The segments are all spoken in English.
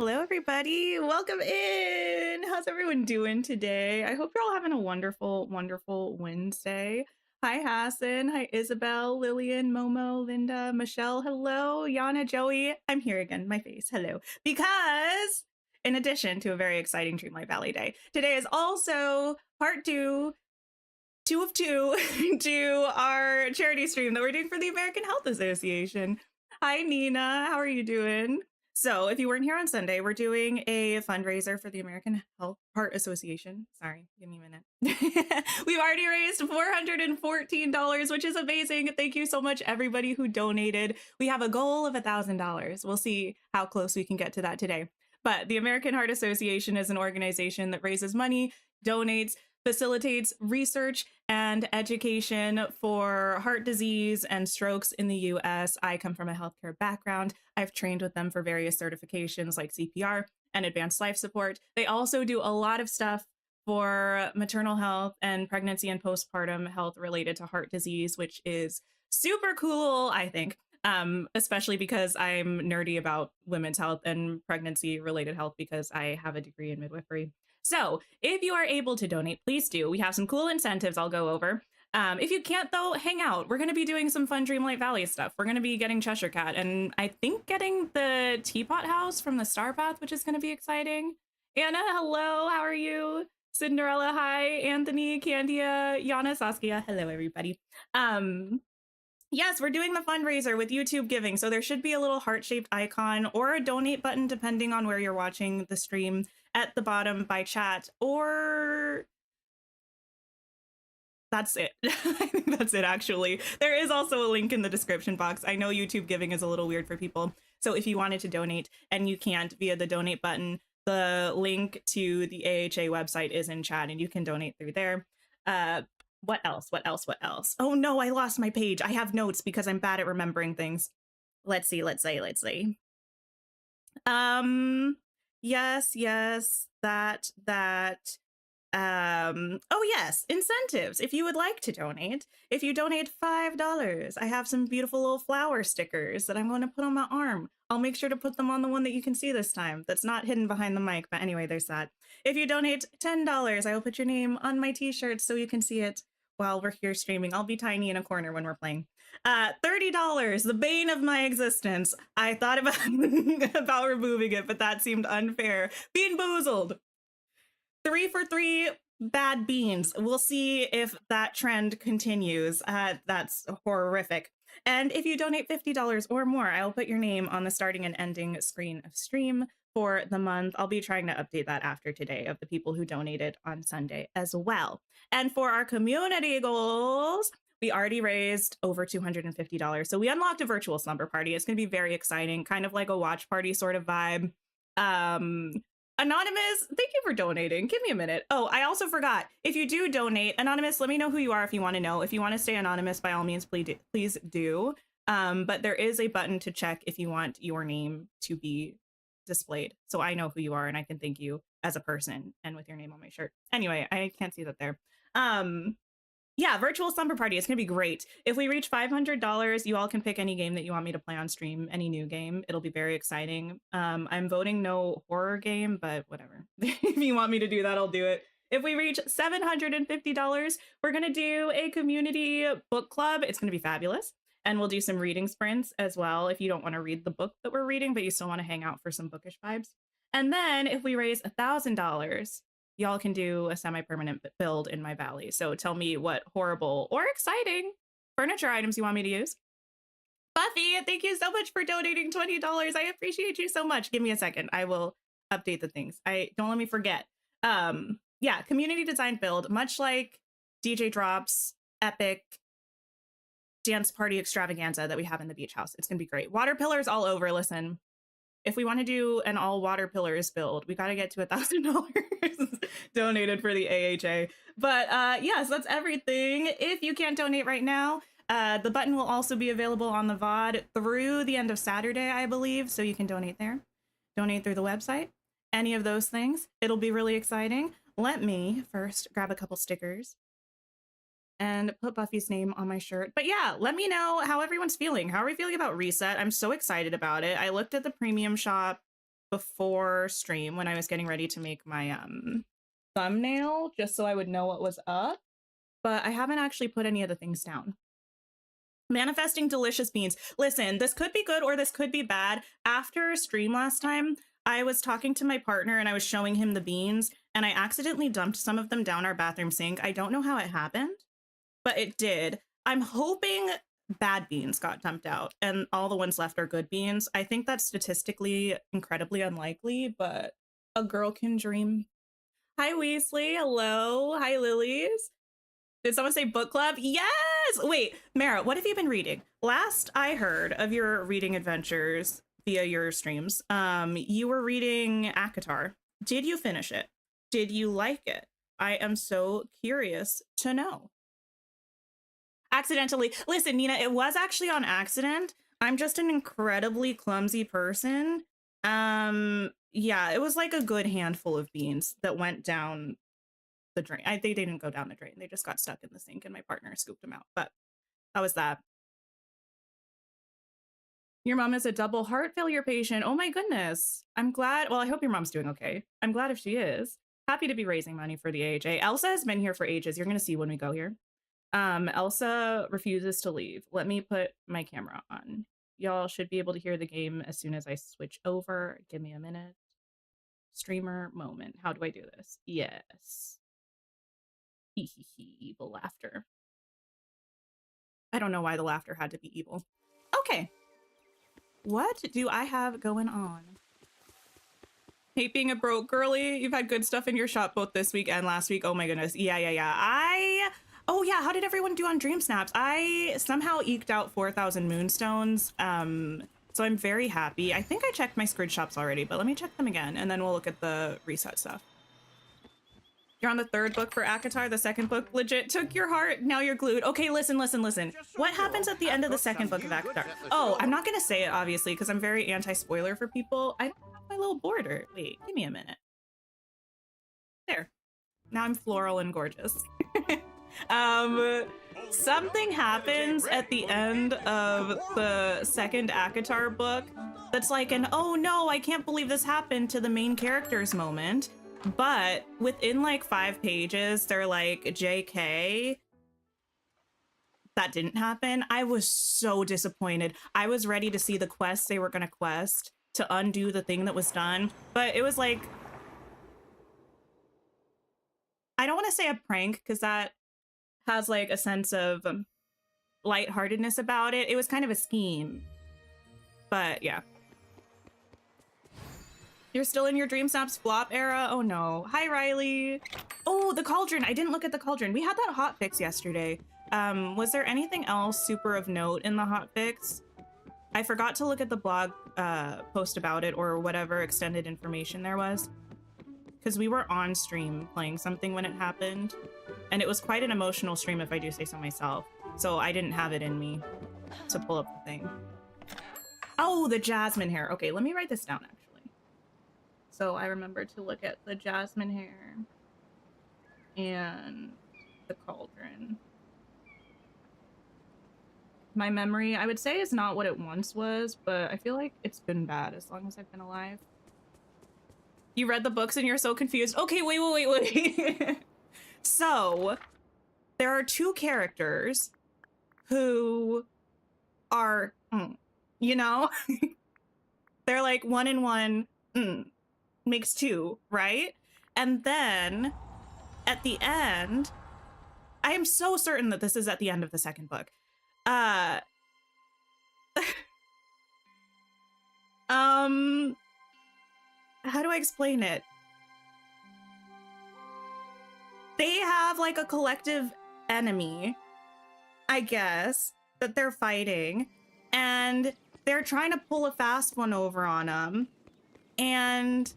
Hello, everybody. Welcome in. How's everyone doing today? I hope you're all having a wonderful, wonderful Wednesday. Hi, Hassan. Hi, Isabel, Lillian, Momo, Linda, Michelle. Hello, Yana, Joey. I'm here again. My face. Hello. Because in addition to a very exciting Dreamlight Valley day, today is also part two of two, to our charity stream that we're doing for the American Health Association. Hi, Nina. How are you doing? So if you weren't here on Sunday, we're doing a fundraiser for the American Heart Association. Sorry, give me a minute. We've already raised $414, which is amazing. Thank you so much, everybody who donated. We have a goal of $1,000. We'll see how close we can get to that today. But the American Heart Association is an organization that raises money, donates, facilitates research and education for heart disease and strokes in the US. I come from a healthcare background. I've trained with them for various certifications like CPR and advanced life support. They also do a lot of stuff for maternal health and pregnancy and postpartum health related to heart disease, which is super cool, I think. Especially because I'm nerdy about women's health and pregnancy related health because I have a degree in midwifery. So if you are able to donate, please do. We have some cool incentives I'll go over. If you can't, though, hang out. We're going to be doing some fun Dreamlight Valley stuff. We're going to be getting Cheshire Cat and I think getting the teapot house from the Star Path, which is going to be exciting. Anna, hello. How are you? Cinderella, hi. Anthony, Candia, Yana, Saskia. Hello, everybody. Yes, we're doing the fundraiser with YouTube giving. So there should be a little heart-shaped icon or a donate button, depending on where you're watching the stream, at the bottom by chat, or that's it. I think that's it, actually. There is also a link in the description box. I know YouTube giving is a little weird for people. So if you wanted to donate and you can't via the donate button, the link to the AHA website is in chat and you can donate through there. What else? Oh no, I lost my page. I have notes because I'm bad at remembering things. Let's see. Yes, that. Oh yes, incentives. If you would like to donate, if you donate $5, I have some beautiful little flower stickers that I'm going to put on my arm. I'll make sure to put them on the one that you can see this time. That's not hidden behind the mic, but anyway, there's that. If you donate $10, I will put your name on my t-shirt so you can see it while we're here streaming. I'll be tiny in a corner when we're playing. $30, the bane of my existence. I thought about, about removing it, but that seemed unfair. Being Boozled. 3 for 3 bad beans. We'll see if that trend continues. That's horrific. And if you donate $50 or more, I'll put your name on the starting and ending screen of stream for the month. I'll be trying to update that after today of the people who donated on Sunday as well. And for our community goals, we already raised over $250. So we unlocked a virtual slumber party. It's going to be very exciting, kind of like a watch party sort of vibe. Anonymous, thank you for donating. Give me a minute. Oh, I also forgot. If you do donate, Anonymous, let me know who you are if you want to know. If you want to stay anonymous, by all means, please do. But there is a button to check if you want your name to be displayed. So I know who you are and I can thank you as a person and with your name on my shirt. Anyway, I can't see that there. Yeah, virtual slumber party. It's going to be great. If we reach $500, you all can pick any game that you want me to play on stream, any new game. It'll be very exciting. I'm voting no horror game, but whatever. If you want me to do that, I'll do it. If we reach $750, we're going to do a community book club. It's going to be fabulous. And we'll do some reading sprints as well if you don't want to read the book that we're reading, but you still want to hang out for some bookish vibes. And then if we raise $1,000, y'all can do a semi-permanent build in my valley. So tell me what horrible or exciting furniture items you want me to use. Buffy, thank you so much for donating $20. I appreciate you so much. Give me a second. I will update the things. Don't let me forget. Yeah, community design build, much like DJ Drops, Epic, Dance Party Extravaganza that we have in the beach house. It's gonna be great. Water pillars all over. Listen, if we want to do an all water pillars build, we got to get to $1,000 donated for the AHA. But yes, that's everything. If you can't donate right now, the button will also be available on the VOD through the end of Saturday, I believe. So you can donate there, donate through the website, any of those things. It'll be really exciting. Let me first grab a couple stickers and put Buffy's name on my shirt. But yeah, let me know how everyone's feeling. How are we feeling about Reset? I'm so excited about it. I looked at the premium shop before stream when I was getting ready to make my thumbnail, just so I would know what was up. But I haven't actually put any of the things down. Manifesting delicious beans. Listen, this could be good or this could be bad. After stream last time, I was talking to my partner and I was showing him the beans, and I accidentally dumped some of them down our bathroom sink. I don't know how it happened, but it did. I'm hoping bad beans got dumped out and all the ones left are good beans. I think that's statistically incredibly unlikely, but a girl can dream. Hi, Weasley. Hello. Hi, Lilies. Did someone say book club? Yes! Wait, Mara, what have you been reading? Last I heard of your reading adventures via your streams, you were reading ACOTAR. Did you finish it? Did you like it? I am so curious to know. Accidentally. Listen, Nina, it was actually on accident. I'm just an incredibly clumsy person. Yeah, it was like a good handful of beans that went down the drain. They didn't go down the drain. They just got stuck in the sink and my partner scooped them out. But that was that. Your mom is a double heart failure patient. Oh my goodness. I'm glad. Well, I hope your mom's doing okay. I'm glad if she is. Happy to be raising money for the AHA. Elsa has been here for ages. You're going to see when we go here. Elsa refuses to leave. Let me put my camera on. Y'all should be able to hear the game as soon as I switch over. Give me a minute. Streamer moment. How do I do this? Yes. Evil laughter. I don't know why the laughter had to be evil. Okay. What do I have going on? Hate being a broke girly. You've had good stuff in your shop both this week and last week. Oh my goodness. Yeah. Oh yeah, how did everyone do on Dream Snaps? I somehow eked out 4,000 moonstones. So I'm very happy. I think I checked my Scrid shops already, but let me check them again and then we'll look at the reset stuff. You're on the third book for ACOTAR. The second book legit took your heart. Now you're glued. Okay, listen. What happens at the end of the second book of ACOTAR? Oh, I'm not going to say it, obviously, because I'm very anti-spoiler for people. I don't have my little border. Wait, give me a minute. There. Now I'm floral and gorgeous. Something happens at the end of the second ACOTAR book that's like an, oh no, I can't believe this happened to the main character's moment. But within like 5 pages, they're like, JK, that didn't happen. I was so disappointed. I was ready to see the quests they were going to quest to undo the thing that was done. But it was like, I don't want to say a prank because that has like a sense of lightheartedness about it. It was kind of a scheme. But yeah. You're still in your Dream Snaps flop era? Oh no. Hi, Riley. Oh, the cauldron. I didn't look at the cauldron. We had that hot fix yesterday. Was there anything else super of note in the hot fix? I forgot to look at the blog post about it or whatever extended information there was. Because we were on stream playing something when it happened. And it was quite an emotional stream if I do say so myself. So I didn't have it in me to pull up the thing. Oh, the jasmine hair. Okay, let me write this down actually. So I remember to look at the jasmine hair and the cauldron. My memory, I would say, is not what it once was, but I feel like it's been bad as long as I've been alive. You read the books and you're so confused. Okay, wait. So there are 2 characters who are, you know, they're like 1 and 1, makes 2, right? And then at the end, I am so certain that this is at the end of the second book. How do I explain it? They have like a collective enemy, I guess, that they're fighting, and they're trying to pull a fast one over on them. And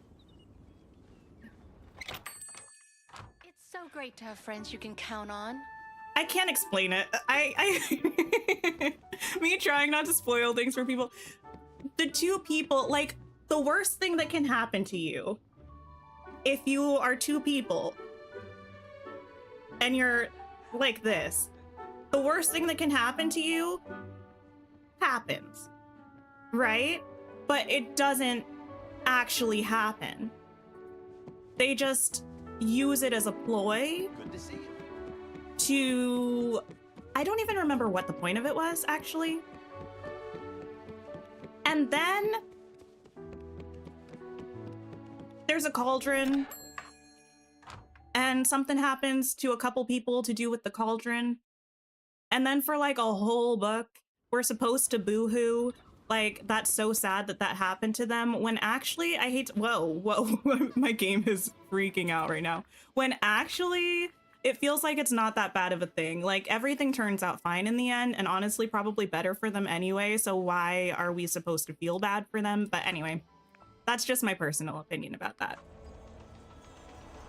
it's so great to have friends you can count on. I can't explain it. Me trying not to spoil things for people. The 2 people, like, the worst thing that can happen to you if you are 2 people and you're like this, the worst thing that can happen to you happens, right? But it doesn't actually happen. They just use it as a ploy to, I don't even remember what the point of it was, actually. And then there's a cauldron and something happens to a couple people to do with the cauldron. And then for like a whole book, we're supposed to boo-hoo. Like, that's so sad that that happened to them, when actually, I hate to, whoa, my game is freaking out right now. When actually, it feels like it's not that bad of a thing. Like, everything turns out fine in the end, and honestly, probably better for them anyway, so why are we supposed to feel bad for them? But anyway, that's just my personal opinion about that.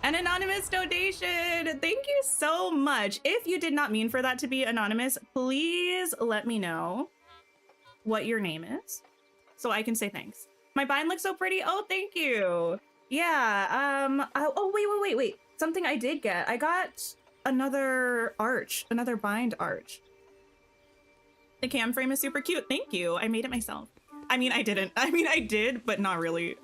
An anonymous donation! Thank you so much. If you did not mean for that to be anonymous, please let me know what your name is so I can say thanks. My bind looks so pretty. Oh, thank you. Yeah, oh, wait. Something I did get. I got another arch, another bind arch. The cam frame is super cute. Thank you. I made it myself. I mean, I didn't. I mean, I did, but not really.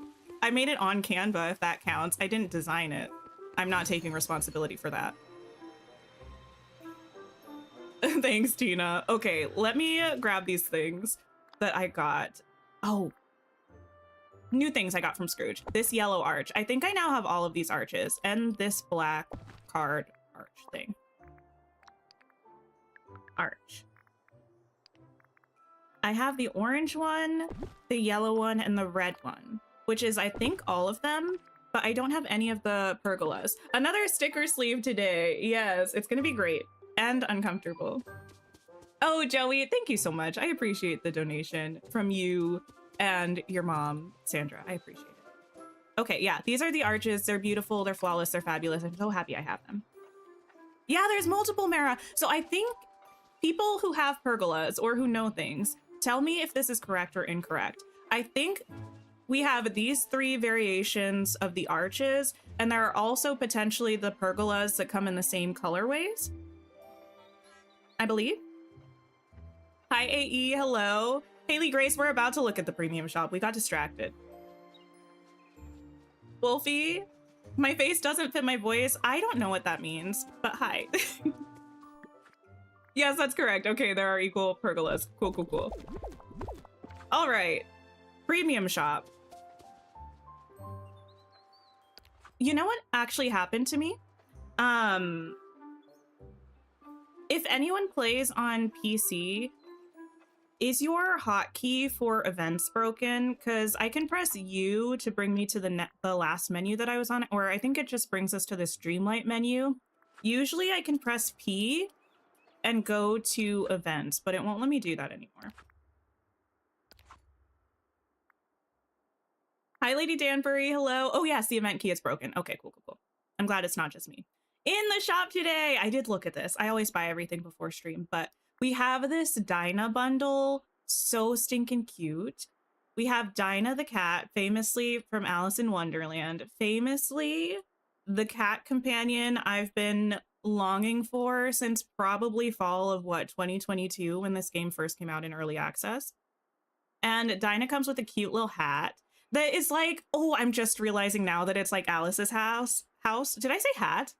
I made it on Canva, if that counts. I didn't design it. I'm not taking responsibility for that. Thanks, Tina. Okay, let me grab these things that I got. Oh, new things I got from Scrooge. This yellow arch. I think I now have all of these arches and this black card arch thing. Arch. I have the orange one, the yellow one, and the red one, which is, I think, all of them, but I don't have any of the pergolas. Another sticker sleeve today. Yes, it's gonna be great and uncomfortable. Oh, Joey, thank you so much. I appreciate the donation from you and your mom, Sandra. I appreciate it. Okay, yeah, these are the arches. They're beautiful, they're flawless, they're fabulous. I'm so happy I have them. Yeah, there's multiple Mara. So I think people who have pergolas or who know things, tell me if this is correct or incorrect. I think we have these 3 variations of the arches, and there are also potentially the pergolas that come in the same colorways, I believe. Hi, AE, hello. Haley Grace, we're about to look at the premium shop. We got distracted. Wolfie, my face doesn't fit my voice. I don't know what that means, but hi. Yes, that's correct. Okay, there are equal pergolas. Cool. All right, premium shop. You know what actually happened to me? If anyone plays on PC, is your hotkey for events broken? Because I can press U to bring me to the last menu that I was on, or I think it just brings us to this Dreamlight menu. Usually I can press P and go to events, but it won't let me do that anymore. Hi, Lady Danbury. Hello. Oh, yes, the event key is broken. Okay, cool. I'm glad it's not just me. In the shop today, I did look at this. I always buy everything before stream, but we have this Dinah bundle. So stinking cute. We have Dinah the cat, famously from Alice in Wonderland. Famously, the cat companion I've been longing for since probably fall of, 2022, when this game first came out in early access. And Dinah comes with a cute little hat that is like, oh, I'm just realizing now that it's like Alice's house. Did I say hat?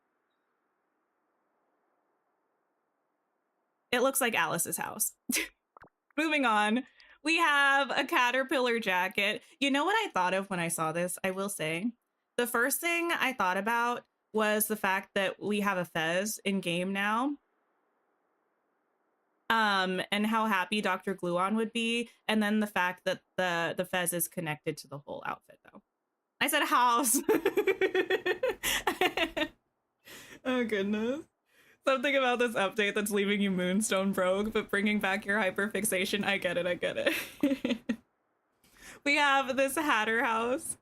It looks like Alice's house. Moving on, we have a caterpillar jacket. You know what I thought of when I saw this? I will say, the first thing I thought about was the fact that we have a fez in game now. And how happy Dr. Gluon would be, and then the fact that the fez is connected to the whole outfit, though. I said house. Oh goodness. Something about this update that's leaving you moonstone broke, but bringing back your hyperfixation. I get it. We have this Hatter house.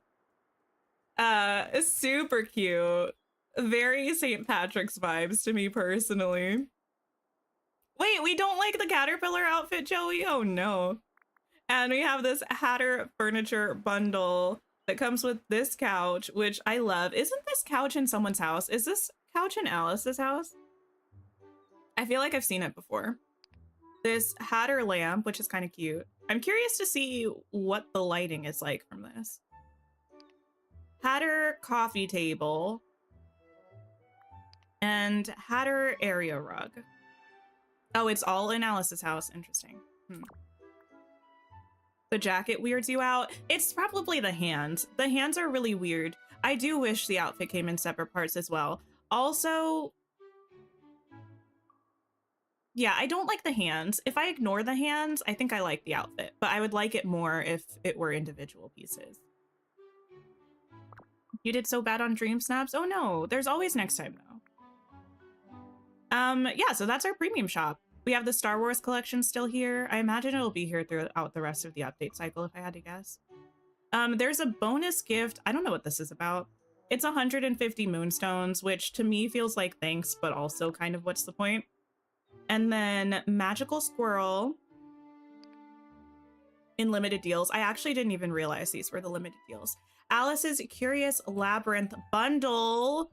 Super cute. Very St. Patrick's vibes to me personally. Wait, we don't like the caterpillar outfit, Joey? Oh no. And we have this Hatter furniture bundle that comes with this couch, which I love. Isn't this couch in someone's house? Is this couch in Alice's house? I feel like I've seen it before. This Hatter lamp, which is kind of cute. I'm curious to see what the lighting is like from this. Hatter coffee table, and Hatter area rug. Oh, it's all in Alice's house. Interesting. The jacket weirds you out. It's probably the hands. The hands are really weird. I do wish the outfit came in separate parts as well. Also, yeah, I don't like the hands. If I ignore the hands, I think I like the outfit, but I would like it more if it were individual pieces. You did so bad on Dream Snaps? Oh no, there's always next time though. Yeah, so that's our premium shop. We have the Star Wars collection still here. I imagine it'll be here throughout the rest of the update cycle if I had to guess. There's a bonus gift. I don't know what this is about. It's 150 moonstones, which to me feels like thanks, but also kind of what's the point? And then magical squirrel in limited deals. I actually didn't even realize these were the limited deals. Alice's Curious Labyrinth bundle.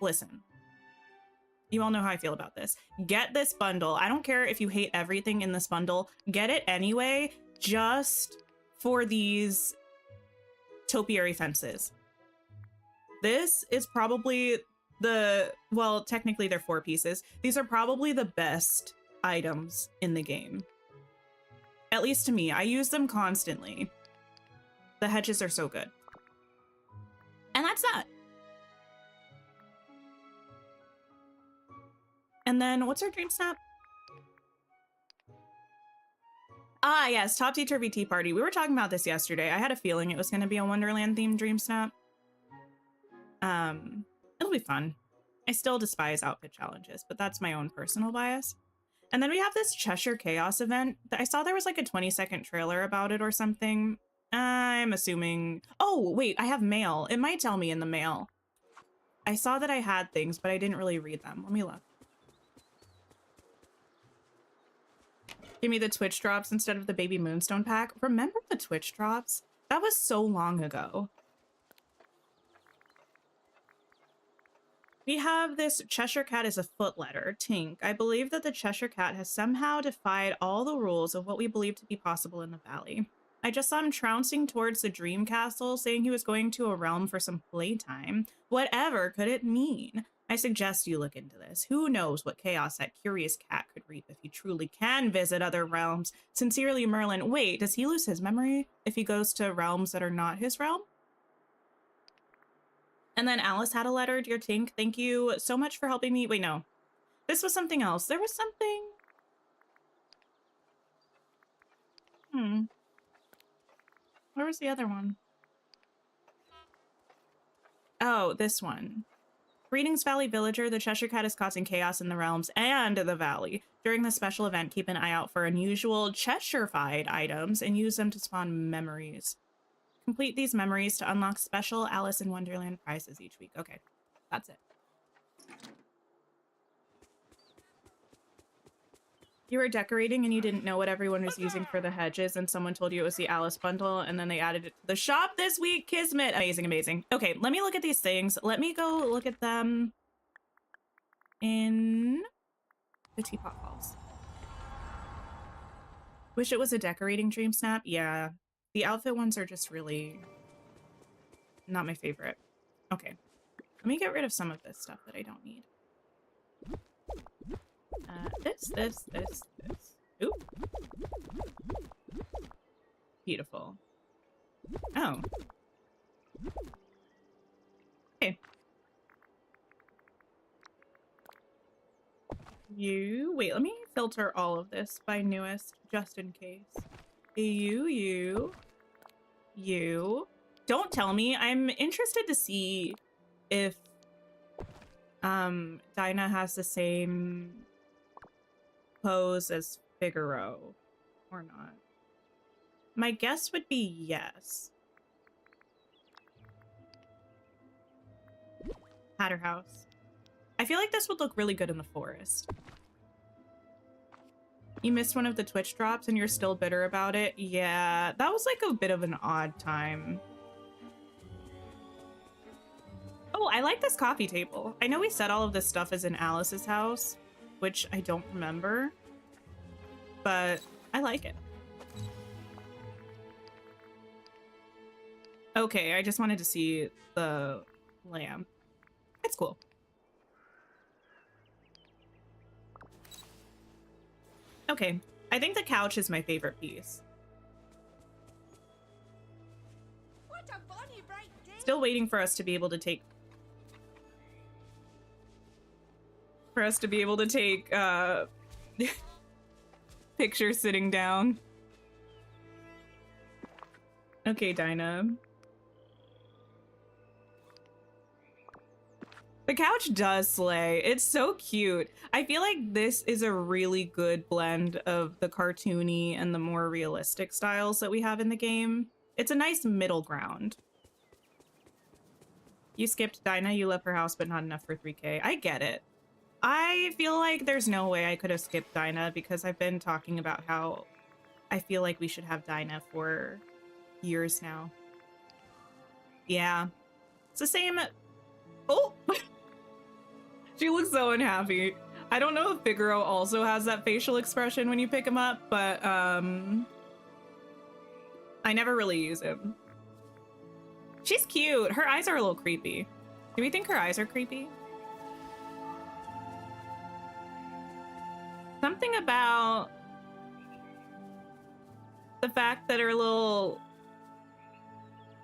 Listen, you all know how I feel about this. Get this bundle. I don't care if you hate everything in this bundle. Get it anyway, just for these topiary fences. This is probably well, technically they're 4 pieces. These are probably the best items in the game. At least to me. I use them constantly. The hedges are so good. And that's that. And then what's our dream snap? Ah, yes, Top Teacher VT Party. We were talking about this yesterday. I had a feeling it was going to be a Wonderland themed dream snap. It'll be fun. I still despise outfit challenges, but that's my own personal bias. And then we have this Cheshire Chaos event. I saw there was like a 20-second trailer about it or something. I'm assuming... Oh, wait, I have mail. It might tell me in the mail. I saw that I had things, but I didn't really read them. Let me look. Give me the Twitch drops instead of the Baby Moonstone pack. Remember the Twitch drops? That was so long ago. We have this Cheshire Cat as a foot letter. Tink, I believe that the Cheshire Cat has somehow defied all the rules of what we believe to be possible in the valley. I just saw him trouncing towards the Dream Castle, saying he was going to a realm for some playtime. Whatever could it mean? I suggest you look into this. Who knows what chaos that curious cat could reap if he truly can visit other realms. Sincerely, Merlin. Wait, does he lose his memory if he goes to realms that are not his realm? And then Alice had a letter. Dear Tink, thank you so much for helping me. Wait, no. This was something else. There was something... Where was the other one? Oh, this one. Greetings, Valley Villager. The Cheshire Cat is causing chaos in the realms and the valley. During the special event, keep an eye out for unusual Cheshire-fied items and use them to spawn memories. Complete these memories to unlock special Alice in Wonderland prizes each week. Okay, that's it. You were decorating and you didn't know what everyone was using for the hedges, and someone told you it was the Alice bundle, and then they added it to the shop this week. Kismet. Amazing, amazing. Okay, let me look at these things. Let me go look at them in the teapot halls. Wish it was a decorating dream snap. Yeah, the outfit ones are just really not my favorite. Okay, let me get rid of some of this stuff that I don't need. This. Ooh. Beautiful. Oh. Okay. Wait, let me filter all of this by newest, just in case. You. Don't tell me. I'm interested to see if Dinah has the same pose as Figaro or not. My guess would be yes. Hatter House. I feel like this would look really good in the forest. You missed one of the Twitch drops and you're still bitter about it? Yeah, that was like a bit of an odd time. Oh, I like this coffee table. I know we said all of this stuff is in Alice's house, which I don't remember, but I like it. Okay, I just wanted to see the lamp. It's cool. Okay, I think the couch is my favorite piece. What a bonny bright day. Still waiting for us to be able to take pictures sitting down. Okay, Dinah. The couch does slay. It's so cute. I feel like this is a really good blend of the cartoony and the more realistic styles that we have in the game. It's a nice middle ground. You skipped Dinah. You love her house, but not enough for 3K. I get it. I feel like there's no way I could have skipped Dinah because I've been talking about how I feel like we should have Dinah for years now. Yeah. It's the same. Oh! She looks so unhappy. I don't know if Figaro also has that facial expression when you pick him up, but I never really use him. She's cute. Her eyes are a little creepy. Do we think her eyes are creepy? Something about the fact that her little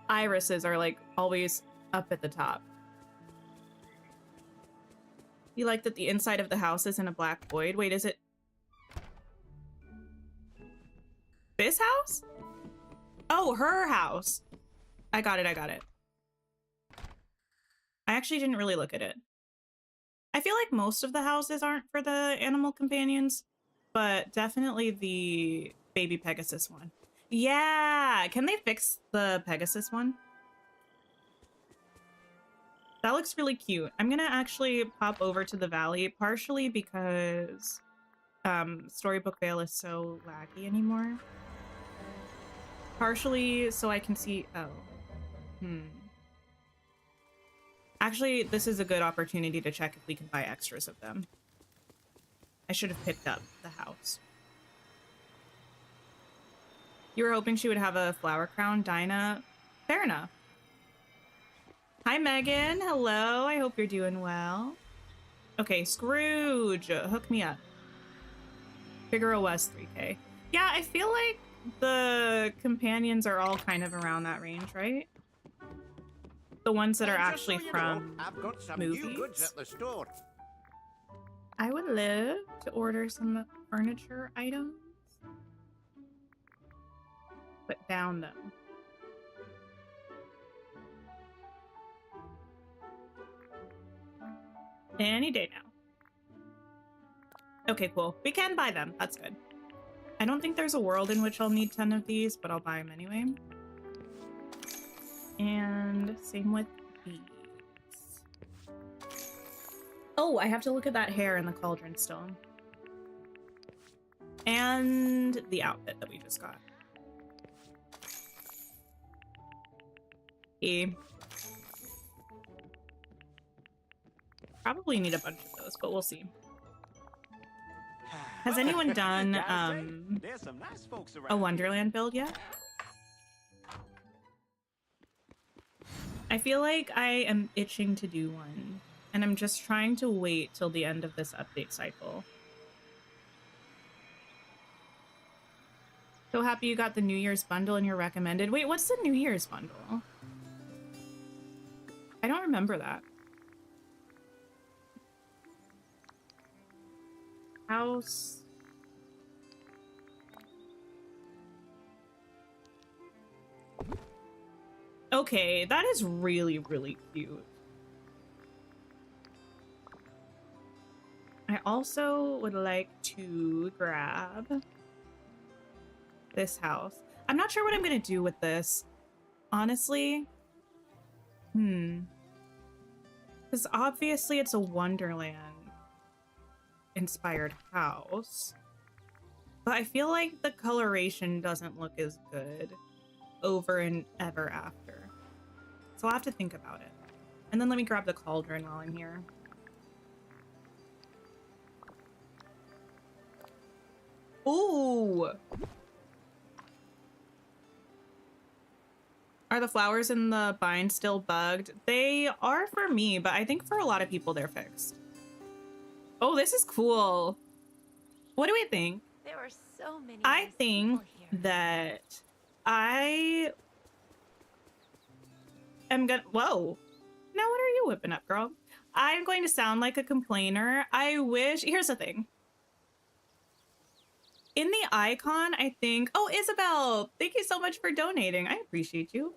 irises are like always up at the top. You like that the inside of the house is in a black void? Wait, is it this house? Oh, her house. I got it. I actually didn't really look at it. I feel like most of the houses aren't for the animal companions, but definitely the baby Pegasus one. Yeah, can they fix the Pegasus one? That looks really cute. I'm gonna actually pop over to the valley, partially because Storybook Vale is so laggy anymore. Partially so I can see, Actually, this is a good opportunity to check if we can buy extras of them. I should have picked up the house. You were hoping she would have a flower crown, Dinah? Fair enough. Hi, Megan. Hello. I hope you're doing well. Okay, Scrooge, hook me up. Figaro was 3K. Yeah, I feel like the companions are all kind of around that range, right? The ones that are actually from I've got some movies. new goods at the store. I would love to order some furniture items. Put down though. Any day now. Okay, cool. We can buy them. That's good. I don't think there's a world in which I'll need 10 of these, but I'll buy them anyway. And same with these. Oh, I have to look at that hair in the cauldron still. And the outfit that we just got. Probably need a bunch of those, but we'll see. Has anyone done There's some nice folks around a Wonderland build yet? I feel like I am itching to do one, and I'm just trying to wait till the end of this update cycle. So happy you got the New Year's bundle and you're recommended. Wait, what's the New Year's bundle? I don't remember that. House. Okay, that is really, really cute. I also would like to grab this house. I'm not sure what I'm gonna do with this, honestly. Because obviously it's a Wonderland inspired house, but I feel like the coloration doesn't look as good over and ever after. So I'll have to think about it. And then let me grab the cauldron while I'm here. Ooh! Are the flowers in the bind still bugged? They are for me, but I think for a lot of people they're fixed. Oh, this is cool. What do we think? There are so many I nice think people here. that I am gonna... Whoa. Now what are you whipping up, girl? I'm going to sound like a complainer. I wish... Here's the thing. In the icon, I think... Oh, Isabel! Thank you so much for donating. I appreciate you.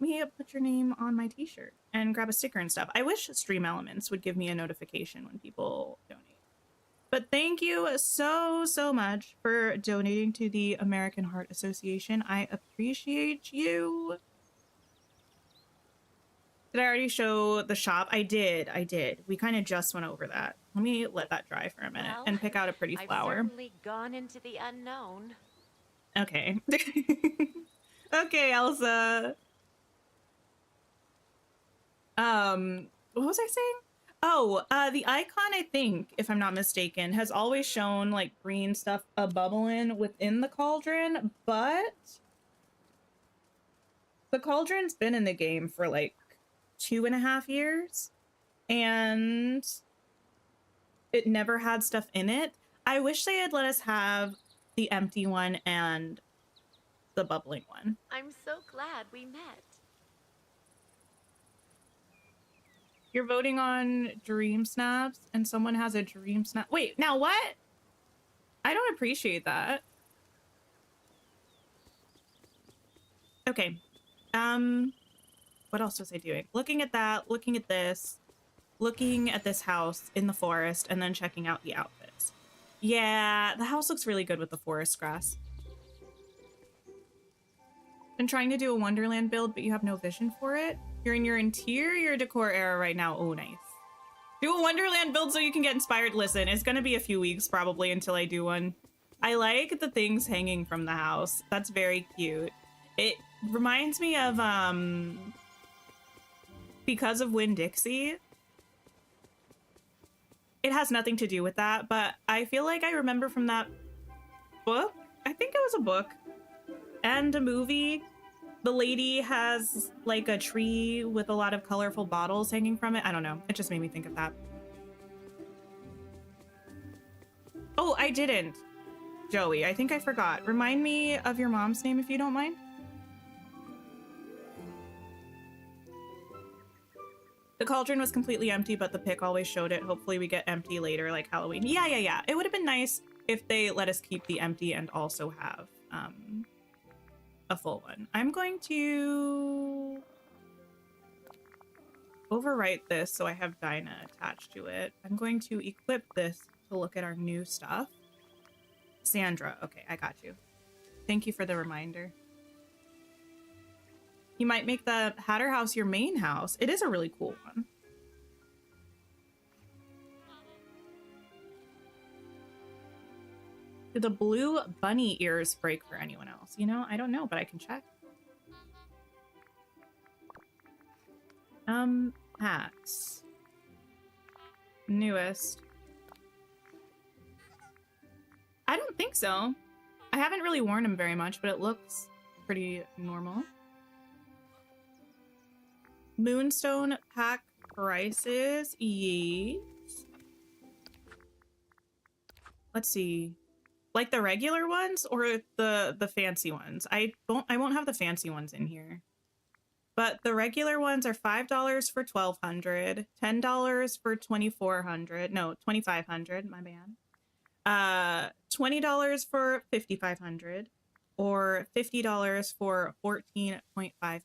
Let me put your name on my t-shirt and grab a sticker and stuff. I wish Stream Elements would give me a notification when people donate. But thank you so, so much for donating to the American Heart Association. I appreciate you. Did I already show the shop? I did. We kind of just went over that. Let me let that dry for a minute and pick out a pretty flower. I've certainly gone into the unknown. Okay. Okay, Elsa. What was I saying? Oh, the icon, I think, if I'm not mistaken, has always shown like green stuff bubbling within the cauldron, but the cauldron's been in the game for like 2.5 years and it never had stuff in it. I wish they had let us have the empty one and the bubbling one. I'm so glad we met. You're voting on Dream Snaps and someone has a Dream Snap. Wait, now what? I don't appreciate that. Okay. What else was I doing? Looking at that, looking at this, looking at this house in the forest, and then checking out the outfits. Yeah, the house looks really good with the forest grass. Been trying to do a Wonderland build, but you have no vision for it. You're in your interior decor era right now. Oh, nice. Do a Wonderland build so you can get inspired. Listen, it's gonna be a few weeks probably until I do one. I like the things hanging from the house. That's very cute. It reminds me of, Because of Winn-Dixie. It has nothing to do with that, but I feel like I remember from that book. I think it was a book and a movie. The lady has like a tree with a lot of colorful bottles hanging from it. I don't know. It just made me think of that. Oh, I didn't. Joey, I think I forgot. Remind me of your mom's name if you don't mind. The cauldron was completely empty, but the pic always showed it. Hopefully we get empty later, like Halloween. Yeah. It would have been nice if they let us keep the empty and also have a full one. I'm going to overwrite this so I have Dinah attached to it. I'm going to equip this to look at our new stuff. Sandra, okay, I got you. Thank you for the reminder. You might make the Hatter house your main house. It is a really cool one. Did the blue bunny ears break for anyone else? You know, I don't know, but I can check. Hats. Newest. I don't think so. I haven't really worn them very much, but it looks pretty normal. Moonstone pack prices. Yes. Let's see. Like the regular ones or the fancy ones? I won't have the fancy ones in here. But the regular ones are $5 for 1,200, $10 for 2,400, no, 2,500, my bad. $20 for 5,500 or $50 for 14.5K.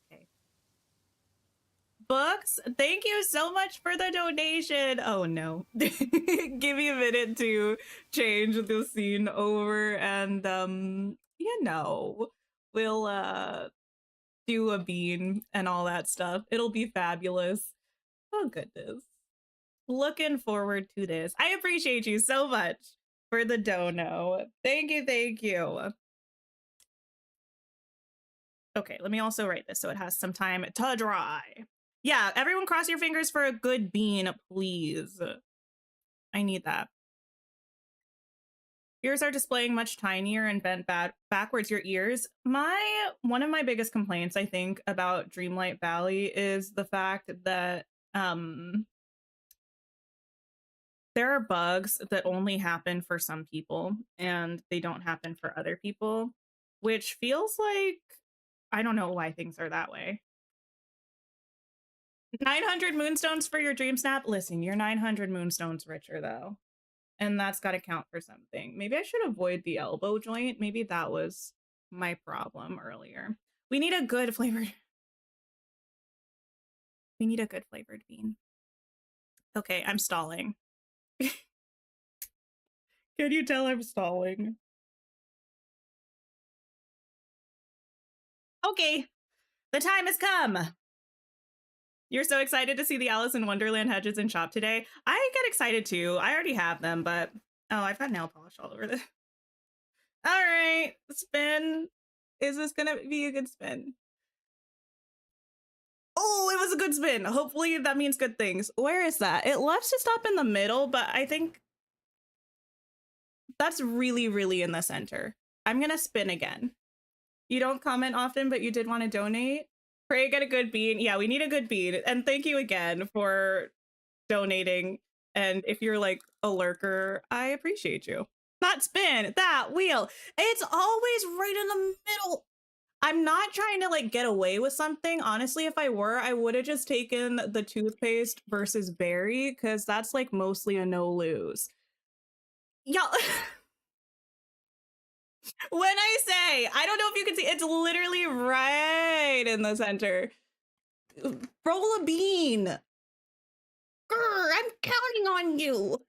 Books, thank you so much for the donation. Oh no. Give me a minute to change the scene over and you know, we'll do a bean and all that stuff. It'll be fabulous. Oh goodness. Looking forward to this. I appreciate you so much for the dono. Thank you, thank you. Okay, let me also write this so it has some time to dry. Yeah, everyone cross your fingers for a good bean, please. I need that. Yours are displaying much tinier and bent backwards your ears. One of my biggest complaints, I think, about Dreamlight Valley is the fact that there are bugs that only happen for some people and they don't happen for other people, which feels like I don't know why things are that way. 900 moonstones for your dream snap. Listen, you're 900 moonstones richer though. And that's got to count for something. Maybe I should avoid the elbow joint. Maybe that was my problem earlier. We need a good flavored. We need a good flavored bean. Okay, I'm stalling. Can you tell I'm stalling? Okay, the time has come. You're so excited to see the Alice in Wonderland hedges in shop today. I get excited too. I already have them, but oh, I've got nail polish all over this. All right, spin. Is this gonna be a good spin? Oh, it was a good spin. Hopefully that means good things. Where is that? It loves to stop in the middle, but I think that's really, really in the center. I'm gonna spin again. You don't comment often, but you did want to donate. Pray get a good bean. Yeah, we need a good bean. And thank you again for donating. And if you're like a lurker, I appreciate you. Not spin, that wheel. It's always right in the middle. I'm not trying to like get away with something. Honestly, if I were, I would have just taken the toothpaste versus berry because that's like mostly a no lose. Y'all. When I say, I don't know if you can see, it's literally right in the center. Roll a bean. Grr, I'm counting on you.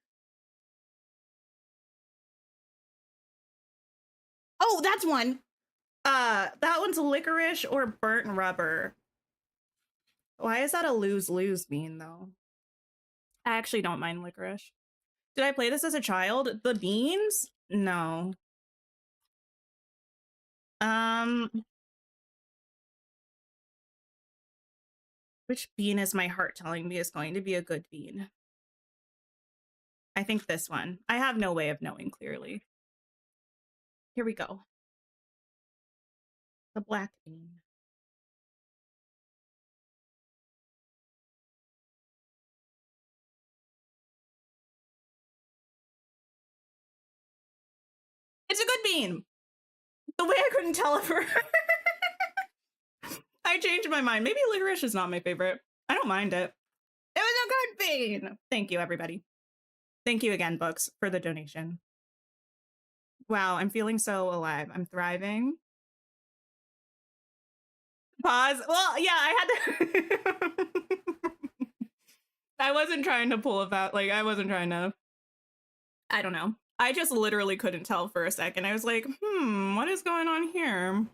Oh, that's one. That one's licorice or burnt rubber. Why is that a lose-lose bean, though? I actually don't mind licorice. Did I play this as a child? The beans? No. Which bean is my heart telling me is going to be a good bean? I think this one. I have no way of knowing clearly. Here we go. The black bean. It's a good bean. The way I couldn't tell it for I changed my mind. Maybe licorice is not my favorite. I don't mind it. It was a good bean. Thank you, everybody. Thank you again, Books, for the donation. Wow, I'm feeling so alive. I'm thriving. Pause. Well, yeah, I had to. I wasn't trying to pull it out. Like, I wasn't trying to. I don't know. I just literally couldn't tell for a second. I was like, what is going on here?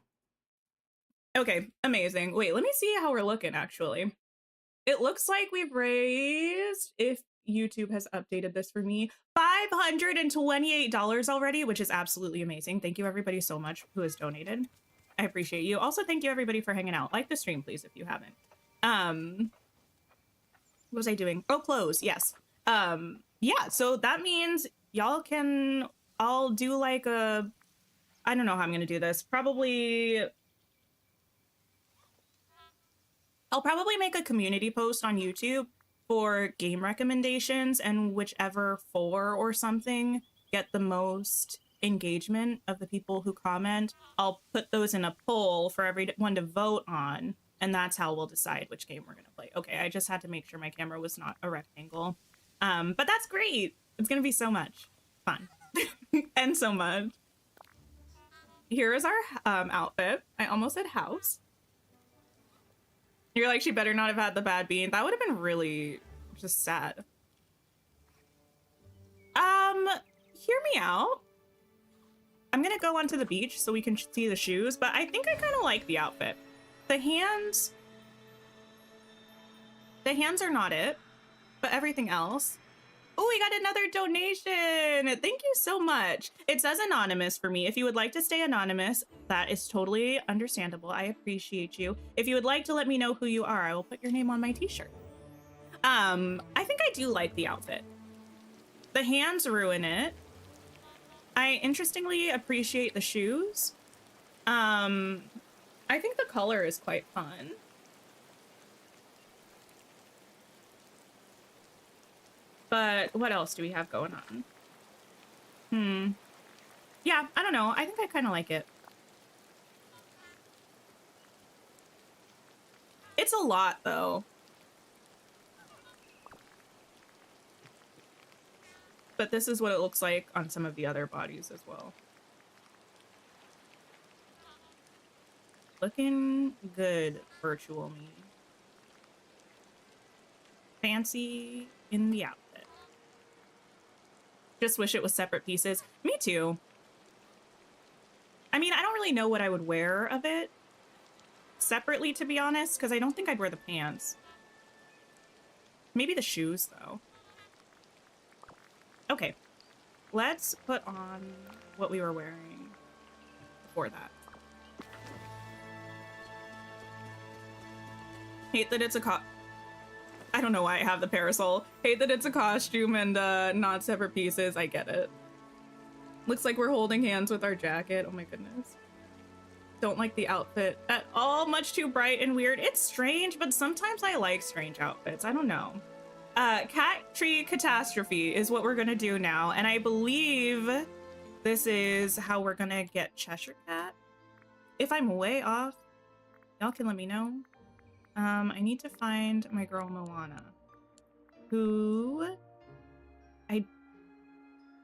Okay, amazing. Wait, let me see how we're looking, actually. It looks like we've raised, if YouTube has updated this for me, $528 already, which is absolutely amazing. Thank you, everybody, so much who has donated. I appreciate you. Also, thank you, everybody, for hanging out. Like the stream, please, if you haven't. What was I doing? Oh, close. Yes. Yeah, so that means y'all can all do like a, I don't know how I'm going to do this. I'll probably make a community post on YouTube for game recommendations, and whichever 4 or something get the most engagement of the people who comment, I'll put those in a poll for everyone to vote on, and that's how we'll decide which game we're going to play. Okay, I just had to make sure my camera was not a rectangle. But that's great. It's going to be so much fun and so much. Here is our outfit. I almost said house. You're like, she better not have had the bad bean. That would have been really just sad. Hear me out. I'm gonna go onto the beach so we can see the shoes, but I think I kind of like the outfit. The hands are not it, but everything else. Oh, we got another donation. Thank you so much. It says anonymous for me. If you would like to stay anonymous, that is totally understandable. I appreciate you. If you would like to let me know who you are, I will put your name on my t-shirt. I think I do like the outfit. The hands ruin it. I interestingly appreciate the shoes. I think the color is quite fun. But what else do we have going on? Yeah, I don't know. I think I kind of like it. It's a lot, though. But this is what it looks like on some of the other bodies as well. Looking good, virtual me. Fancy in the outfit. Just wish it was separate pieces. Me too. I mean, I don't really know what I would wear of it separately, to be honest, because I don't think I'd wear the pants. Maybe the shoes, though. Okay. Let's put on what we were wearing before that. Hate that it's a I don't know why I have the parasol. Hate that it's a costume and not separate pieces. I get it. Looks like we're holding hands with our jacket. Oh my goodness. Don't like the outfit at all. Much too bright and weird. It's strange, but sometimes I like strange outfits. I don't know. Cat tree catastrophe is what we're gonna do now. And I believe this is how we're gonna get Cheshire Cat. If I'm way off, y'all can let me know. I need to find my girl Moana, who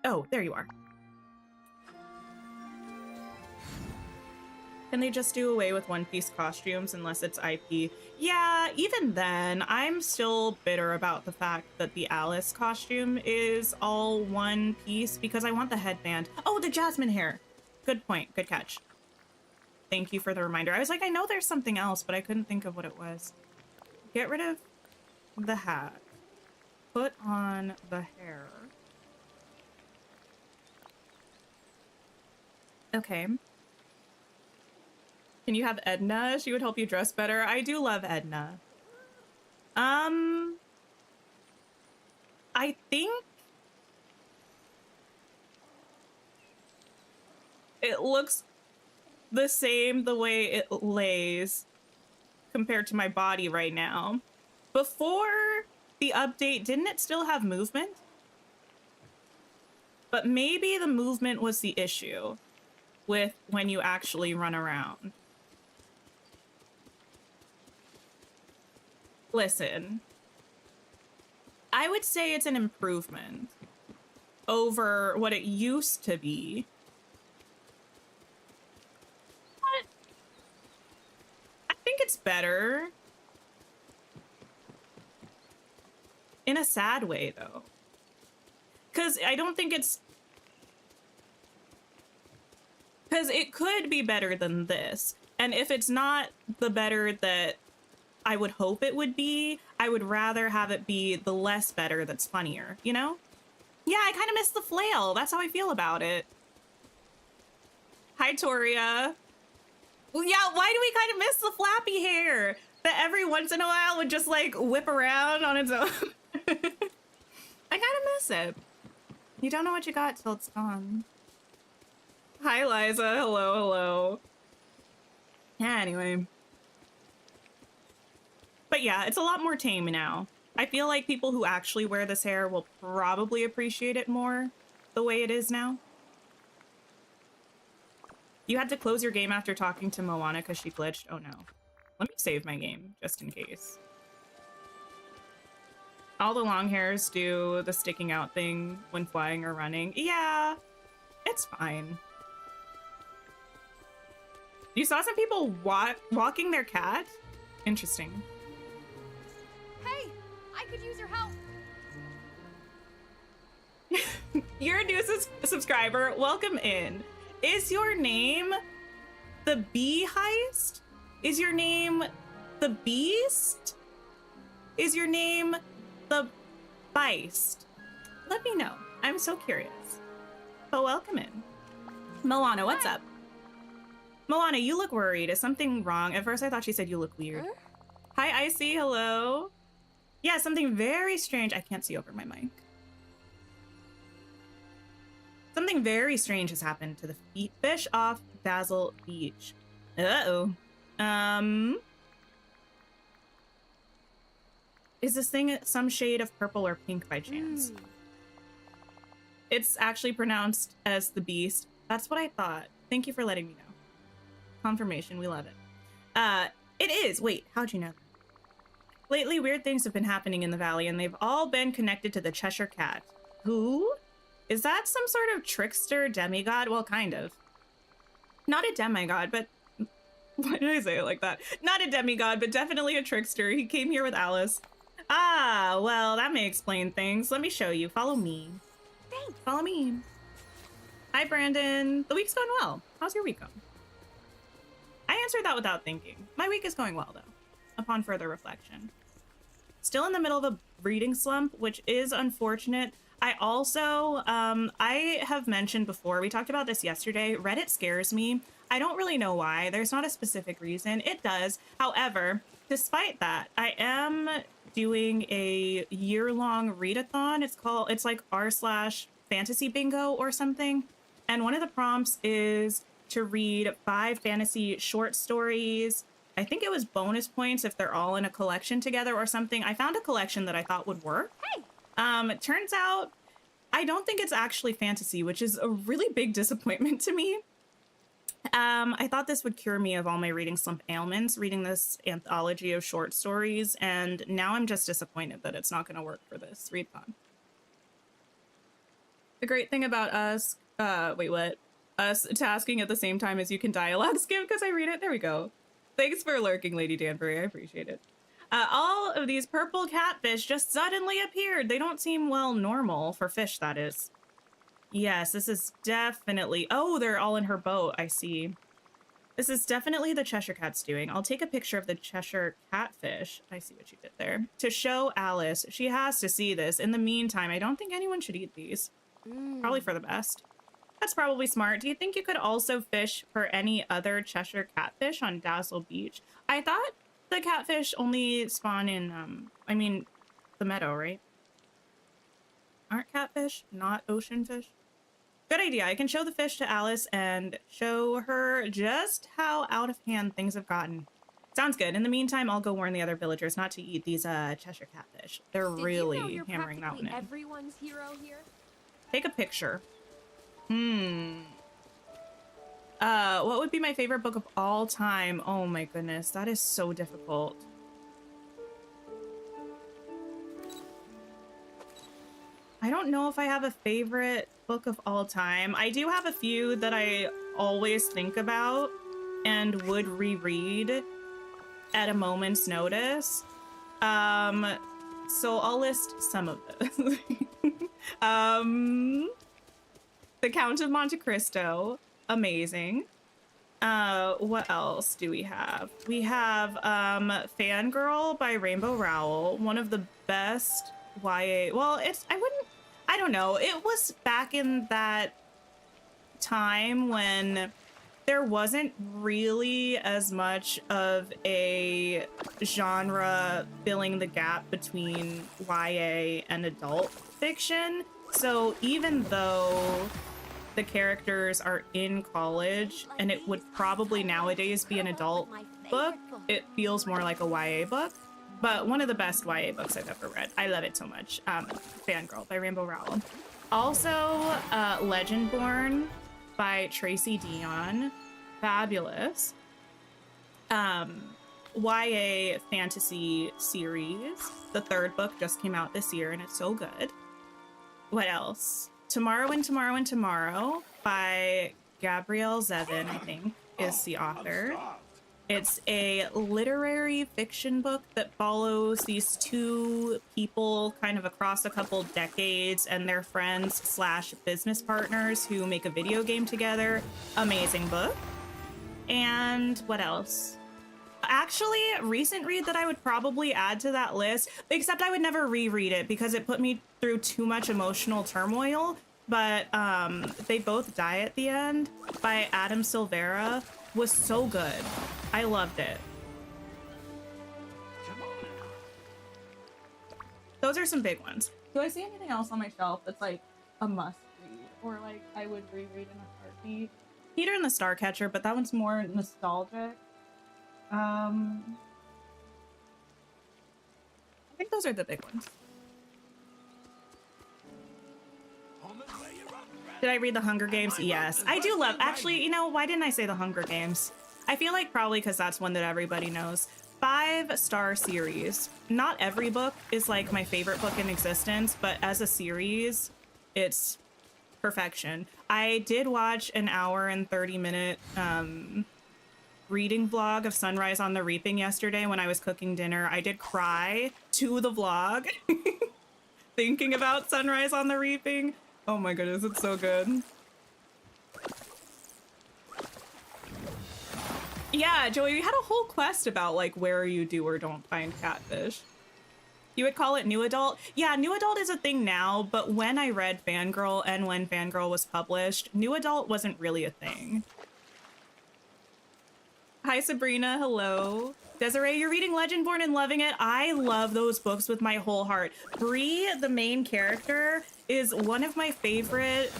oh, there you are. Can they just do away with one-piece costumes unless it's IP? Yeah, even then, I'm still bitter about the fact that the Alice costume is all one piece because I want the headband. Oh, the jasmine hair. Good point. Good catch. Thank you for the reminder. I was like, I know there's something else, but I couldn't think of what it was. Get rid of the hat. Put on the hair. Okay. Can you have Edna? She would help you dress better. I do love Edna. I think it looks the same the way it lays compared to my body right now. Before the update, didn't it still have movement? But maybe the movement was the issue with when you actually run around. Listen, I would say it's an improvement over what it used to be. But I think it's better. In a sad way, though. Because I don't think it's... Because it could be better than this. And if it's not the better that I would hope it would be, I would rather have it be the less better that's funnier, you know? Yeah, I kind of miss the flail. That's how I feel about it. Hi, Toria. Well, yeah, why do we kind of miss the flappy hair that every once in a while would just like whip around on its own? I kind of miss it. You don't know what you got till it's gone. Hi, Liza. Hello, hello. Yeah, anyway. But yeah, it's a lot more tame now. I feel like people who actually wear this hair will probably appreciate it more the way it is now. You had to close your game after talking to Moana because she glitched. Oh no. Let me save my game just in case. All the long hairs do the sticking out thing when flying or running. Yeah, it's fine. You saw some people walking their cat? Interesting. Hey, I could use your help. You're a new subscriber. Welcome in. Is your name the Bee Heist? Is your name the Beast? Is your name the Beist? Let me know. I'm so curious. But welcome in. Moana, what's up? Moana, you look worried. Is something wrong? At first I thought she said you look weird. Hi, Icy. Hello. Yeah, something very strange. I can't see over my mic. Something very strange has happened to the fish off Dazzle Beach. Uh-oh. Is this thing some shade of purple or pink by chance? It's actually pronounced as the beast. That's what I thought. Thank you for letting me know. Confirmation, we love it. It is. Wait, how'd you know? Lately, weird things have been happening in the valley, and they've all been connected to the Cheshire Cat. Who? Is that some sort of trickster demigod? Well, kind of. Not a demigod, but... Why did I say it like that? Not a demigod, but definitely a trickster. He came here with Alice. Ah, well, that may explain things. Let me show you. Follow me. Thanks. Follow me. Hi, Brandon. The week's going well. How's your week going? I answered that without thinking. My week is going well, though, upon further reflection. Still in the middle of a reading slump, which is unfortunate. I also, I have mentioned before, we talked about this yesterday, Reddit scares me. I don't really know why. There's not a specific reason. It does. However, despite that, I am doing a year-long readathon. It's like r/fantasy bingo or something. And one of the prompts is to read 5 fantasy short stories. I think it was bonus points if they're all in a collection together or something. I found a collection that I thought would work. Hey. It turns out I don't think it's actually fantasy, which is a really big disappointment to me. I thought this would cure me of all my reading slump ailments, reading this anthology of short stories, and now I'm just disappointed that it's not going to work for this readathon. The great thing about us, us tasking at the same time as you can dialogue skip because I read it. There we go. Thanks for lurking, Lady Danbury. I appreciate it. All of these purple catfish just suddenly appeared. They don't seem, well, normal for fish, that is. Yes, this is definitely... Oh, they're all in her boat. I see. This is definitely the Cheshire Cat's doing. I'll take a picture of the Cheshire Catfish. I see what you did there. To show Alice. She has to see this. In the meantime, I don't think anyone should eat these. Probably for the best. That's probably smart. Do you think you could also fish for any other Cheshire Catfish on Dazzle Beach? I thought the catfish only spawn in, I mean, the meadow, right? Aren't catfish not ocean fish? Good idea. I can show the fish to Alice and show her just how out of hand things have gotten. Sounds good. In the meantime, I'll go warn the other villagers not to eat these Cheshire Catfish. They're really hammering that one in. Everyone's hero here? Take a picture. What would be my favorite book of all time? Oh my goodness, that is so difficult. I don't know if I have a favorite book of all time. I do have a few that I always think about and would reread at a moment's notice. So I'll list some of those. The Count of Monte Cristo, amazing. What else do we have? We have Fangirl by Rainbow Rowell, one of the best YA. Well, I don't know. It was back in that time when there wasn't really as much of a genre filling the gap between YA and adult fiction. So even though the characters are in college and it would probably nowadays be an adult book, it feels more like a YA book. But one of the best YA books I've ever read. I love it so much. Fangirl by Rainbow Rowell. Also, Legendborn by Tracy Dion. Fabulous. YA fantasy series. The 3rd book just came out this year and it's so good. What else? Tomorrow and Tomorrow and Tomorrow by Gabrielle Zevin, I think, is the author. It's a literary fiction book that follows these 2 people kind of across a couple decades and their friends / business partners who make a video game together. Amazing book. And what else? Actually, a recent read that I would probably add to that list, except I would never reread it because it put me through too much emotional turmoil, but They Both Die at the End by Adam Silvera was so good. I loved it. Those are some big ones. Do I see anything else on my shelf that's like a must read or like I would reread in a heartbeat. Peter and the Starcatcher, but that one's more nostalgic. I think those are the big ones. Did I read The Hunger Games? Yes. I do love, actually, you know, why didn't I say The Hunger Games? I feel like probably because that's one that everybody knows. 5-star series. Not every book is like my favorite book in existence, but as a series, it's perfection. I did watch an hour and 30-minute reading vlog of Sunrise on the Reaping yesterday when I was cooking dinner. I did cry to the vlog thinking about Sunrise on the Reaping. Oh my goodness, it's so good. Yeah, Joey, we had a whole quest about like where you do or don't find catfish. You would call it new adult? Yeah, new adult is a thing now, but when I read Fangirl and when Fangirl was published, new adult wasn't really a thing. Hi, Sabrina. Hello. Desiree, you're reading Legendborn and loving it. I love those books with my whole heart. Bree, the main character, is one of my favorite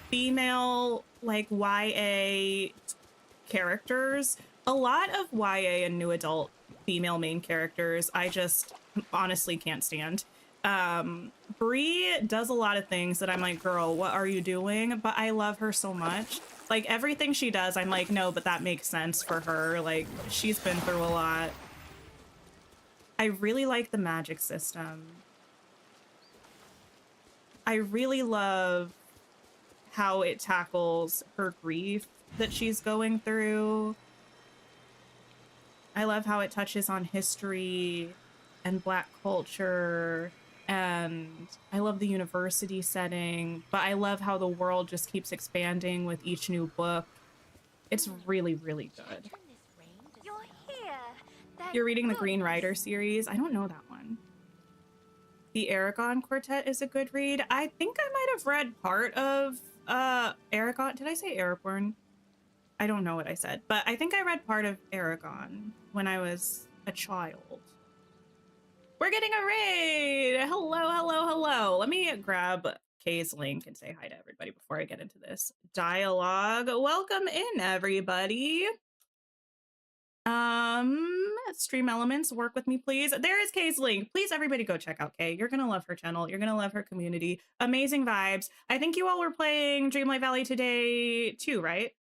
female, like, YA characters. A lot of YA and new adult female main characters I just honestly can't stand. Bree does a lot of things that I'm like, girl, what are you doing? But I love her so much. Like, everything she does, I'm like, no, but that makes sense for her. Like, she's been through a lot. I really like the magic system. I really love how it tackles her grief that she's going through. I love how it touches on history and Black culture, and I love the university setting, but I love how the world just keeps expanding with each new book. It's really, really good. You're here. You're reading the Green Rider series? I don't know that one. The Aragon Quartet is a good read. I think I might have read part of Aragon. Did I say Aragon? I don't know what I said, but I think I read part of Aragon when I was a child. We're getting a raid! Hello, hello, hello. Let me grab Kay's link and say hi to everybody before I get into this dialogue. Welcome in, everybody. Stream Elements, work with me, please. There is Kay's link. Please, everybody go check out Kay. You're gonna love her channel. You're gonna love her community. Amazing vibes. I think you all were playing Dreamlight Valley today too, right?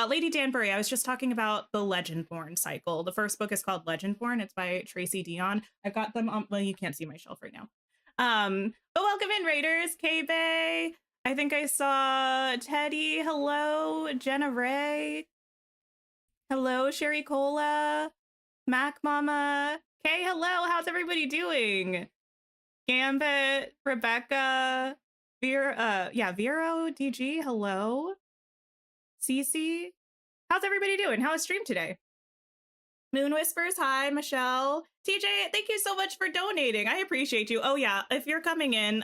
Lady Danbury, I was just talking about the Legendborn cycle. The first book is called Legendborn. It's by Tracy Dion. I've got them on, well, you can't see my shelf right now. But welcome in, Raiders. K-Bay. I think I saw Teddy. Hello. Jenna Ray. Hello, Sherry Cola. Mac Mama. Kay, hello. How's everybody doing? Gambit, Rebecca, Vero DG, hello. Cece, how's everybody doing? How was stream today? Moon Whispers, hi. Michelle, TJ, thank you so much for donating. I appreciate you. Oh yeah, if you're coming in,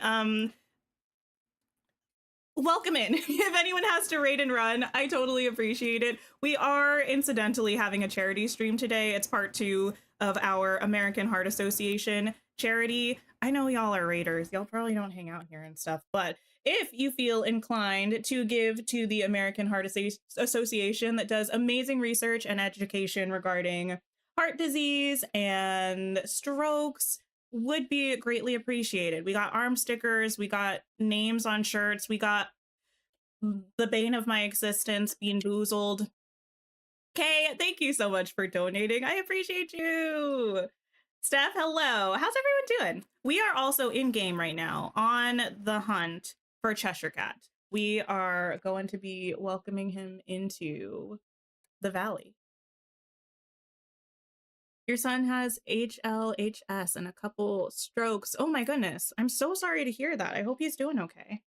welcome in. If anyone has to raid and run, I totally appreciate it. We are incidentally having a charity stream today. It's part 2 of our American Heart Association charity. I know y'all are raiders. Y'all probably don't hang out here and stuff, but if you feel inclined to give to the American Heart Association that does amazing research and education regarding heart disease and strokes, would be greatly appreciated. We got arm stickers, we got names on shirts, we got the bane of my existence being Boozled. Kay, thank you so much for donating. I appreciate you. Steph, hello. How's everyone doing? We are also in game right now on the hunt for Cheshire Cat. We are going to be welcoming him into the valley. Your son has HLHS and a couple strokes. Oh my goodness. I'm so sorry to hear that. I hope he's doing okay.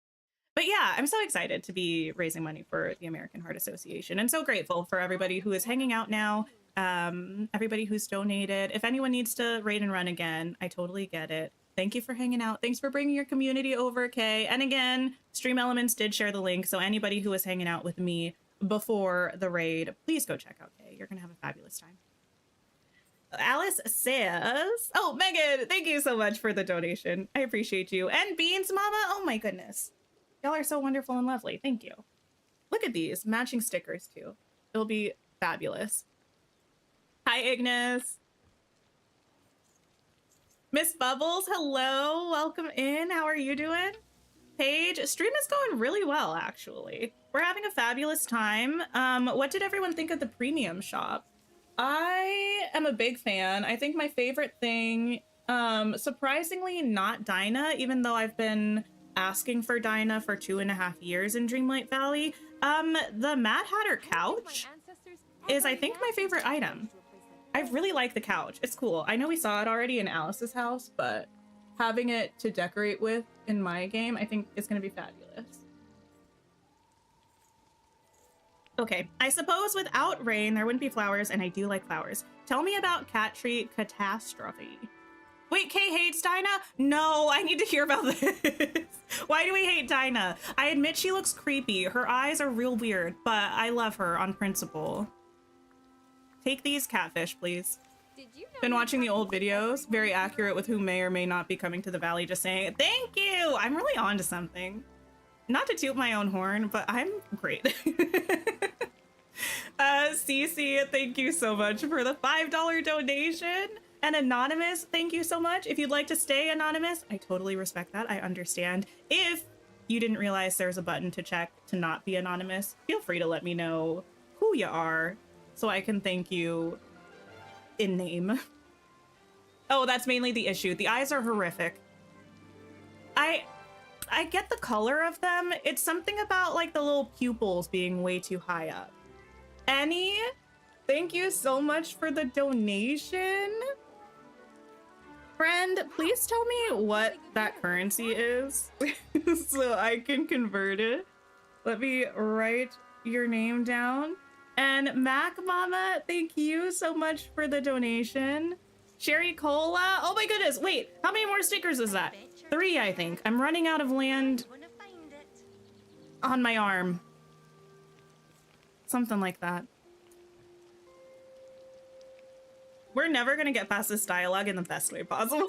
But yeah, I'm so excited to be raising money for the American Heart Association and so grateful for everybody who is hanging out now, everybody who's donated. If anyone needs to raid and run again, I totally get it. Thank you for hanging out. Thanks for bringing your community over, Kay. And again, Stream Elements did share the link, so anybody who was hanging out with me before the raid, please go check out Kay. You're going to have a fabulous time. Alice says, oh, Megan, thank you so much for the donation. I appreciate you. And Beans Mama, oh my goodness. Y'all are so wonderful and lovely. Thank you. Look at these matching stickers too. It'll be fabulous. Hi, Ignis. Miss Bubbles, hello. Welcome in. How are you doing? Paige, stream is going really well, actually. We're having a fabulous time. What did everyone think of the premium shop? I am a big fan. I think my favorite thing, surprisingly not Dinah, even though I've been asking for Dinah for 2.5 years in Dreamlight Valley. The Mad Hatter couch is, I think, my favorite item. I really like the couch. It's cool. I know we saw it already in Alice's house, but having it to decorate with in my game, I think is going to be fabulous. Okay, I suppose without rain, there wouldn't be flowers, and I do like flowers. Tell me about Cat Tree Catastrophe. Wait, Kay hates Dinah? No, I need to hear about this. Why do we hate Dinah? I admit she looks creepy. Her eyes are real weird, but I love her on principle. Take these catfish, please. Been watching the old videos. Very accurate with who may or may not be coming to the valley. Just saying, thank you. I'm really on to something. Not to toot my own horn, but I'm great. Cece, thank you so much for the $5 donation. And Anonymous, thank you so much. If you'd like to stay anonymous, I totally respect that. I understand. If you didn't realize there's a button to check to not be anonymous, feel free to let me know who you are so I can thank you in name. Oh, that's mainly the issue. The eyes are horrific. I get the color of them. It's something about like the little pupils being way too high up. Annie, thank you so much for the donation. Friend, please tell me what that currency is so I can convert it. Let me write your name down. And Mac Mama, thank you so much for the donation. Sherry Cola, oh my goodness, wait, how many more stickers is that? 3, I think. I'm running out of land on my arm. Something like that. We're never gonna get past this dialogue in the best way possible.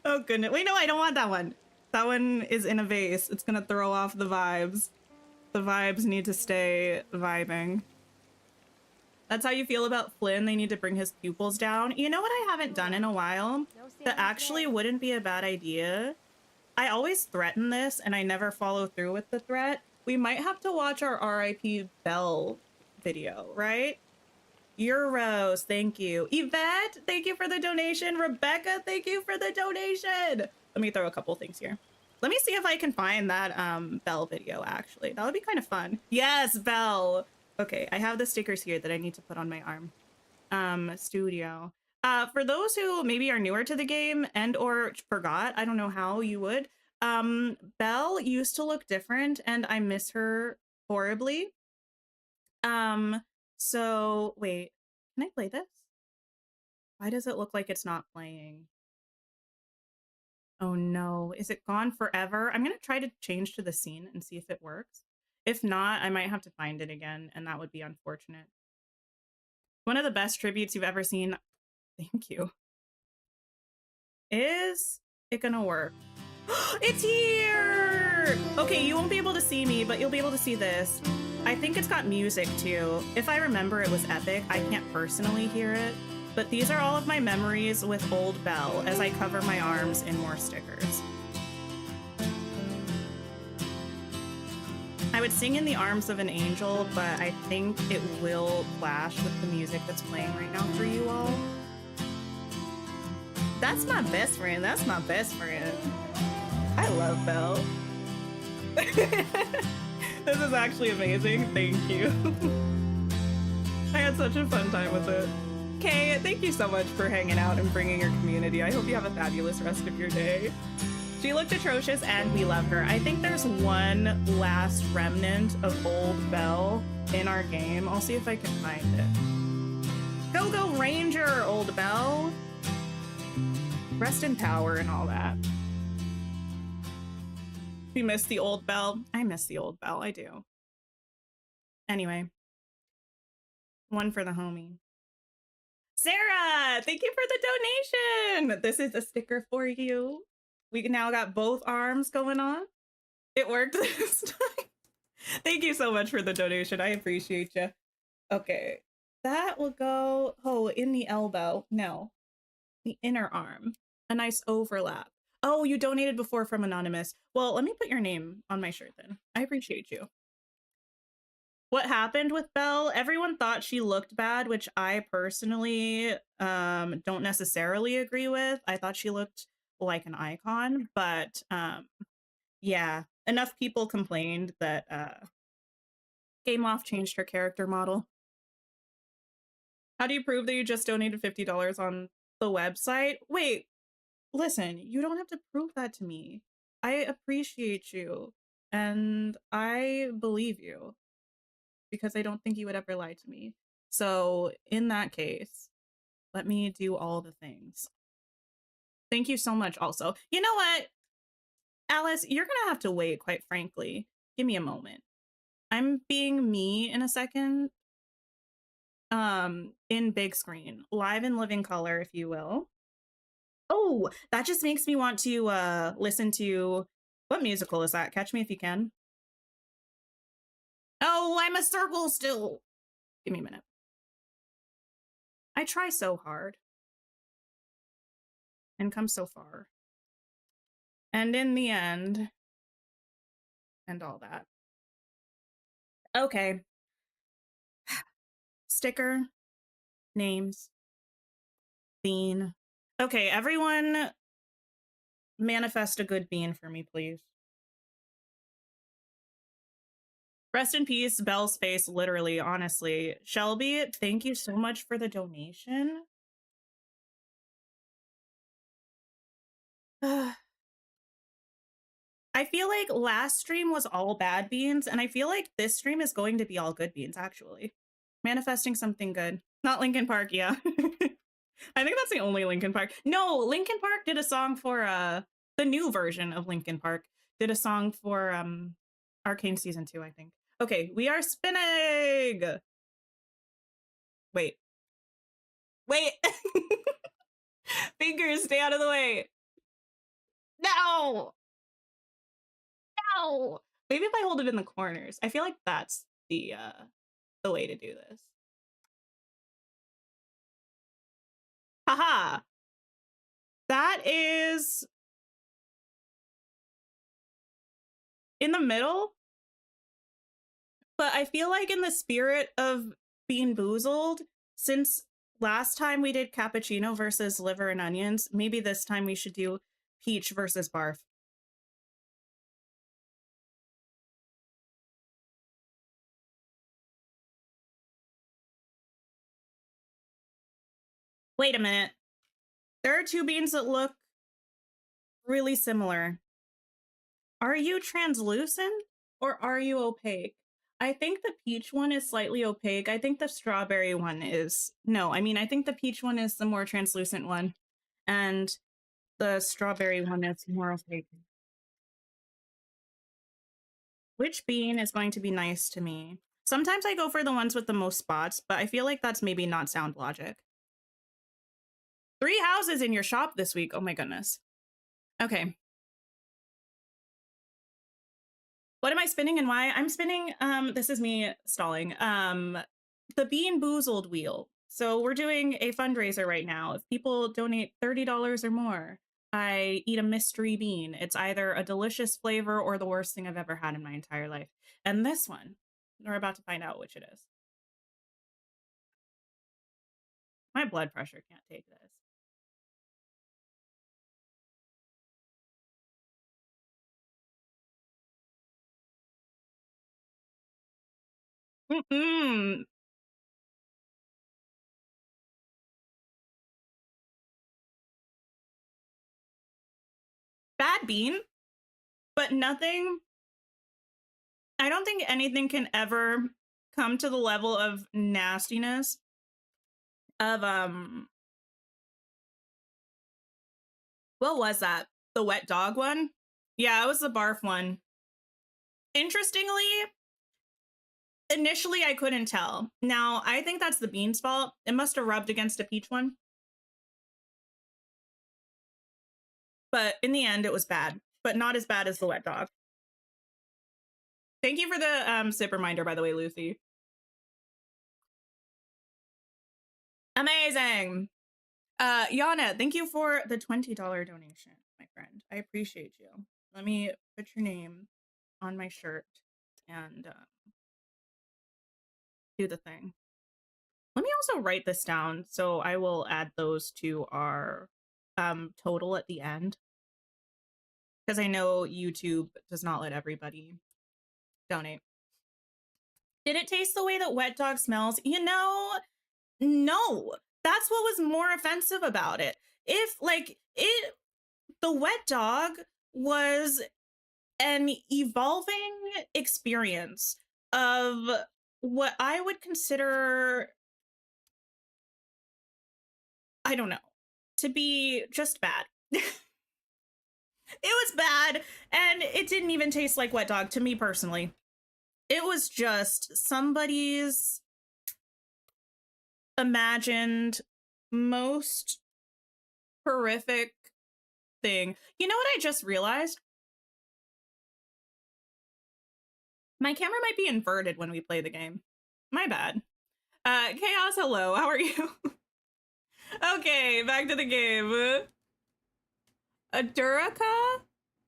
Oh goodness, wait, no, I don't want that one. That one is in a vase. It's gonna throw off the vibes. The vibes need to stay vibing. That's how you feel about Flynn? They need to bring his pupils down? You know what I haven't done in a while? That actually wouldn't be a bad idea. I always threaten this and I never follow through with the threat. We might have to watch our RIP Belle video, right? Euros, thank you. Yvette, thank you for the donation. Rebecca, thank you for the donation. Let me throw a couple things here. Let me see if I can find that Belle video, actually. That would be kind of fun. Yes, Belle. Okay, I have the stickers here that I need to put on my arm. Studio. For those who maybe are newer to the game and or forgot, I don't know how you would. Belle used to look different and I miss her horribly. So wait, can I play this? Why does it look like it's not playing? Oh no, is it gone forever? I'm gonna try to change to the scene and see if it works. If not, I might have to find it again, and that would be unfortunate. One of the best tributes you've ever seen. Thank you. Is it gonna work? It's here! Okay, you won't be able to see me, but you'll be able to see this. I think it's got music too. If I remember, it was epic. I can't personally hear it. But these are all of my memories with old Belle as I cover my arms in more stickers. I would sing In the Arms of an Angel, but I think it will clash with the music that's playing right now for you all. That's my best friend. That's my best friend. I love Belle. This is actually amazing. Thank you. I had such a fun time with it. Okay, thank you so much for hanging out and bringing your community. I hope you have a fabulous rest of your day. She looked atrocious and we love her. I think there's one last remnant of old Belle in our game. I'll see if I can find it. Go, go, Ranger, old Belle. Rest in power and all that. We miss the old Belle. I miss the old Belle, I do. Anyway. One for the homie. Sarah, thank you for the donation. This is a sticker for you. We now got both arms going on. It worked this time. Thank you so much for the donation. I appreciate you. Okay. That will go, oh, in the elbow. No, the inner arm. A nice overlap. Oh, you donated before from Anonymous. Well, let me put your name on my shirt then. I appreciate you. What happened with Belle? Everyone thought she looked bad, which I personally don't necessarily agree with. I thought she looked like an icon, but yeah, enough people complained that Game Off changed her character model. How do you prove that you just donated $50 on the website? Wait, listen, you don't have to prove that to me. I appreciate you and I believe you because I don't think you would ever lie to me. So in that case, let me do all the things. Thank you so much also. You know what, Alice, you're gonna have to wait, quite frankly. Give me a moment. I'm being me in a second. In big screen, live in living color, if you will. Oh, that just makes me want to listen to, what musical is that? Catch Me If You Can. Oh, I'm a circle still. Give me a minute. I try so hard and come so far. And in the end, and all that. Okay. Sticker, names, bean. Okay, everyone manifest a good bean for me, please. Rest in peace, Belle's face, literally, honestly. Shelby, thank you so much for the donation. I feel like last stream was all bad beans, and I feel like this stream is going to be all good beans, actually. Manifesting something good. Not Linkin Park, yeah. I think that's the only Linkin Park. No, Linkin Park did a song for the new version of Linkin Park. Did a song for Arcane Season 2, I think. Okay, we are spinning! Wait. Wait! Fingers, stay out of the way! No! No! Maybe if I hold it in the corners. I feel like that's the way to do this. Haha! That is in the middle, but I feel like in the spirit of being boozled, since last time we did cappuccino versus liver and onions, maybe this time we should do peach versus barf. Wait a minute. There are two beans that look really similar. Are you translucent or are you opaque? I think the peach one is slightly opaque. I think the strawberry one is... No, I mean, I think the peach one is the more translucent one. And the strawberry one is more opaque. Which bean is going to be nice to me? Sometimes I go for the ones with the most spots, but I feel like that's maybe not sound logic. 3 houses in your shop this week. Oh my goodness. Okay. What am I spinning and why? I'm spinning, this is me stalling, the Bean Boozled wheel. So we're doing a fundraiser right now. If people donate $30 or more, I eat a mystery bean. It's either a delicious flavor or the worst thing I've ever had in my entire life. And this one, we're about to find out which it is. My blood pressure can't take this. Mm-mm. Bad bean, but nothing. I don't think anything can ever come to the level of nastiness of what was that? The wet dog one? Yeah, it was the barf one. Interestingly, initially I couldn't tell. Now, I think that's the bean's fault. It must have rubbed against a peach one. But in the end, it was bad, but not as bad as the wet dog. Thank you for the sip reminder, by the way, Lucy. Amazing. Yana, thank you for the $20 donation, my friend. I appreciate you. Let me put your name on my shirt and do the thing. Let me also write this down, so I will add those to our total at the end, because I know YouTube does not let everybody donate. Did it taste the way that wet dog smells? You know, no. That's what was more offensive about it. If the wet dog was an evolving experience of what I would consider, I don't know, to be just bad. It was bad, and it didn't even taste like wet dog to me personally. It was just somebody's imagined most horrific thing. You know what I just realized? My camera might be inverted when we play the game. My bad. Chaos, hello. How are you? Okay, back to the game. Adurica?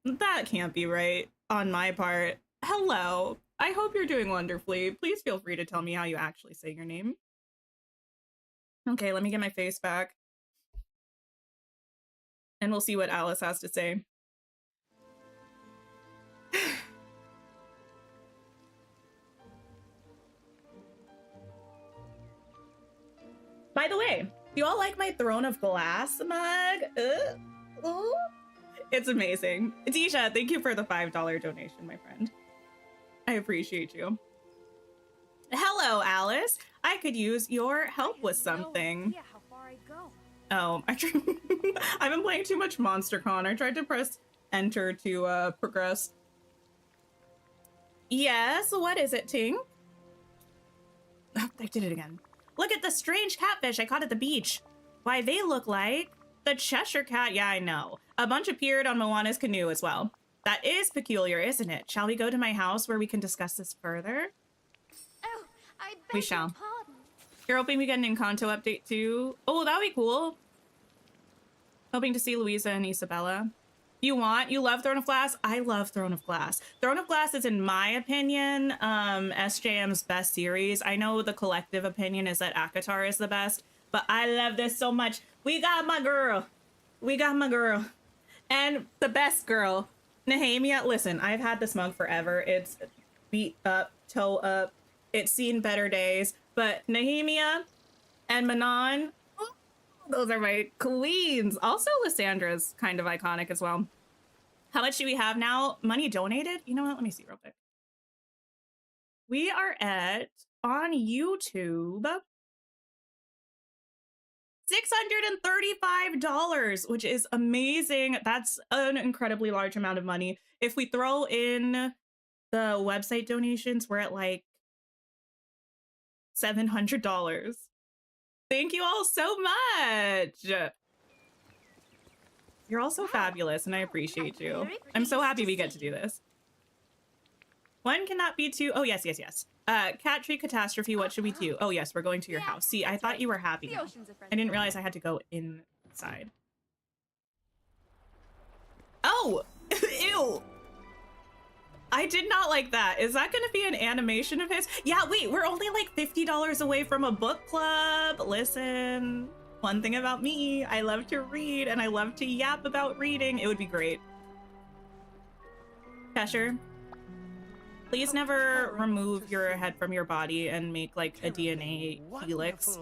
That can't be right on my part. Hello. I hope you're doing wonderfully. Please feel free to tell me how you actually say your name. Okay, let me get my face back. And we'll see what Alice has to say. By the way, do you all like my Throne of Glass mug? Ooh. It's amazing. Tisha, thank you for the $5 donation, my friend. I appreciate you. Hello, Alice. I could use your help with something. How far I go. Oh, I've been playing too much MonsterCon. I tried to press enter to progress. Yes, what is it, Ting? Oh, I did it again. Look at the strange catfish I caught at the beach. Why, they look like the Cheshire Cat. Yeah, I know. A bunch appeared on Moana's canoe as well. That is peculiar, isn't it? Shall we go to my house where we can discuss this further? Oh, I beg We shall. your pardon. You're hoping we get an Encanto update too? Oh, that would be cool. Hoping to see Louisa and Isabella. You love Throne of Glass? I love Throne of Glass. Throne of Glass is, in my opinion, SJM's best series. I know the collective opinion is that ACOTAR is the best, but I love this so much. We got my girl. We got my girl. And the best girl, Nehemia. Listen, I've had this mug forever. It's beat up, toe up. It's seen better days. But Nehemia and Manon, those are my queens. Also, Lyssandra's kind of iconic as well. How much do we have now? Money donated? You know what? Let me see real quick. We are at, on YouTube, $635, which is amazing. That's an incredibly large amount of money. If we throw in the website donations, we're at like $700. Thank you all so much. You're all so fabulous, and I appreciate you. I'm so happy we get to do this. One cannot be two. Oh, yes, yes, yes. Cat tree catastrophe, what should we do? Oh, yes, we're going to your house. See, I thought you were happy now. I didn't realize I had to go inside. Oh, ew. I did not like that. Is that going to be an animation of his? Yeah, wait, we're only like $50 away from a book club. Listen, one thing about me, I love to read and I love to yap about reading. It would be great. Cheshire, please never remove your head from your body and make like a DNA helix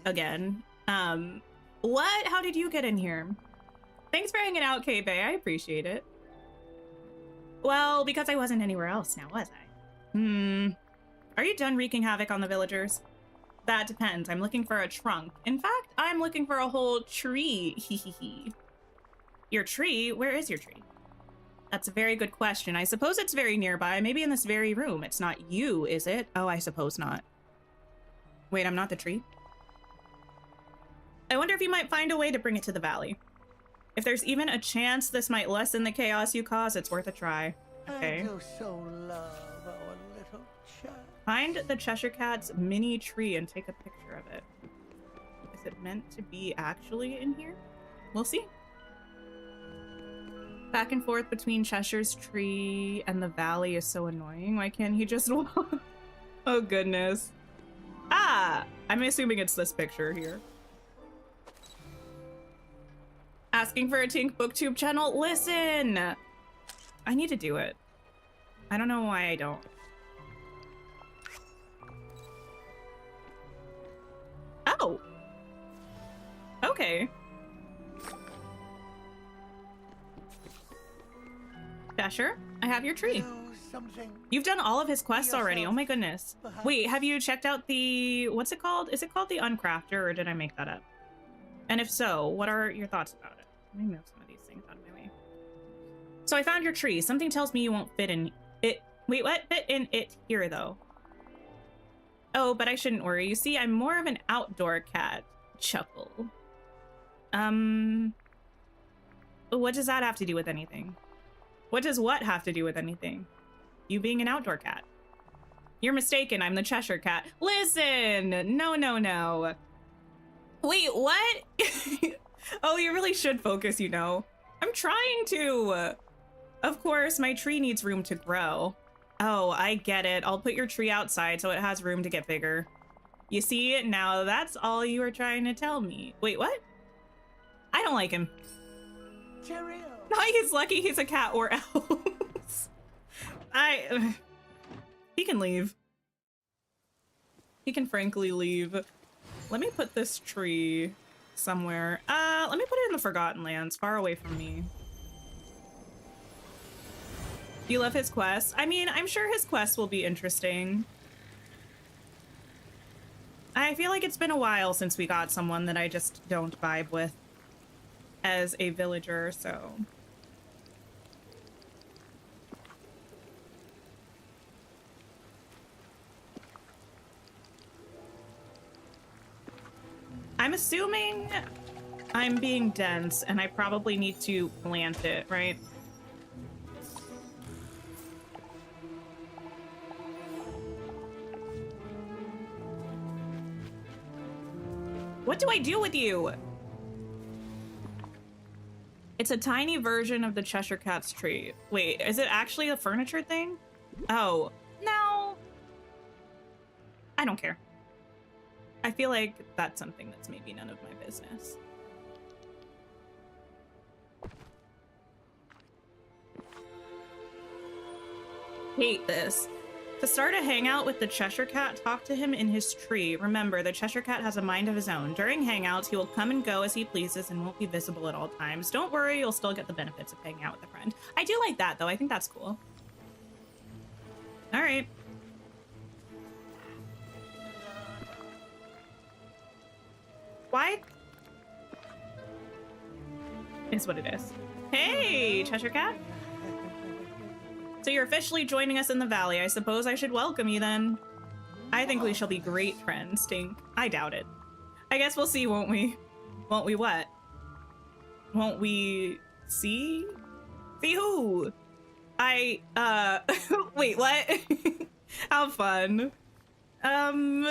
again. What? How did you get in here? Thanks for hanging out, K-Bay. I appreciate it. Well, because I wasn't anywhere else now, was I? Are you done wreaking havoc on the villagers? That depends. I'm looking for a trunk. In fact, I'm looking for a whole tree. Hee. Your tree? Where is your tree? That's a very good question. I suppose it's very nearby. Maybe in this very room. It's not you, is it? Oh, I suppose not. Wait, I'm not the tree? I wonder if you might find a way to bring it to the valley. If there's even a chance this might lessen the chaos you cause, it's worth a try. Okay. I do so love our little child. Find the Cheshire Cat's mini tree and take a picture of it. Is it meant to be actually in here? We'll see. Back and forth between Cheshire's tree and the valley is so annoying. Why can't he just walk? Oh goodness. Ah! I'm assuming it's this picture here. Asking for a Tink BookTube channel? Listen! I need to do it. I don't know why I don't. Oh! Okay. Cheshire, I have your tree. You've done all of his quests already. Oh my goodness. Wait, have you checked out the... what's it called? Is it called the Uncrafter, or did I make that up? And if so, what are your thoughts about it? Let me move some of these things out of my way. So I found your tree. Something tells me you won't fit in it. Wait, what? Fit in it here, though. Oh, but I shouldn't worry. You see, I'm more of an outdoor cat. Chuckle. What does that have to do with anything? What does what have to do with anything? You being an outdoor cat. You're mistaken. I'm the Cheshire Cat. Listen! No, no, no. Wait, what? Oh, you really should focus, you know. I'm trying to. Of course, my tree needs room to grow. Oh, I get it. I'll put your tree outside so it has room to get bigger. You see, now that's all you were trying to tell me. Wait, what? I don't like him. Cheerio. No, he's lucky he's a cat or else. He can leave. He can frankly leave. Let me put this tree somewhere. Let me put it in the Forgotten Lands, far away from me. You love his quests? I mean, I'm sure his quests will be interesting. I feel like it's been a while since we got someone that I just don't vibe with as a villager, so... I'm assuming I'm being dense and I probably need to plant it, right? What do I do with you? It's a tiny version of the Cheshire Cat's tree. Wait, is it actually a furniture thing? Oh, no. I don't care. I feel like that's something that's maybe none of my business. Hate this. To start a hangout with the Cheshire Cat, talk to him in his tree. Remember, the Cheshire Cat has a mind of his own. During hangouts, he will come and go as he pleases and won't be visible at all times. Don't worry, you'll still get the benefits of hanging out with a friend. I do like that, though. I think that's cool. All right. Why? Is what it is. Hey, Cheshire Cat. So you're officially joining us in the valley. I suppose I should welcome you then. I think we shall be great friends, Tink. I doubt it. I guess we'll see, won't we? Won't we what? Won't we see? See who? Wait, what? How fun. I'm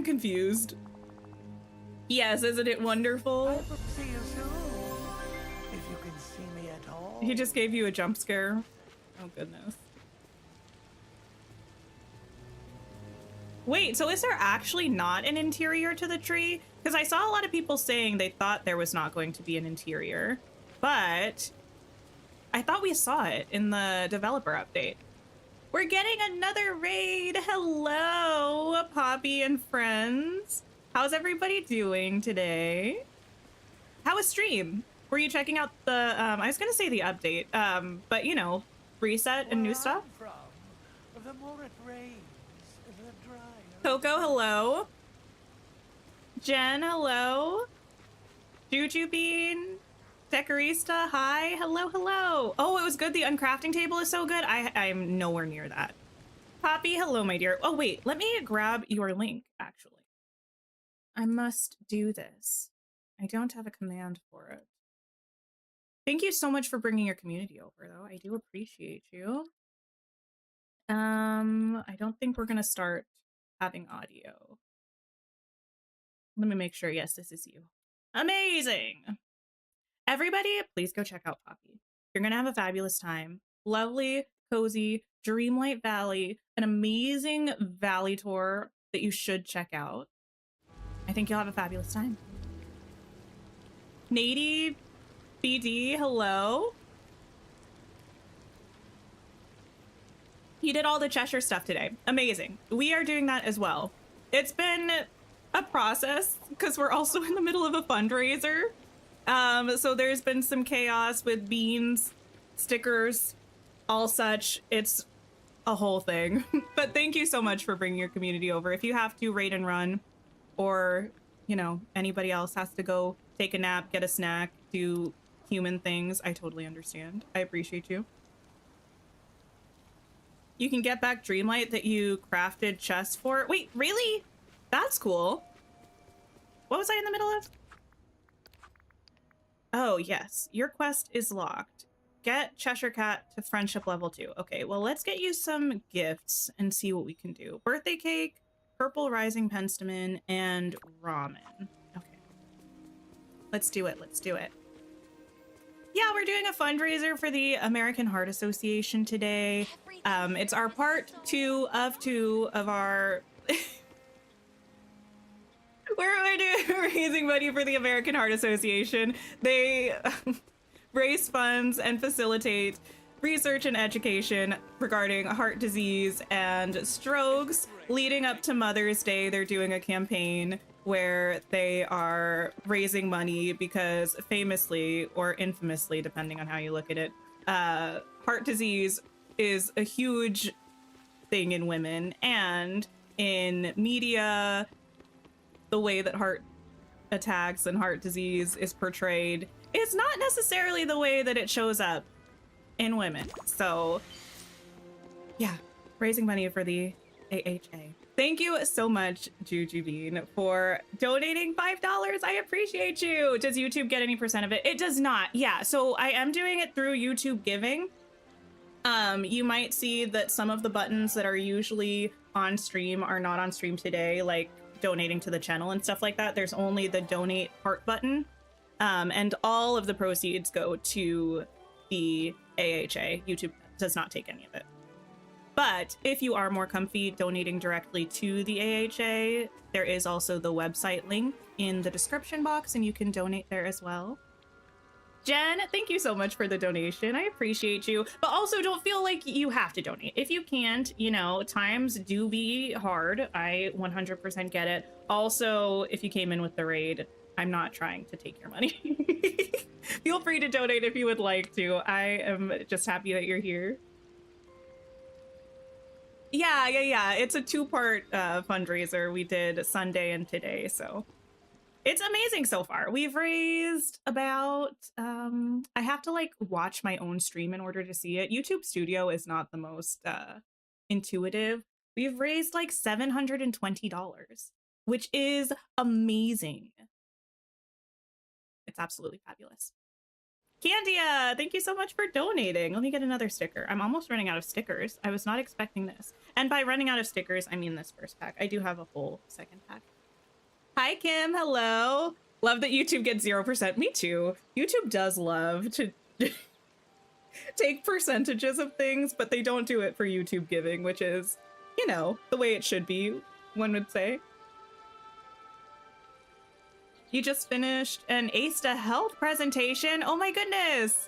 confused. Yes, isn't it wonderful? I will see you soon. If you can see me at all. He just gave you a jump scare. Oh, goodness. Wait, so is there actually not an interior to the tree? Because I saw a lot of people saying they thought there was not going to be an interior, but I thought we saw it in the developer update. We're getting another raid. Hello, Poppy and friends. How's everybody doing today? How was stream? Were you checking out the, I was gonna say the update, but you know, reset and new stuff? From, the more it rains, the drier. Coco, hello. Jen, hello. Juju Bean, Decorista, hi. Hello, hello. Oh, it was good. The uncrafting table is so good. I'm nowhere near that. Poppy, hello, my dear. Oh, wait, let me grab your link, actually. I must do this. I don't have a command for it. Thank you so much for bringing your community over, though. I do appreciate you. I don't think we're gonna start having audio. Let me make sure. Yes, this is you. Amazing. Everybody, please go check out Poppy. You're gonna have a fabulous time. Lovely, cozy, Dreamlight Valley, an amazing valley tour that you should check out. I think you'll have a fabulous time. Nady BD, hello. You did all the Cheshire stuff today. Amazing. We are doing that as well. It's been a process because we're also in the middle of a fundraiser. So there's been some chaos with beans, stickers, all such. It's a whole thing. But thank you so much for bringing your community over. If you have to raid and run, or, you know, anybody else has to go take a nap, get a snack, do human things, I totally understand. I appreciate you. You can get back Dreamlight that you crafted chests for. Wait, really? That's cool. What was I in the middle of? Oh, yes. Your quest is locked. Get Cheshire Cat to friendship level 2. Okay, well, let's get you some gifts and see what we can do. Birthday cake, purple rising penstemon, and ramen. Okay. Let's do it. Let's do it. Yeah, we're doing a fundraiser for the American Heart Association today. It's our part 2 of our... We're doing raising money for the American Heart Association. They raise funds and facilitate research and education regarding heart disease and strokes. Leading up to Mother's Day, they're doing a campaign where they are raising money because famously or infamously, depending on how you look at it, heart disease is a huge thing in women, and in media, the way that heart attacks and heart disease is portrayed is not necessarily the way that it shows up in women. So yeah, raising money for the AHA. Thank you so much, Jujubeen, for donating $5. I appreciate you. Does YouTube get any percent of it? It does not. Yeah, so I am doing it through YouTube Giving. You might see that some of the buttons that are usually on stream are not on stream today, like donating to the channel and stuff like that. There's only the donate heart button. And all of the proceeds go to the AHA. YouTube does not take any of it. But if you are more comfy donating directly to the AHA, there is also the website link in the description box, and you can donate there as well. Jen, thank you so much for the donation. I appreciate you. But also don't feel like you have to donate. If you can't, you know, times do be hard. I 100% get it. Also, if you came in with the raid, I'm not trying to take your money. Feel free to donate if you would like to. I am just happy that you're here. Yeah. It's a 2-part fundraiser. We did Sunday and today, so it's amazing so far. We've raised about, I have to like watch my own stream in order to see it. YouTube Studio is not the most intuitive. We've raised like $720, which is amazing. It's absolutely fabulous. Candia, thank you so much for donating. Let me get another sticker. I'm almost running out of stickers. I was not expecting this. And by running out of stickers, I mean this first pack. I do have a full second pack. Hi, Kim. Hello. Love that YouTube gets 0%. Me too. YouTube does love to take percentages of things, but they don't do it for YouTube Giving, which is, you know, the way it should be, one would say. You just finished an Asta Health presentation. Oh my goodness.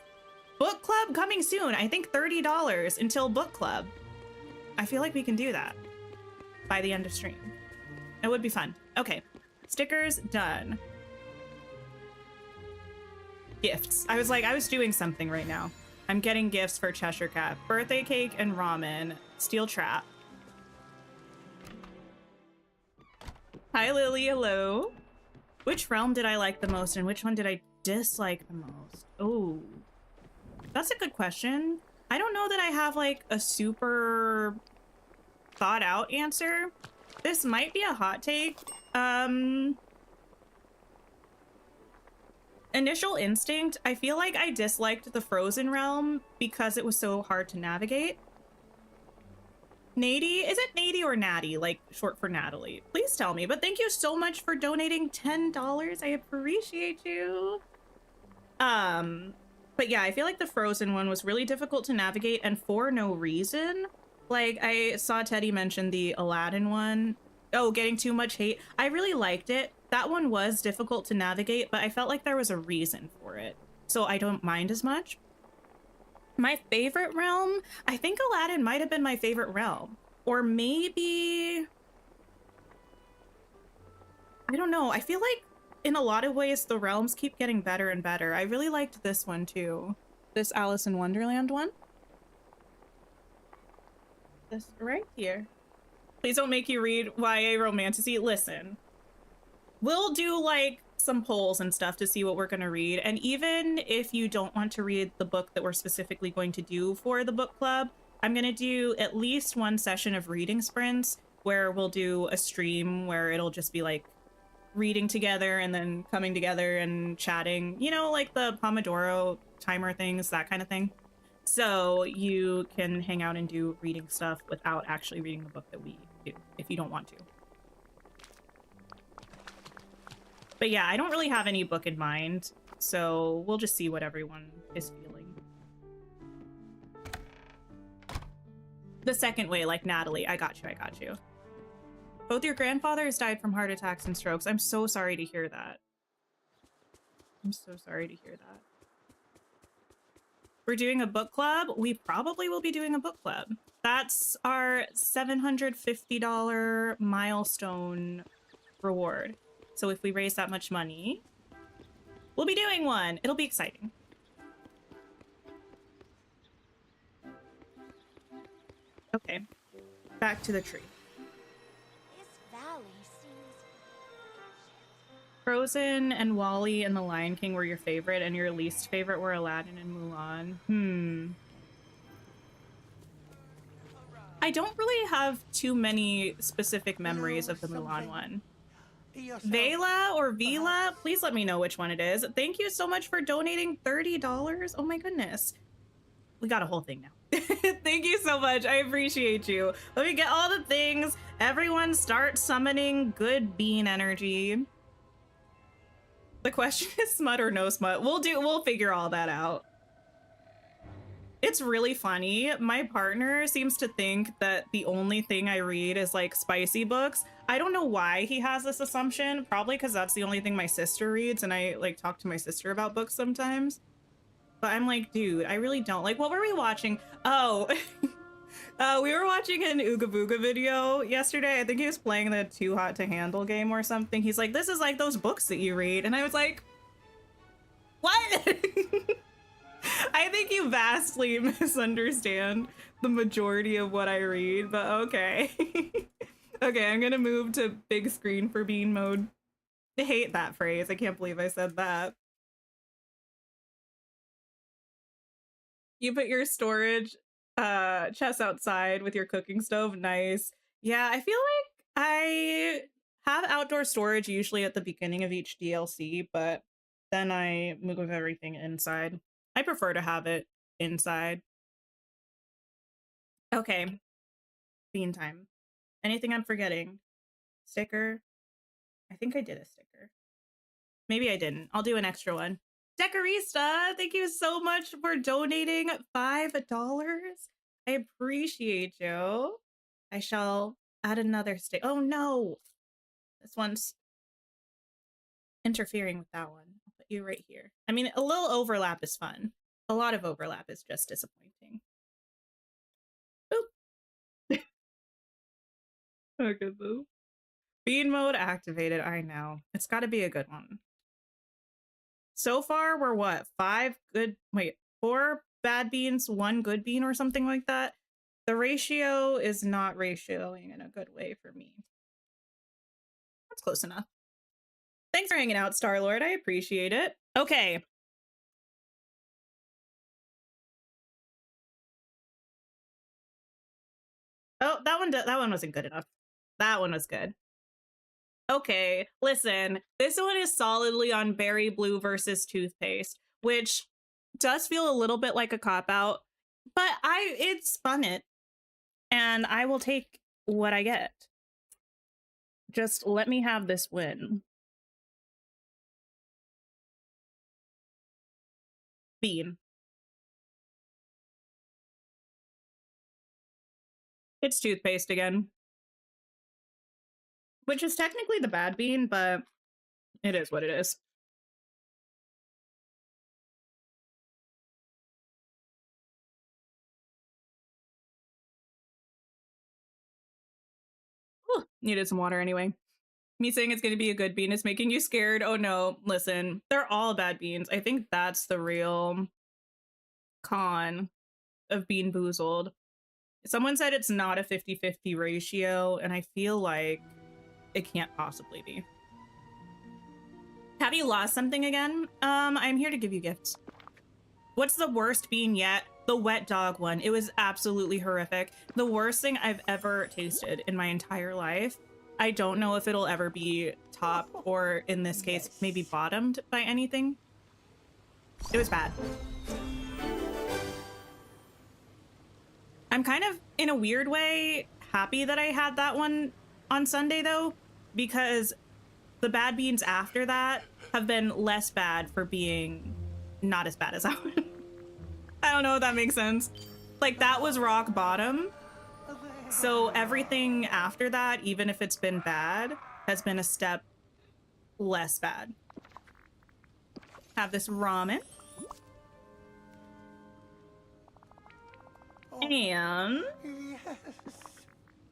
Book club coming soon. I think $30 until book club. I feel like we can do that by the end of stream. It would be fun. Okay. Stickers done. Gifts. I was doing something right now. I'm getting gifts for Cheshire Cat. Birthday cake and ramen. Steel trap. Hi, Lily. Hello. Which realm did I like the most and which one did I dislike the most? Oh, that's a good question. I don't know that I have like a super thought out answer. This might be a hot take. Initial instinct, I feel like I disliked the Frozen realm because it was so hard to navigate. Nady, is it Nady or Natty, like short for Natalie? Please tell me, but thank you so much for donating $10. I appreciate you. But yeah, I feel like the Frozen one was really difficult to navigate and for no reason. Like I saw Teddy mention the Aladdin one. Oh, getting too much hate. I really liked it. That one was difficult to navigate, but I felt like there was a reason for it. So I don't mind as much. My favorite realm, I think Aladdin might have been my favorite realm. Or maybe, I don't know. I feel like in a lot of ways, the realms keep getting better and better. I really liked this one too. This Alice in Wonderland one. This right here. Please don't make you read YA romantasy. Listen, we'll do like some polls and stuff to see what we're going to read. And even if you don't want to read the book that we're specifically going to do for the book club, I'm going to do at least one session of reading sprints where we'll do a stream where it'll just be like reading together and then coming together and chatting, you know, like the Pomodoro timer things, that kind of thing. So you can hang out and do reading stuff without actually reading the book that we do, if you don't want to. But yeah, I don't really have any book in mind, so we'll just see what everyone is feeling. The second way, like Natalie, I got you. Both your grandfathers died from heart attacks and strokes. I'm so sorry to hear that. I'm so sorry to hear that. We're doing a book club. We probably will be doing a book club. That's our $750 milestone reward. So if we raise that much money, we'll be doing one. It'll be exciting. Okay, back to the tree. This valley seems... Frozen and Wall-E and The Lion King were your favorite, and your least favorite were Aladdin and Mulan. I don't really have too many specific memories of the Mulan one. Vela or Vila, please let me know which one it is. Thank you so much for donating $30. Oh my goodness. We got a whole thing now. Thank you so much. I appreciate you. Let me get all the things. Everyone start summoning good bean energy. The question is smut or no smut. We'll figure all that out. It's really funny. My partner seems to think that the only thing I read is like spicy books. I don't know why he has this assumption. Probably because that's the only thing my sister reads, and I like talk to my sister about books sometimes. But I'm like, dude, I really don't. Like, what were we watching? Oh, we were watching an Ooga Booga video yesterday. I think he was playing the Too Hot to Handle game or something. He's like, this is like those books that you read. And I was like, what? I think you vastly misunderstand the majority of what I read, but okay. Okay, I'm gonna move to big screen for bean mode. I hate that phrase. I can't believe I said that. You put your storage chest outside with your cooking stove. Nice. Yeah, I feel like I have outdoor storage usually at the beginning of each DLC, but then I move everything inside. I prefer to have it inside. Okay. Bean time. Anything I'm forgetting? Sticker? I think I did a sticker. Maybe I didn't. I'll do an extra one. Decorista, thank you so much for donating $5. I appreciate you. I shall add another stick. Oh no! This one's interfering with that one. I'll put you right here. I mean, a little overlap is fun. A lot of overlap is just disappointing. Boop. Okay, boop. Bean mode activated. I know. It's got to be a good one. So far, we're what? 4 bad beans, 1 good bean or something like that. The ratio is not ratioing in a good way for me. That's close enough. Thanks for hanging out, Star-Lord. I appreciate it. Okay. Oh, that one wasn't good enough. That one was good. Okay, listen, this one is solidly on berry blue versus toothpaste, which does feel a little bit like a cop-out, but it's fun it, and I will take what I get. Just let me have this win. Bean. It's toothpaste again. Which is technically the bad bean, but it is what it is. Ooh, needed some water anyway. Me saying it's going to be a good bean is making you scared. Oh no, listen, they're all bad beans. I think that's the real con of being Boozled. Someone said it's not a 50-50 ratio, and I feel like it can't possibly be. Have you lost something again? I'm here to give you gifts. What's the worst bean yet? The wet dog one. It was absolutely horrific. The worst thing I've ever tasted in my entire life. I don't know if it'll ever be top or, in this case, maybe bottomed by anything. It was bad. I'm kind of, in a weird way, happy that I had that one on Sunday, though, because the bad beans after that have been less bad for being not as bad as that one. I don't know if that makes sense. Like, that was rock bottom. So everything after that, even if it's been bad, has been a step less bad. Have this ramen. And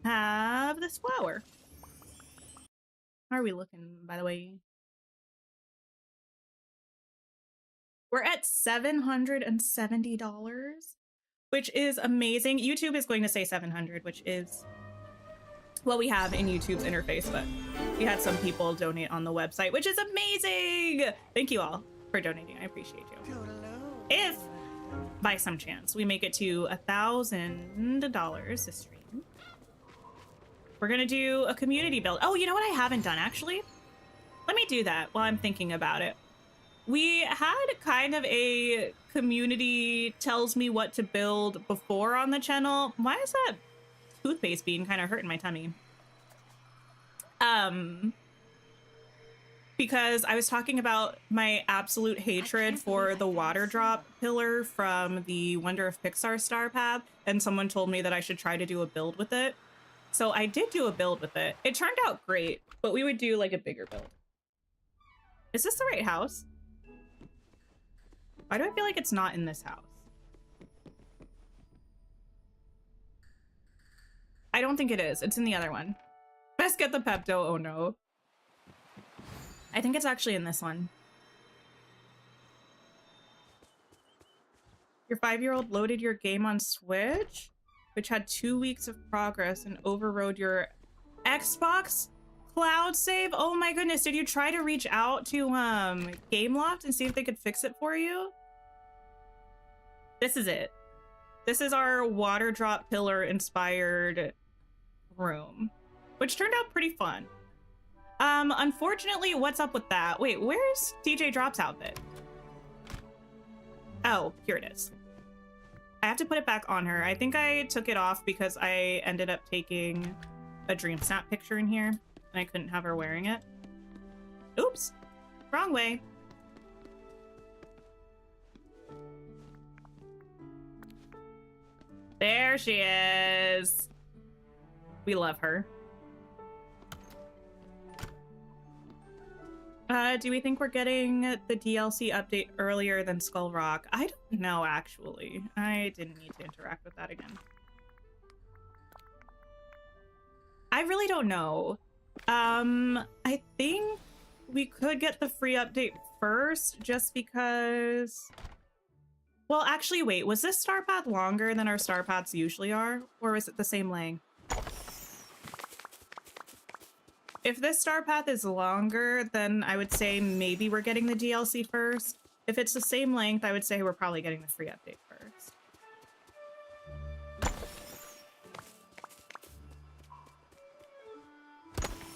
have this flour. How are we looking, by the way? We're at $770, which is amazing. YouTube is going to say 700, which is what we have in YouTube's interface, but we had some people donate on the website, which is amazing. Thank you all for donating. I appreciate you. If by some chance we make it to $1,000 this stream, we're gonna do a community build. Oh, you know what I haven't done actually? Let me do that while I'm thinking about it. We had kind of a community tells me what to build before on the channel. Why is that toothpaste bean kind of hurting my tummy? Because I was talking about my absolute hatred for the water drop pillar from the Wonder of Pixar Star Path, and someone told me that I should try to do a build with it. So I did do a build with it. It turned out great, but we would do like a bigger build. Is this the right house? Why do I feel like it's not in this house? I don't think it is. It's in the other one. Best get the Pepto. Oh no. I think it's actually in this one. Your 5-year-old loaded your game on Switch, which had 2 weeks of progress and overrode your Xbox cloud save. Oh my goodness. Did you try to reach out to Gameloft and see if they could fix it for you? This is it. This is our water drop pillar inspired room, which turned out pretty fun. Unfortunately, what's up with that? Wait, where's DJ Drop's outfit? Oh, here it is. I have to put it back on her. I think I took it off because I ended up taking a dream snap picture in here and I couldn't have her wearing it. Oops, wrong way. There she is. We love her. Do we think we're getting the DLC update earlier than Skull Rock? I don't know, actually. I didn't need to interact with that again. I really don't know. I think we could get the free update first, just because... Well, actually, wait. Was this Star Path longer than our Star Paths usually are? Or was it the same length? If this Star Path is longer, then I would say maybe we're getting the DLC first. If it's the same length, I would say we're probably getting the free update first.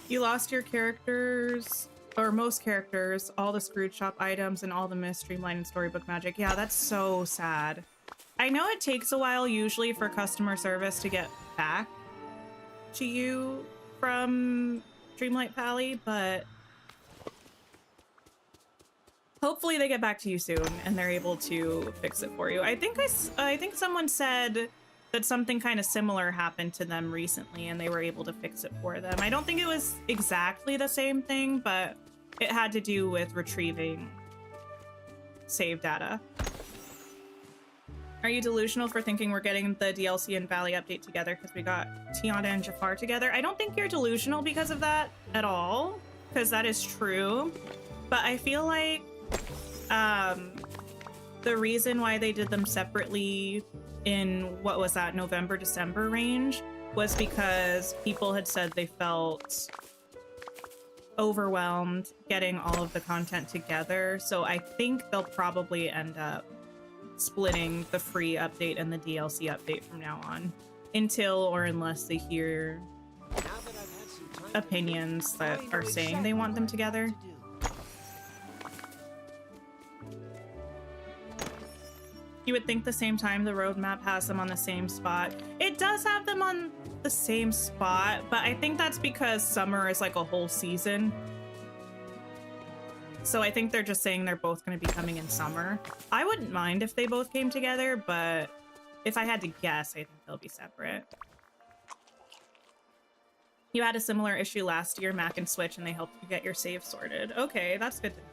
You lost your characters, or most characters, all the Scrooge Shop items, and all the missed Streamline and Storybook magic. Yeah, that's so sad. I know it takes a while usually for customer service to get back to you from Dreamlight Valley, but hopefully they get back to you soon and they're able to fix it for you. I think someone said that something kind of similar happened to them recently and they were able to fix it for them. I don't think it was exactly the same thing, but it had to do with retrieving save data. Are you delusional for thinking we're getting the DLC and Valley update together because we got Tiana and Jafar together? I don't think you're delusional because of that at all, because that is true. But I feel like the reason why they did them separately in, what was that, November, December range, was because people had said they felt overwhelmed getting all of the content together. So I think they'll probably end up splitting the free update and the DLC update from now on, until or unless they hear opinions that are saying they want them together. You would think the same time the roadmap has them on the same spot. It does have them on the same spot, but I think that's because summer is like a whole season. So I think they're just saying they're both going to be coming in summer. I wouldn't mind if they both came together, but if I had to guess, I think they'll be separate. You had a similar issue last year, Mac and Switch, and they helped you get your save sorted. Okay, that's good to know.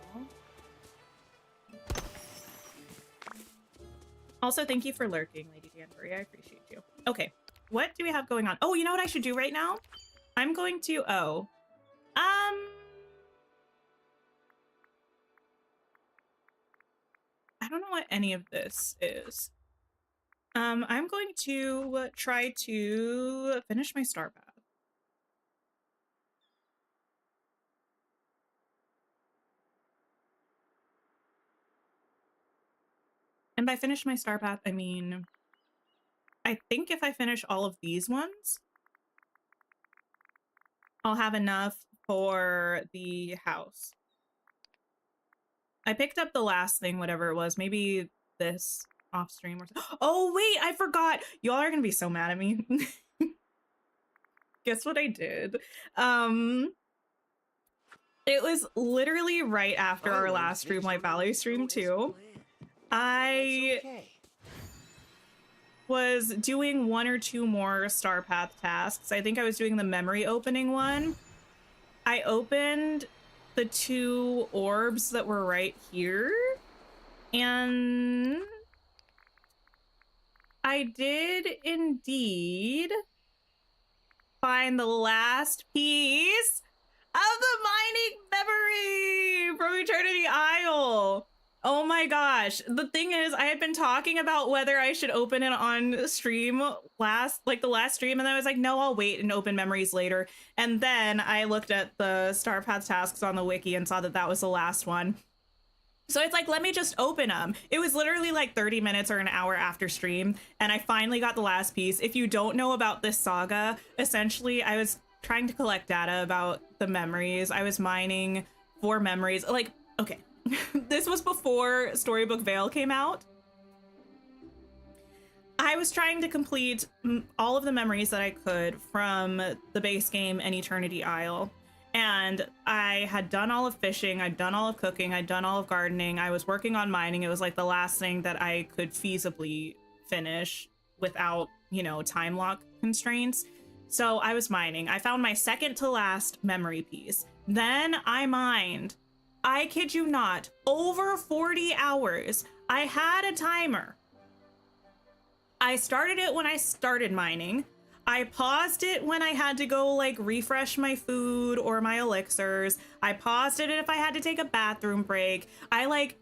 Also, thank you for lurking, Lady Danbury. I appreciate you. Okay, what do we have going on? Oh, you know what I should do right now? I'm going to, I don't know what any of this is. I'm going to try to finish my star path. And by finish my star path, I mean, I think if I finish all of these ones, I'll have enough for the house. I picked up the last thing, whatever it was, maybe this off stream or something. Oh, wait, I forgot. Y'all are gonna be so mad at me. Guess what I did? It was literally right after our last Dreamlight Valley stream too. I was doing 1 or 2 more Star Path tasks. I think I was doing the memory opening one. I opened the 2 orbs that were right here, and I did indeed find the last piece of the mining memory from Eternity Isle. Oh my gosh. The thing is, I had been talking about whether I should open it on stream the last stream, and I was like, no, I'll wait and open memories later. And then I looked at the Star Path tasks on the wiki and saw that that was the last one. So it's like, let me just open them. It was literally like 30 minutes or an hour after stream, and I finally got the last piece. If you don't know about this saga, essentially I was trying to collect data about the memories. I was mining for memories. Like, okay. This was before Storybook Vale came out. I was trying to complete all of the memories that I could from the base game and Eternity Isle. And I had done all of fishing, I'd done all of cooking, I'd done all of gardening, I was working on mining. It was like the last thing that I could feasibly finish without, you know, time lock constraints. So I was mining. I found my second to last memory piece. Then I mined, I kid you not, over 40 hours. I had a timer. I started it when I started mining. I paused it when I had to go like refresh my food or my elixirs. I paused it if I had to take a bathroom break. I like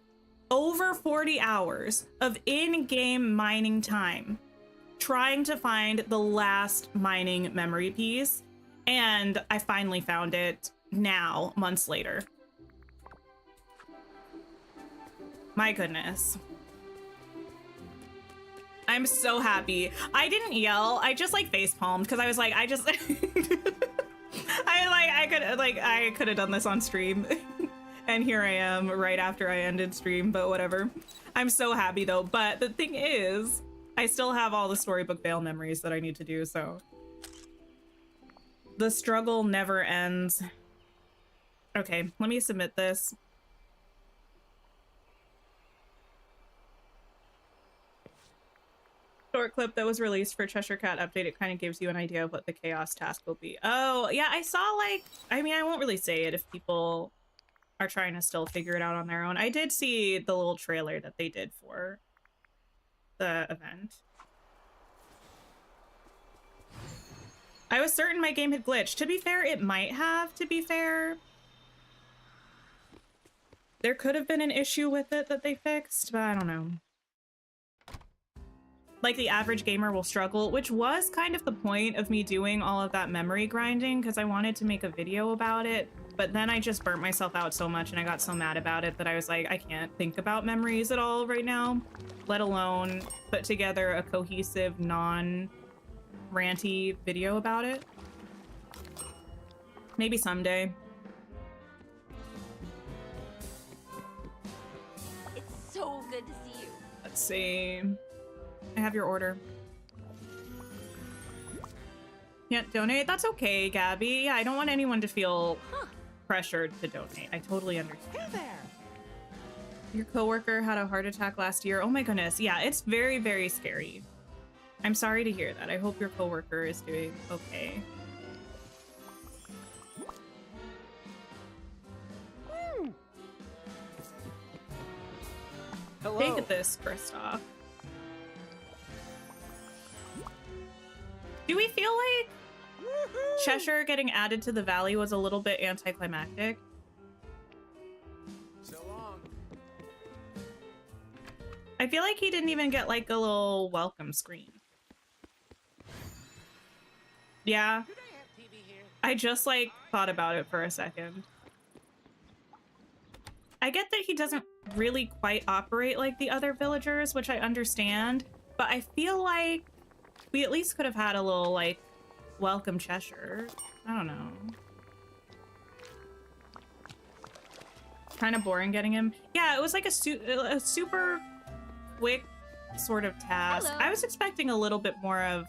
over 40 hours of in-game mining time trying to find the last mining memory piece. And I finally found it now, months later. My goodness. I'm so happy. I didn't yell. I just like face palmed because I was like, I I could have done this on stream. And here I am right after I ended stream, but whatever. I'm so happy though. But the thing is, I still have all the Storybook Vale memories that I need to do, so the struggle never ends. Okay, let me submit this. Short clip that was released for Cheshire Cat update. It kind of gives you an idea of what the chaos task will be. Oh, yeah, I saw like, I mean, I won't really say it if people are trying to still figure it out on their own. I did see the little trailer that they did for the event. I was certain my game had glitched. To be fair, it might have, to be fair. There could have been an issue with it that they fixed, but I don't know. Like the average gamer will struggle, which was kind of the point of me doing all of that memory grinding because I wanted to make a video about it, but then I just burnt myself out so much and I got so mad about it that I was like, I can't think about memories at all right now, let alone put together a cohesive, non-ranty video about it. Maybe someday. It's so good to see you. Let's see. I have your order. Can't donate? That's okay, Gabby. Yeah, I don't want anyone to feel pressured to donate. I totally understand. Hey there. Your coworker had a heart attack last year. Oh my goodness. Yeah, it's very, very scary. I'm sorry to hear that. I hope your coworker is doing okay. Hello. Take this, Kristoff. Do we feel like Cheshire getting added to the valley was a little bit anticlimactic? So long. I feel like he didn't even get like a little welcome screen. Yeah. Could I have TV here? I just like thought about it for a second. I get that he doesn't really quite operate like the other villagers, which I understand, but I feel like we at least could have had a little like welcome Cheshire. I don't know. Kind of boring getting him. Yeah, it was like a super quick sort of task. Hello. I was expecting a little bit more of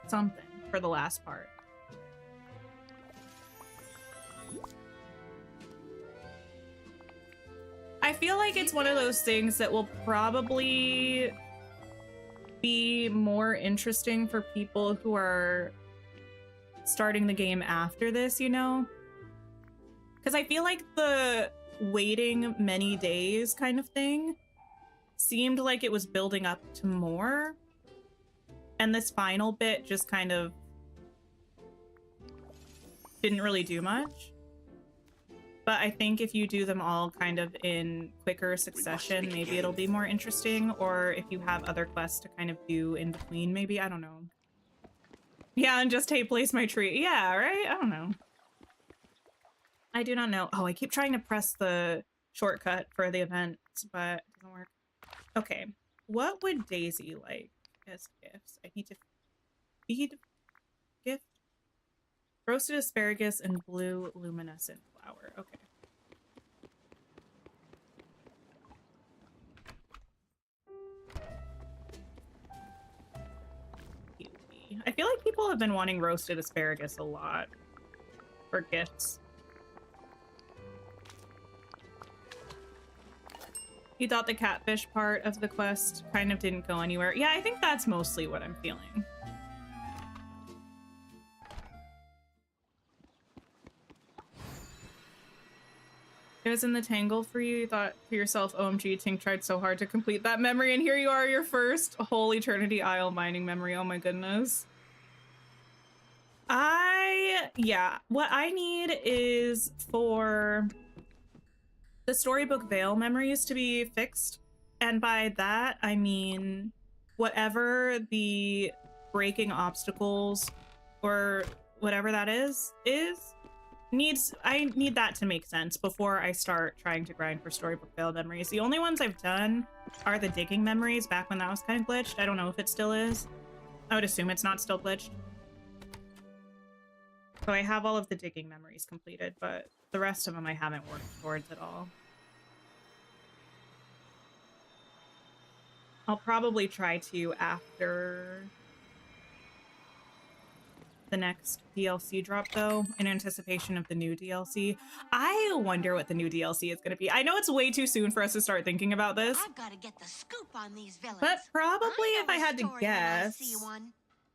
something for the last part. I feel like it's one of those things that will probably be more interesting for people who are starting the game after this, you know? Because I feel like the waiting many days kind of thing seemed like it was building up to more. And this final bit just kind of didn't really do much. But I think if you do them all kind of in quicker succession, maybe it'll be more interesting. Or if you have other quests to kind of do in between, maybe, I don't know. Yeah, and just, hey, place my tree. Yeah, right? I don't know. I do not know. Oh, I keep trying to press the shortcut for the event, but it doesn't work. Okay, what would Daisy like as gifts? I need to feed gift. Roasted asparagus and blue luminescent flower. Okay. I feel like people have been wanting roasted asparagus a lot for gifts. You thought the catfish part of the quest kind of didn't go anywhere. Yeah, I think that's mostly what I'm feeling. It was in the tangle for you. You thought to yourself, OMG, Tink tried so hard to complete that memory, and here you are, your first whole Eternity Isle mining memory. Oh my goodness. Yeah, what I need is for the Storybook Vale memories to be fixed. And by that, I mean whatever the breaking obstacles or whatever that is, I need that to make sense before I start trying to grind for Storybook Vale memories. The only ones I've done are the digging memories back when that was kind of glitched. I don't know if it still is. I would assume it's not still glitched. So I have all of the digging memories completed, but the rest of them I haven't worked towards at all. I'll probably try to after the next DLC drop, though, in anticipation of the new DLC. I wonder what the new DLC is going to be. I know it's way too soon for us to start thinking about this. I've got to get the scoop on these villains. But probably, I if I had to when I see guess, one.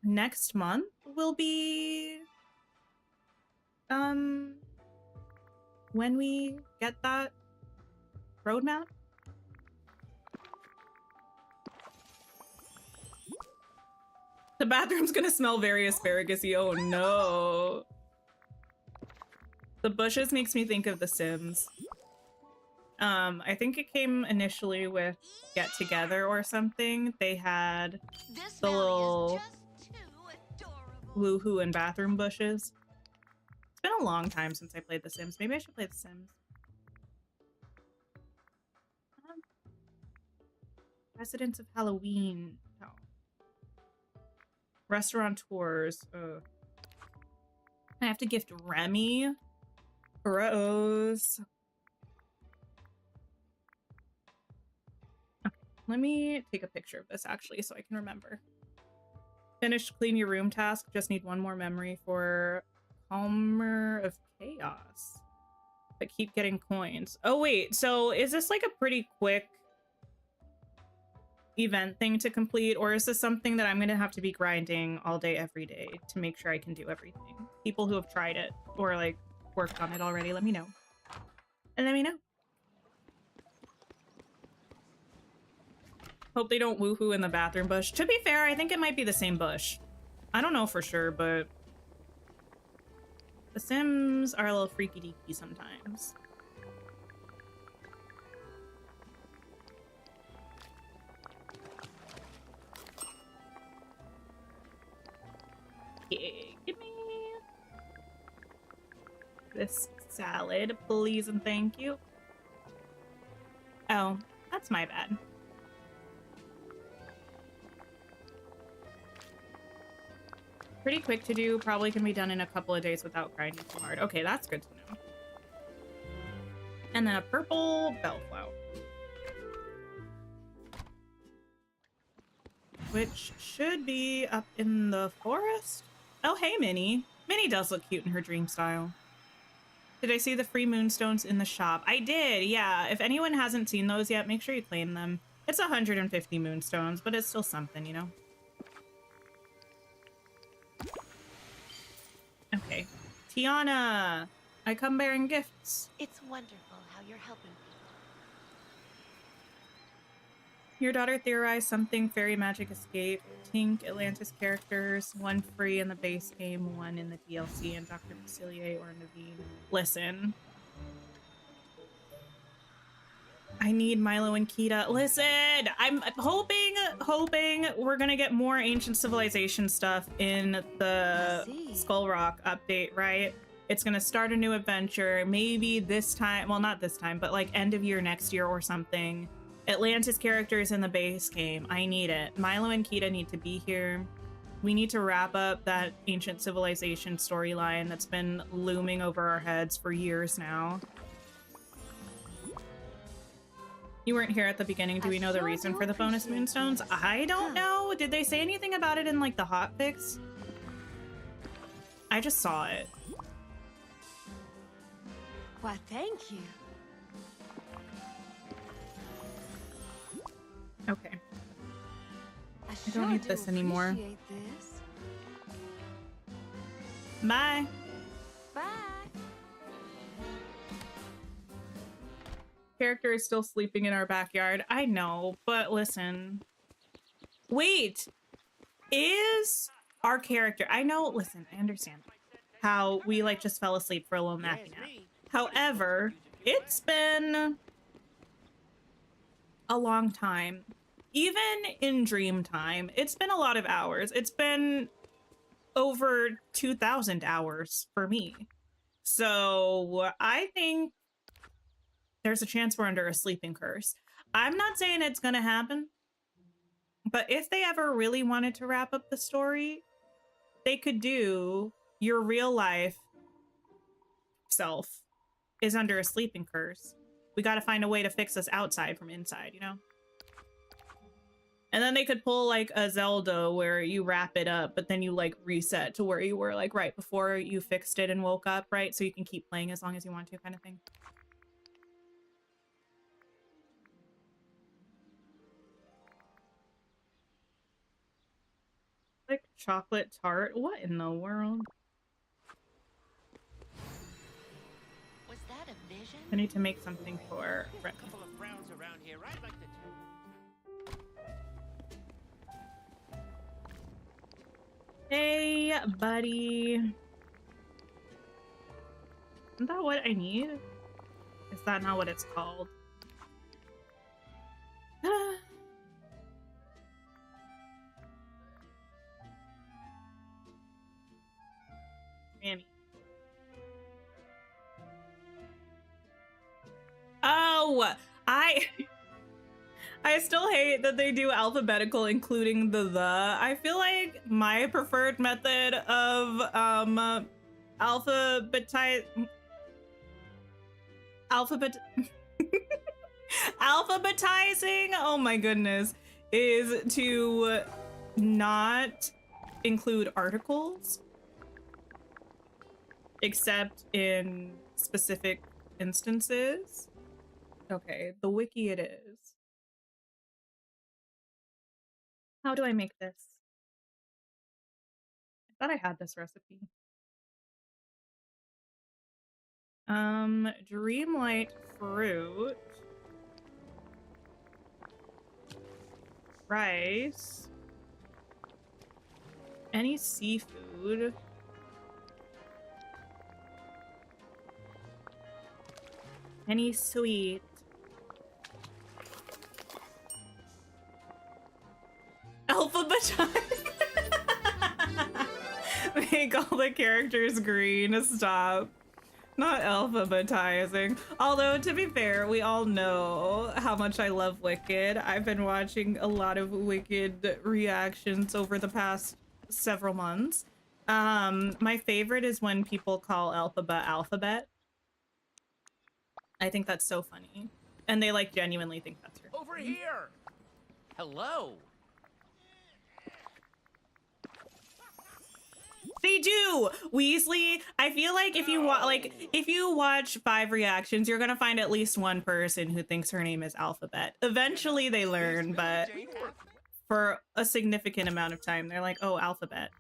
next month will be when we get that roadmap. The bathroom's gonna smell very asparagus-y. Oh no. The bushes makes me think of The Sims. I think it came initially with Get Together or something. They had This the valley little is just too adorable. woohoo and bathroom bushes. It's been a long time since I played The Sims. Maybe I should play The Sims. Residents of Halloween. Oh. Restaurateurs. Ugh. I have to gift Remy. Gross. Okay, let me take a picture of this actually so I can remember. Finished clean your room task. Just need one more memory for Calmer of Chaos. But keep getting coins. Oh wait, so is this like a pretty quick event thing to complete, or is this something that I'm gonna have to be grinding all day every day to make sure I can do everything? People who have tried it or like worked on it already, let me know. And let me know. Hope they don't woohoo in the bathroom bush. To be fair, I think it might be the same bush. I don't know for sure, but The Sims are a little freaky deaky sometimes. Okay, give me this salad, please and thank you. Oh, that's my bad. Pretty quick to do, probably can be done in a couple of days without grinding too hard. Okay, that's good to know. And then a purple bellflower. Which should be up in the forest. Oh, hey, Minnie. Minnie does look cute in her dream style. Did I see the free moonstones in the shop? I did, yeah. If anyone hasn't seen those yet, make sure you claim them. It's 150 moonstones, but it's still something, you know? Okay. Tiana! I come bearing gifts. It's wonderful how you're helping people. Your daughter theorized something fairy magic escape. Tink, Atlantis characters, one free in the base game, one in the DLC, and Dr. Facilier or Naveen. Listen. I need Milo and Kita. Listen! I'm hoping we're gonna get more Ancient Civilization stuff in the Skull Rock update, right? It's gonna start a new adventure, maybe this time, well, not this time, but like end of year next year or something. Atlantis characters in the base game. I need it. Milo and Kita need to be here. We need to wrap up that Ancient Civilization storyline that's been looming over our heads for years now. You weren't here at the beginning. Do we know the reason for the bonus moonstones? I don't know. Did they say anything about it in like the hotfix? I just saw it. Why, thank you. Okay. I don't need this anymore. appreciate this. Bye. Bye. Character is still sleeping in our backyard. I know, but listen. Wait. Is our character... I know, listen, I understand how we like just fell asleep for a little nappy nap. However, it's been a long time. Even in dream time, it's been a lot of hours. It's been over 2,000 hours for me. So I think there's a chance we're under a sleeping curse. I'm not saying it's gonna happen, but if they ever really wanted to wrap up the story, they could do your real life self is under a sleeping curse. We got to find a way to fix us outside from inside, you know? And then they could pull like a Zelda where you wrap it up, but then you like reset to where you were like right before you fixed it and woke up, right? So you can keep playing as long as you want to, kind of thing. Like chocolate tart? What in the world? Was that a vision? I need to make something for A couple of frowns around here. I'd like to Hey, buddy. Isn't that what I need? Is that not what it's called? Mammy. Oh, I still hate that they do alphabetical, including the. I feel like my preferred method of alphabetizing alphabetizing, oh my goodness, is to not include articles except in specific instances. Okay, the wiki it is. How do I make this? I thought I had this recipe. Dreamlight fruit. Rice. Any seafood. Any sweet. Alphabetize. Make all the characters green. Stop. Not alphabetizing. Although, to be fair, we all know how much I love Wicked. I've been watching a lot of Wicked reactions over the past several months. My favorite is when people call alphabet. I think that's so funny. And they like genuinely think that's her. over here. Hello. They do. Weasley, I feel like if you watch 5 reactions, you're gonna find at least one person who thinks her name is Alphabet. Eventually they learn, but for a significant amount of time, they're like, oh, Alphabet.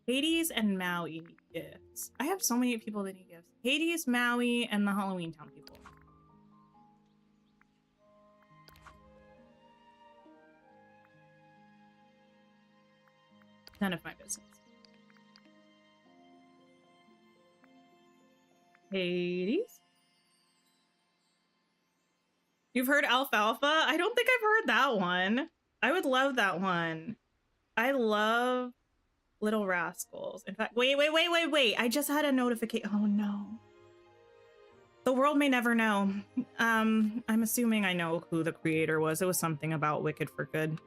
Hades and Maui need gifts. I have so many people that need gifts. Hades, Maui, and the Halloween Town people. None of my business. Hades? You've heard Alfalfa? I don't think I've heard that one. I would love that one. I love Little Rascals. In fact, wait. I just had a notification. Oh no. The world may never know. I'm assuming I know who the creator was. It was something about Wicked for Good.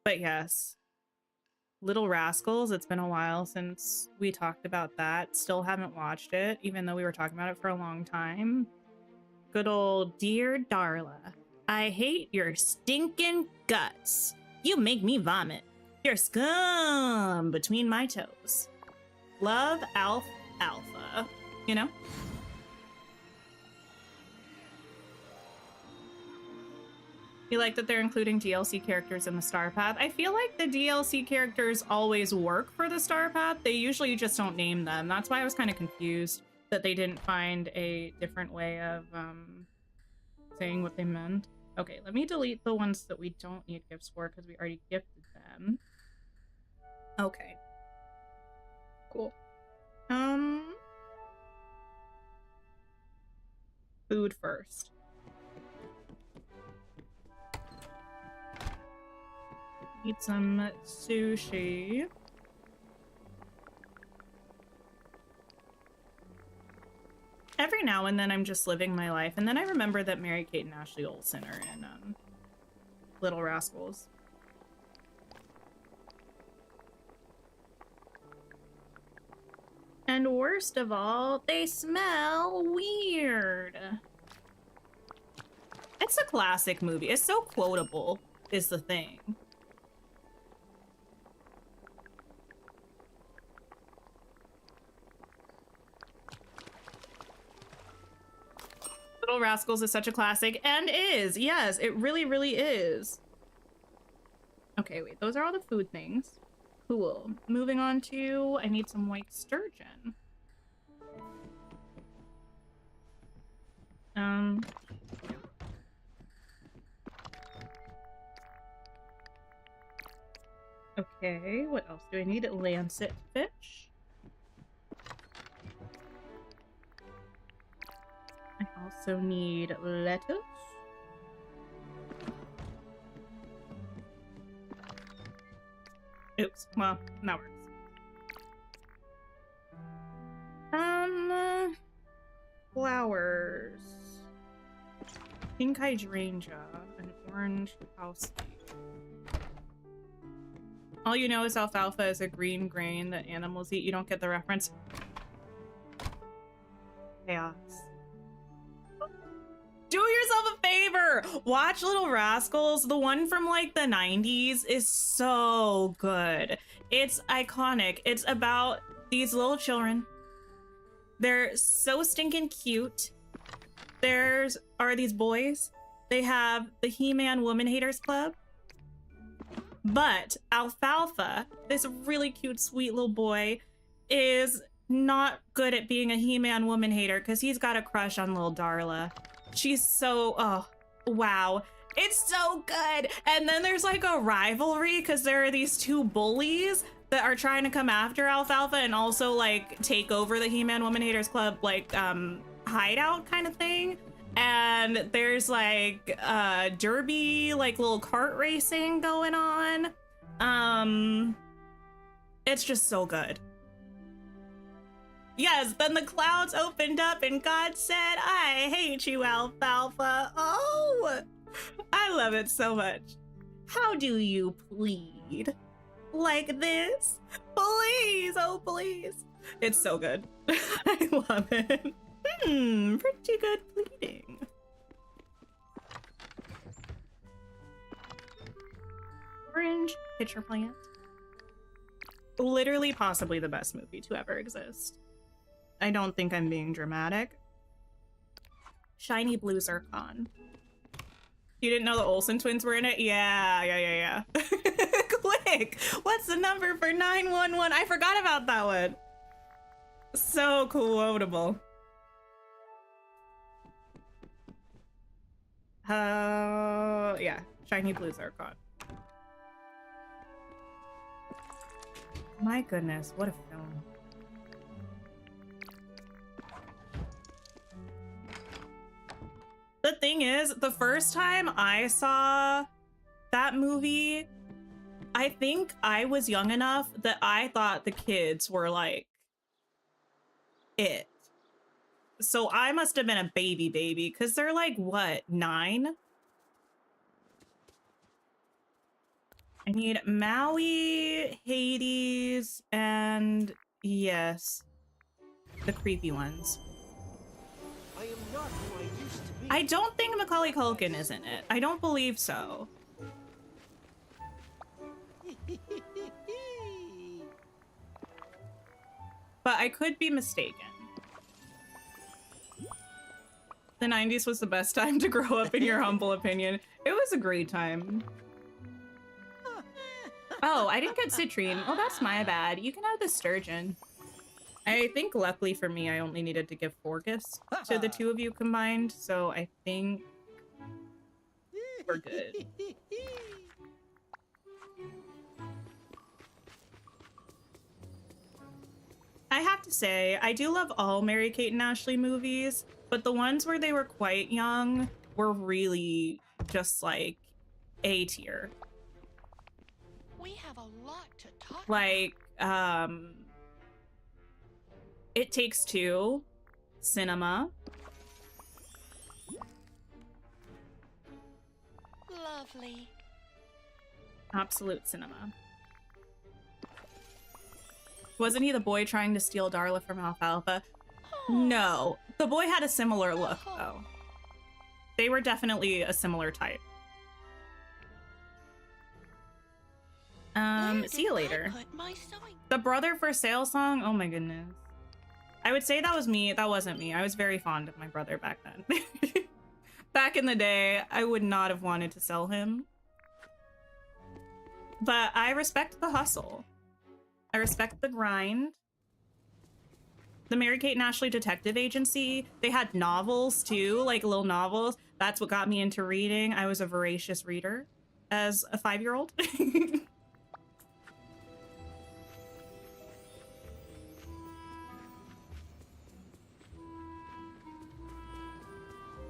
But yes, Little Rascals, it's been a while since we talked about that. Still haven't watched it, even though we were talking about it for a long time. Good old Dear Darla, I hate your stinking guts. You make me vomit. You're scum between my toes. Love, Alpha. You know? You like that they're including DLC characters in the Star Path? I feel like the DLC characters always work for the Star Path. They usually just don't name them. That's why I was kind of confused that they didn't find a different way of saying what they meant. Okay, let me delete the ones that we don't need gifts for because we already gifted them. Okay. Cool. Food first. Eat some sushi. Every now and then I'm just living my life, and then I remember that Mary-Kate and Ashley Olsen are in Little Rascals. And worst of all, they smell weird. It's a classic movie. It's so quotable, is the thing. Little Rascals is such a classic, and is. Yes, it really, really is. Okay, wait. Those are all the food things. Cool. Moving on to, I need some white sturgeon. Okay, what else do I need? Lancet fish. I also need lettuce. Oops, well, that works. Flowers. Pink hydrangea, an orange house. All you know is alfalfa is a green grain that animals eat. You don't get the reference. Chaos. Do yourself a favor! Watch Little Rascals. The one from like the 90s is so good. It's iconic. It's about these little children. They're so stinking cute. There's are these boys. They have the He-Man Woman Haters Club. But Alfalfa, this really cute, sweet little boy, is not good at being a He-Man woman hater because he's got a crush on little Darla. She's so, oh, wow. It's so good. And then there's like a rivalry because there are these two bullies that are trying to come after Alfalfa and also like take over the He-Man Woman Haters Club, like hideout kind of thing. And there's like derby, like little kart racing going on. It's just so good. Yes, then the clouds opened up and God said, I hate you, Alfalfa. Oh, I love it so much. How do you plead? Like this? Please, oh please. It's so good. I love it. Pretty good pleading. Orange pitcher plant. Literally possibly the best movie to ever exist. I don't think I'm being dramatic. Shiny blue zircon. You didn't know the Olsen twins were in it? Yeah. Quick! What's the number for 911? I forgot about that one. So quotable. Yeah. Shiny blue zircon. My goodness, what a film. The thing is, the first time I saw that movie, I think I was young enough that I thought the kids were like it. So I must have been a baby because they're like, what, 9? I need Maui, Hades, and yes, the creepy ones. I am not who I used to be. I don't think Macaulay Culkin is in it. I don't believe so. But I could be mistaken. The 90s was the best time to grow up, in your humble opinion. It was a great time. Oh, I didn't get citrine. Oh, that's my bad. You can have the sturgeon. I think luckily for me, I only needed to give 4 gifts to the two of you combined, so I think we're good. I have to say, I do love all Mary-Kate and Ashley movies, but the ones where they were quite young were really just like A tier. We have a lot to talk Like, It Takes Two, Cinema. Lovely. Absolute cinema. Wasn't he the boy trying to steal Darla from Alfalfa? No. The boy had a similar look, though. They were definitely a similar type. See you later. The brother for sale song? Oh my goodness. I would say that was me. That wasn't me. I was very fond of my brother back then. Back in the day, I would not have wanted to sell him. But I respect the hustle. I respect the grind. The Mary-Kate and Ashley Detective Agency, they had novels too, like little novels. That's what got me into reading. I was a voracious reader as a 5-year-old.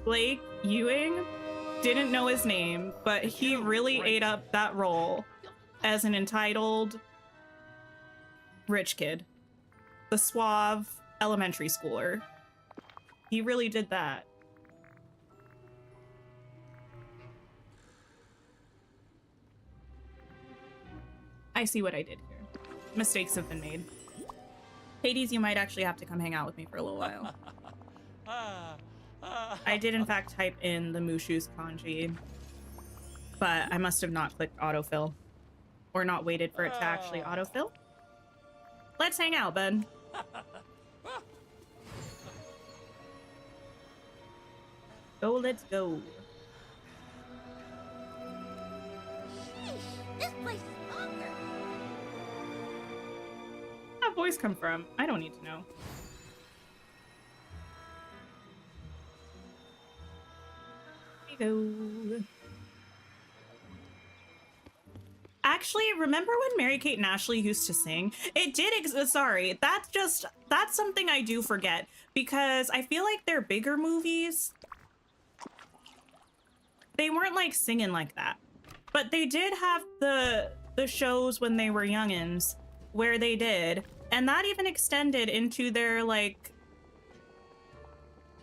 Blake Ewing, didn't know his name, but he really ate up that role as an entitled rich kid. The suave elementary schooler. He really did that. I see what I did here. Mistakes have been made. Hades, you might actually have to come hang out with me for a little while. I did in fact type in the Mushu's kanji, but I must have not clicked autofill or not waited for it to actually autofill. Let's hang out, bud. Go, let's go. Sheesh, this place is longer. Where'd that voice come from? I don't need to know. Here we go. Actually, remember when Mary-Kate and Ashley used to sing? It did exist. Sorry, that's something I do forget because I feel like their bigger movies, they weren't like singing like that, but they did have the shows when they were youngins where they did, and that even extended into their like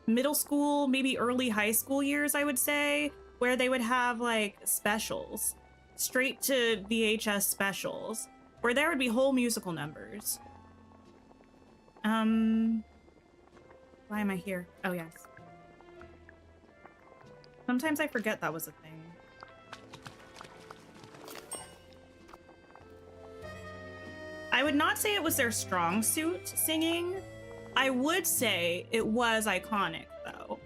middle school, maybe early high school years, I would say, where they would have like specials, straight to VHS specials, where there would be whole musical numbers. Why am I here? Oh yes. Sometimes I forget that was a thing. I would not say it was their strong suit singing. I would say it was iconic though.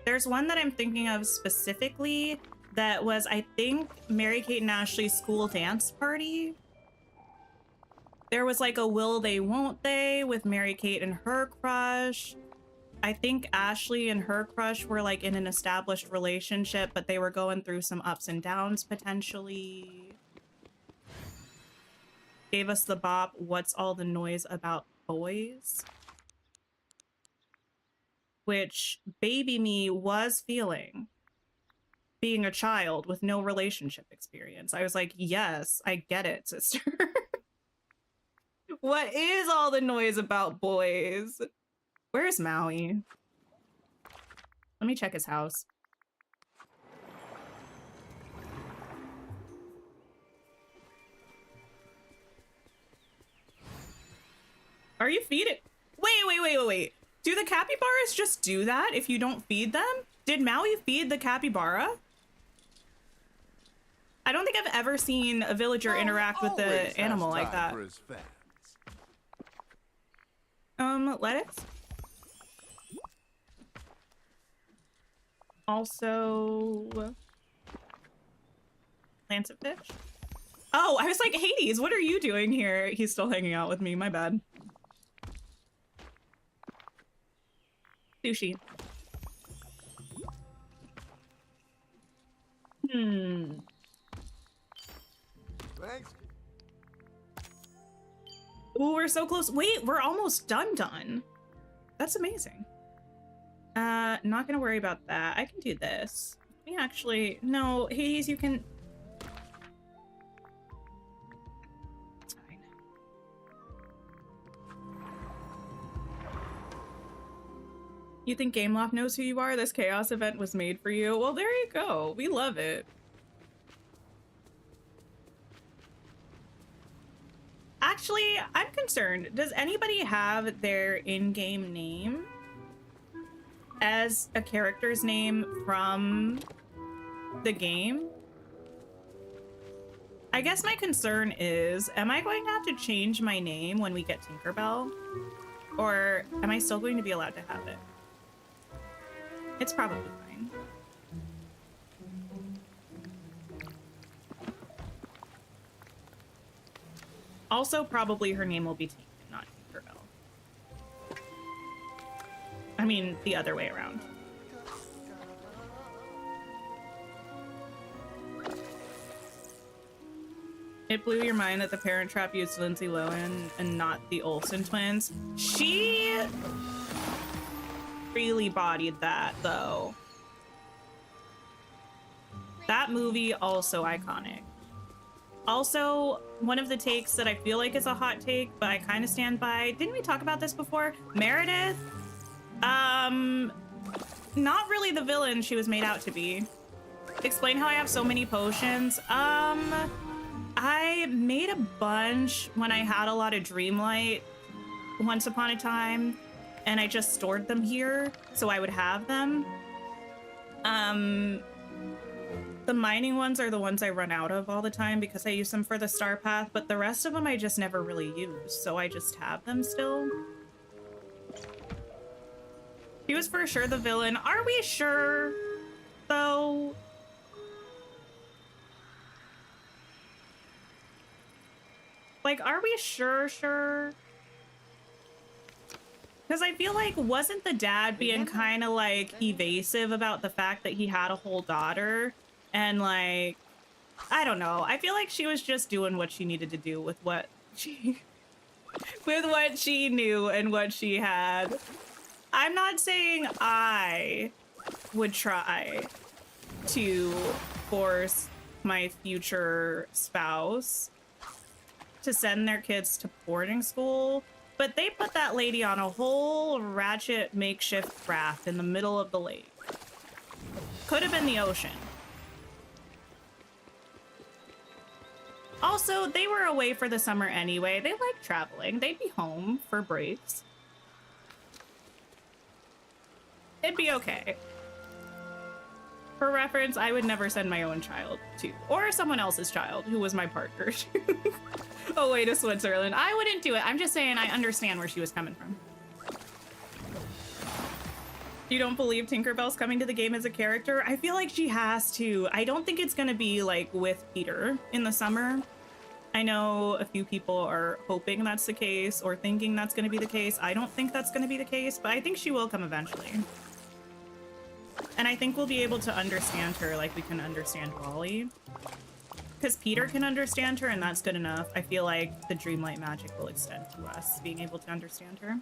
There's one that I'm thinking of specifically that was, I think, Mary-Kate and Ashley's school dance party. There was like a will they, won't they with Mary-Kate and her crush. I think Ashley and her crush were like in an established relationship, but they were going through some ups and downs potentially. Gave us the bop, What's All the Noise About Boys? Which baby me was feeling, being a child with no relationship experience. I was like, yes, I get it, sister. What is all the noise about boys? Where's Maui? Let me check his house. Are you feeding? Wait. Do the capybaras just do that if you don't feed them? Did Maui feed the capybara? I don't think I've ever seen a villager interact with the animal like that. Lettuce? Also, lancet fish? Oh, I was like, Hades, what are you doing here? He's still hanging out with me, my bad. Sushi. Thanks. Ooh, we're so close. Wait, we're almost done. That's amazing. Not gonna worry about that. I can do this. Let me actually, no, Hades, you can. It's fine. You think Gameloft knows who you are? This chaos event was made for you. Well, there you go. We love it. Actually, I'm concerned. Does anybody have their in-game name as a character's name from the game? I guess my concern is, am I going to have to change my name when we get Tinkerbell? Or am I still going to be allowed to have it? It's probably fine. Also, probably her name will be Tink, not Tinkerbell. I mean, the other way around. It blew your mind that the Parent Trap used Lindsay Lohan and not the Olsen twins. She really bodied that, though. That movie, also iconic. Also, one of the takes that I feel like is a hot take, but I kind of stand by. Didn't we talk about this before? Meredith, not really the villain she was made out to be. Explain how I have so many potions. I made a bunch when I had a lot of Dreamlight once upon a time, and I just stored them here so I would have them. The mining ones are the ones I run out of all the time because I use them for the star path, but the rest of them I just never really use, so I just have them still. He was for sure the villain. Are we sure, though? Like, are we sure? Because I feel like, wasn't the dad being kind of, like, evasive about the fact that he had a whole daughter? And, like, I don't know. I feel like she was just doing what she needed to do with what she... with what she knew and what she had. I'm not saying I would try to force my future spouse to send their kids to boarding school, but they put that lady on a whole ratchet makeshift raft in the middle of the lake. Could have been the ocean. Also, they were away for the summer anyway. They like traveling. They'd be home for breaks. It'd be okay. For reference, I would never send my own child to, or someone else's child who was my partner. Away to Switzerland. I wouldn't do it. I'm just saying I understand where she was coming from. You don't believe Tinkerbell's coming to the game as a character? I feel like she has to. I don't think it's gonna be like with Peter in the summer. I know a few people are hoping that's the case or thinking that's gonna be the case. I don't think that's gonna be the case, but I think she will come eventually. And I think we'll be able to understand her like we can understand Wally. Because Peter can understand her and that's good enough. I feel like the Dreamlight magic will extend to us being able to understand her.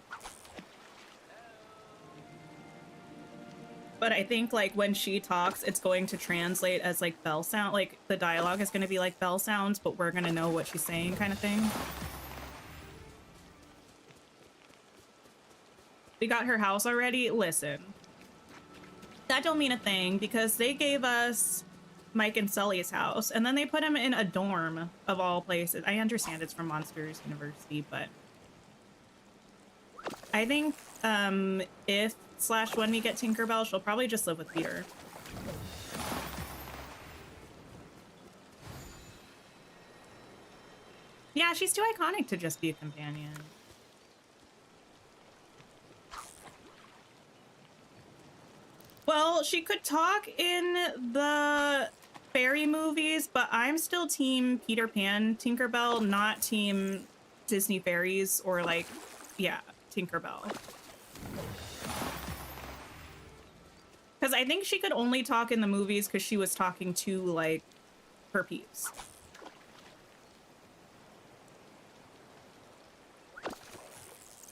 But I think like when she talks, it's going to translate as like Belle sound. Like the dialogue is going to be like Belle sounds, but we're going to know what she's saying kind of thing. We got her house already? Listen. That don't mean a thing because they gave us Mike and Sully's house and then they put him in a dorm of all places. I understand it's from Monsters University, but I think if/when we get Tinkerbell, she'll probably just live with Peter. Yeah, she's too iconic to just be a companion. Well, she could talk in the fairy movies, but I'm still team Peter Pan Tinkerbell, not team Disney fairies or like, yeah, Tinkerbell. Because I think she could only talk in the movies because she was talking to like her peeps.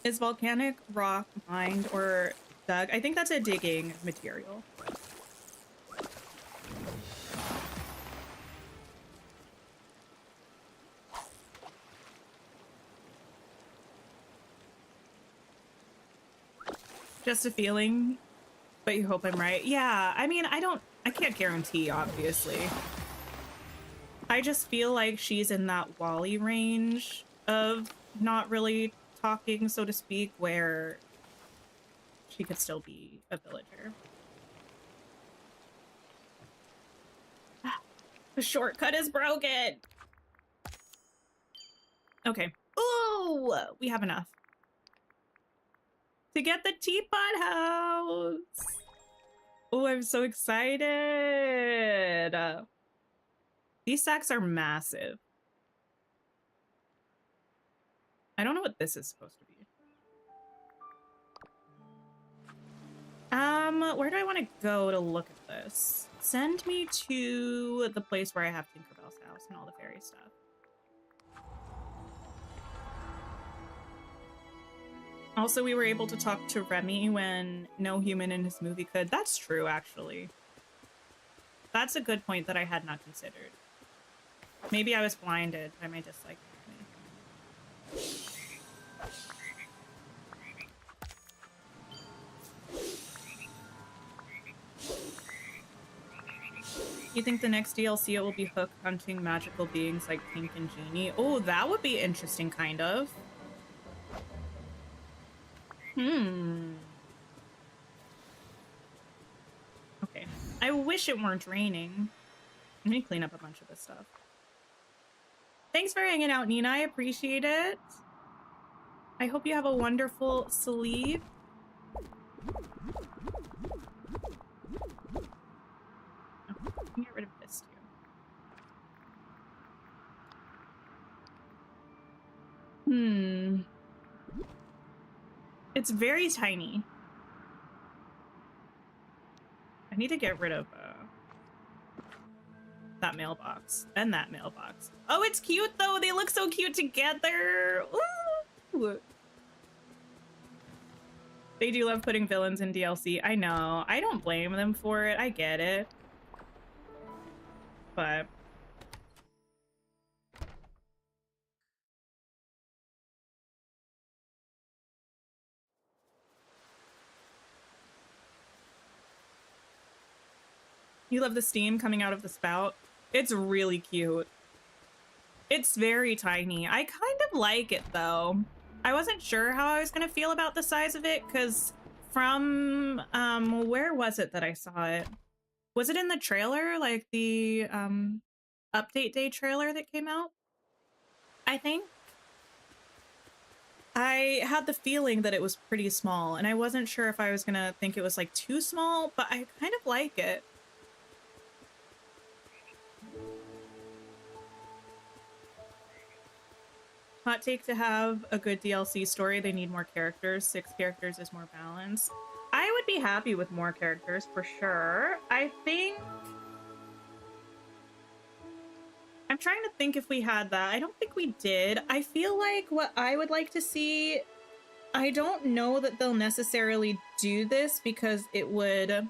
Is volcanic rock mined or dug? I think that's a digging material. Just a feeling, but you hope I'm right. Yeah, I mean, I can't guarantee, obviously. I just feel like she's in that Wally range of not really talking, so to speak, where she could still be a villager. The shortcut is broken. Okay. Ooh, we have enough to get the teapot house. Oh, I'm so excited. These sacks are massive. I don't know what this is supposed to be. Where do I want to go to look at this? Send me to the place where I have Tinkerbell's house and all the fairy stuff. Also, we were able to talk to Remy when no human in his movie could. That's true, actually. That's a good point that I had not considered. Maybe I was blinded by my dislike of Remy. You think the next DLC it will be Hook hunting magical beings like Pink and Genie? Oh, that would be interesting, kind of. Okay. I wish it weren't raining. Let me clean up a bunch of this stuff. Thanks for hanging out, Nina. I appreciate it. I hope you have a wonderful sleep. Let me get rid of this too. It's very tiny. I need to get rid of that mailbox and that mailbox. Oh, it's cute though. They look so cute together. Ooh. They do love putting villains in DLC. I know. I don't blame them for it. I get it. But you love the steam coming out of the spout. It's really cute. It's very tiny. I kind of like it though. I wasn't sure how I was gonna feel about the size of it because from where was it that I saw it? Was it in the trailer, like the update day trailer that came out? I think I had the feeling that it was pretty small, and I wasn't sure if I was gonna think it was like too small, but I kind of like it. Hot take to have a good DLC story, they need more characters. 6 characters is more balanced. I would be happy with more characters for sure. I'm trying to think if we had that. I don't think we did. I feel like what I would like to see, I don't know that they'll necessarily do this because it would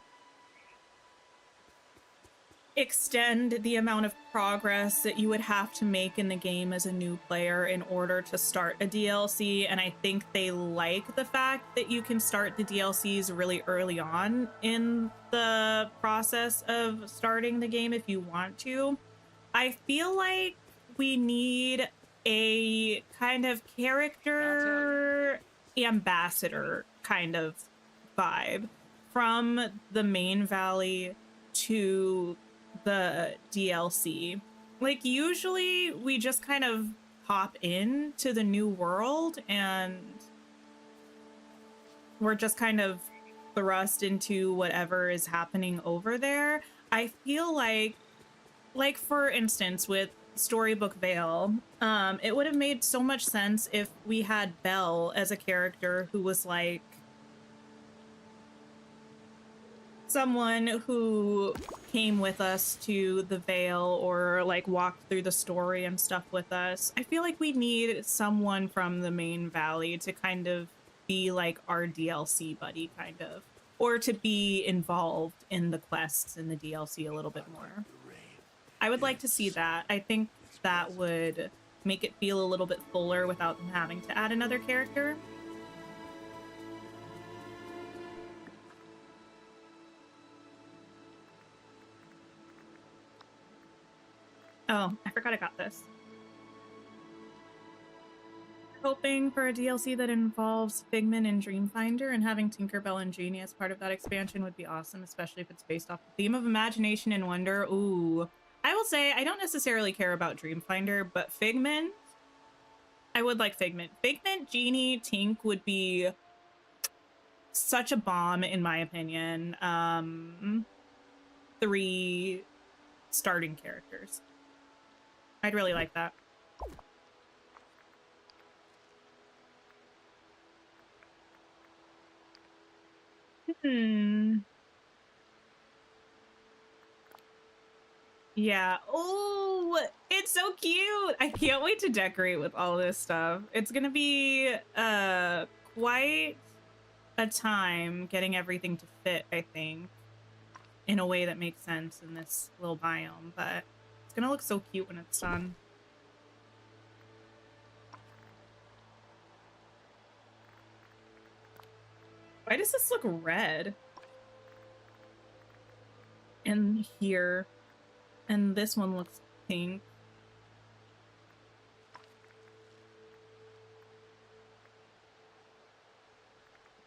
extend the amount of progress that you would have to make in the game as a new player in order to start a DLC, and I think they like the fact that you can start the DLCs really early on in the process of starting the game if you want to. I feel like we need a kind of character ambassador kind of vibe from the main valley to the DLC. Like, usually we just kind of hop into the new world and we're just kind of thrust into whatever is happening over there. I feel like for instance with Storybook Vale, it would have made so much sense if we had Belle as a character who was like someone who came with us to the Vale or like walked through the story and stuff with us. I feel like we need someone from the main valley to kind of be like our DLC buddy, kind of, or to be involved in the quests in the DLC a little bit more. I would like to see that. I think that would make it feel a little bit fuller without them having to add another character. Oh, I forgot I got this. Hoping for a DLC that involves Figment and Dreamfinder, and having Tinkerbell and Genie as part of that expansion would be awesome, especially if it's based off the theme of imagination and wonder. Ooh. I will say, I don't necessarily care about Dreamfinder, but Figment, I would like Figment. Figment, Genie, Tink would be such a bomb, in my opinion. 3 starting characters. I'd really like that. Yeah. Oh, it's so cute. I can't wait to decorate with all this stuff. It's gonna be quite a time getting everything to fit, I think, in a way that makes sense in this little biome, but it's gonna look so cute when it's done. Why does this look red? And here. And this one looks pink.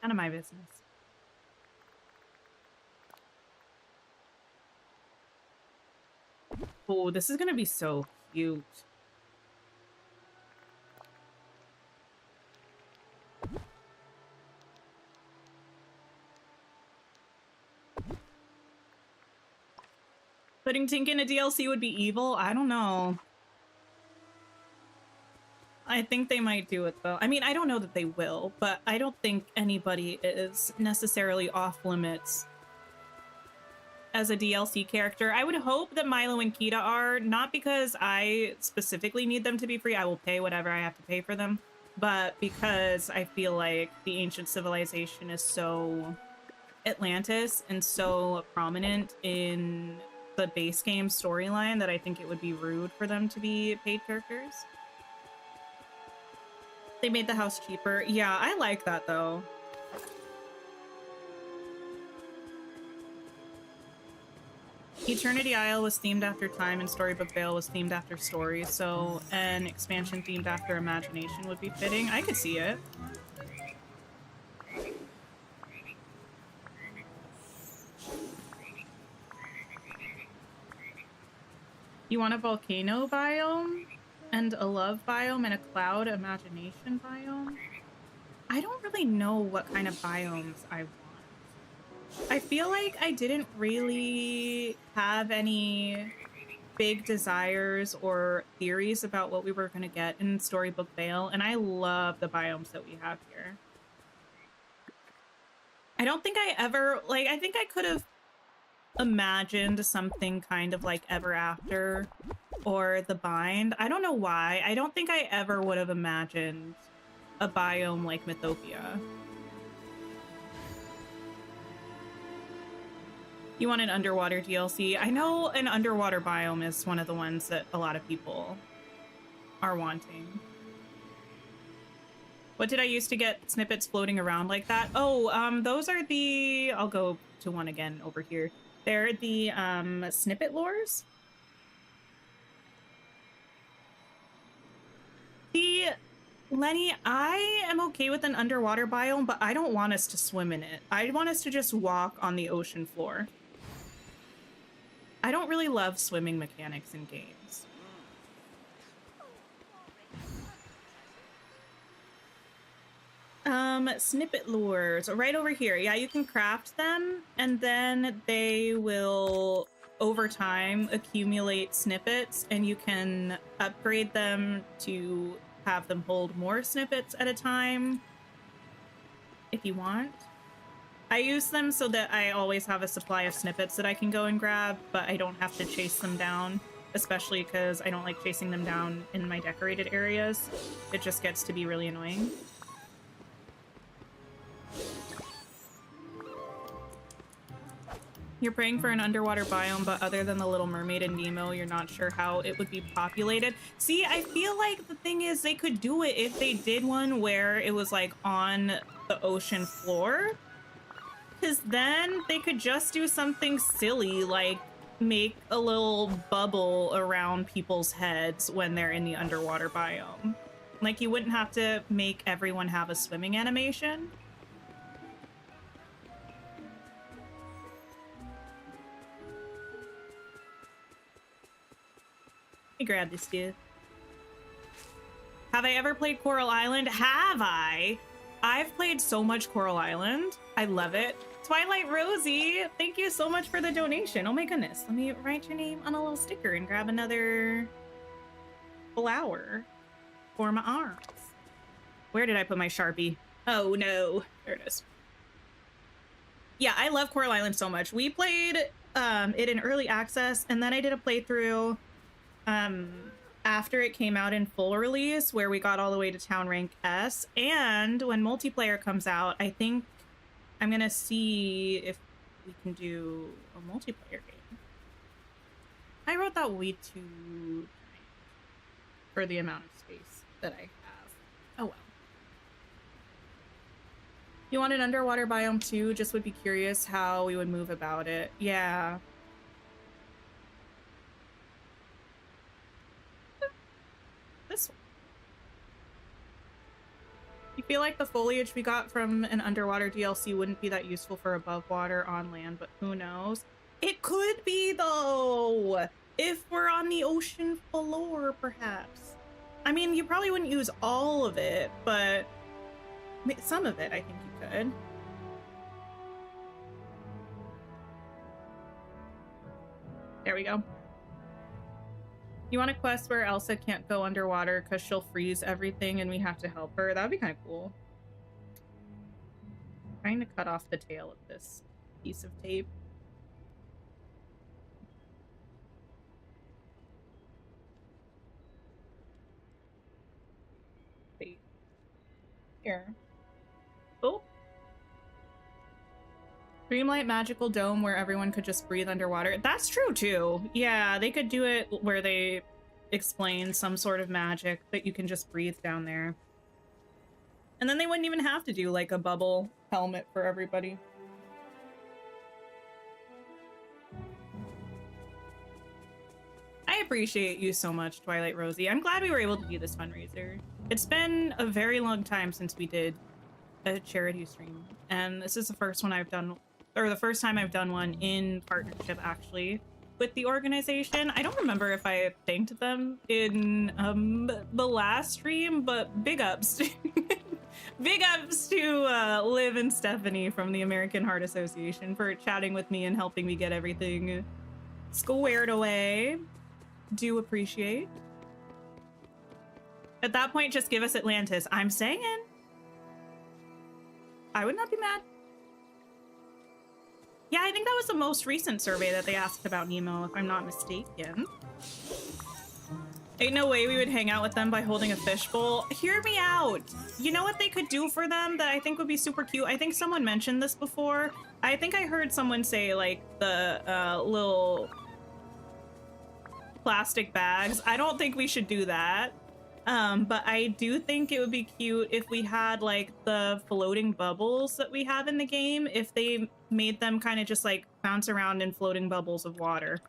None of my business. Oh, this is gonna be so cute. Putting Tink in a DLC would be evil? I don't know. I think they might do it, though. I mean, I don't know that they will, but I don't think anybody is necessarily off limits as a DLC character. I would hope that Milo and Kita are, not because I specifically need them to be free. I will pay whatever I have to pay for them, but because I feel like the ancient civilization is so Atlantis and so prominent in the base game storyline that I think it would be rude for them to be paid characters. They made the house cheaper. Yeah, I like that though. Eternity Isle was themed after time and Storybook Vale was themed after story, so an expansion themed after imagination would be fitting. I could see it. You want a volcano biome and a love biome and a cloud imagination biome? I don't really know what kind of biomes I want. I feel like I didn't really have any big desires or theories about what we were going to get in Storybook Vale, and I love the biomes that we have here. I don't think I ever, like, I think I could have imagined something kind of like Ever After or The Bind. I don't know why. I don't think I ever would have imagined a biome like Mythopia. You want an underwater DLC? I know an underwater biome is one of the ones that a lot of people are wanting. What did I use to get snippets floating around like that? Oh, those are the... I'll go to one again over here. They're the snippet lures. See, Lenny, I am okay with an underwater biome, but I don't want us to swim in it. I want us to just walk on the ocean floor. I don't really love swimming mechanics in games. Snippet lures right over here. Yeah, you can craft them and then they will over time accumulate snippets and you can upgrade them to have them hold more snippets at a time if you want. I use them so that I always have a supply of snippets that I can go and grab, but I don't have to chase them down, especially because I don't like chasing them down in my decorated areas. It just gets to be really annoying. You're praying for an underwater biome, but other than the Little Mermaid and Nemo, you're not sure how it would be populated. See, I feel like the thing is they could do it if they did one where it was like on the ocean floor. Because then they could just do something silly like make a little bubble around people's heads when they're in the underwater biome. Like, you wouldn't have to make everyone have a swimming animation. Let me grab this dude. Have I ever played Coral Island? Have I? I've played so much Coral Island. I love it. Twilight Rosie, thank you so much for the donation. Oh my goodness. Let me write your name on a little sticker and grab another flower for my arms. Where did I put my Sharpie? Oh no, there it is. Yeah, I love Coral Island so much. We played it in early access, and then I did a playthrough after it came out in full release, where we got all the way to town rank S. And when multiplayer comes out, I think I'm gonna see if we can do a multiplayer game. I wrote that way too for the amount of space that I have. Oh well. You want an underwater biome too? Just would be curious how we would move about it. Yeah. This one. You feel like the foliage we got from an underwater DLC wouldn't be that useful for above water on land, but who knows? It could be though, if we're on the ocean floor, perhaps. I mean, you probably wouldn't use all of it, but some of it I think you could. There we go. You want a quest where Elsa can't go underwater because she'll freeze everything and we have to help her? That would be kind of cool. I'm trying to cut off the tail of this piece of tape. Wait. Here. Oh. Dreamlight magical dome where everyone could just breathe underwater. That's true too. Yeah, they could do it where they explain some sort of magic that you can just breathe down there. And then they wouldn't even have to do like a bubble helmet for everybody. I appreciate you so much, Twilight Rosie. I'm glad we were able to do this fundraiser. It's been a very long time since we did a charity stream, and this is the first one I've done, or the first time I've done one in partnership actually with the organization. I don't remember if I thanked them in the last stream, but big ups. Big ups to Liv and Stephanie from the American Heart Association for chatting with me and helping me get everything squared away. Do appreciate. At that point, just give us Atlantis. I'm saying. I would not be mad. Yeah, I think that was the most recent survey that they asked about Nemo, if I'm not mistaken. Ain't no way we would hang out with them by holding a fishbowl. Hear me out. You know what they could do for them that I think would be super cute? I think someone mentioned this before. I think I heard someone say like the little plastic bags. I don't think we should do that. But I do think it would be cute if we had like the floating bubbles that we have in the game, if they made them kind of just like bounce around in floating bubbles of water.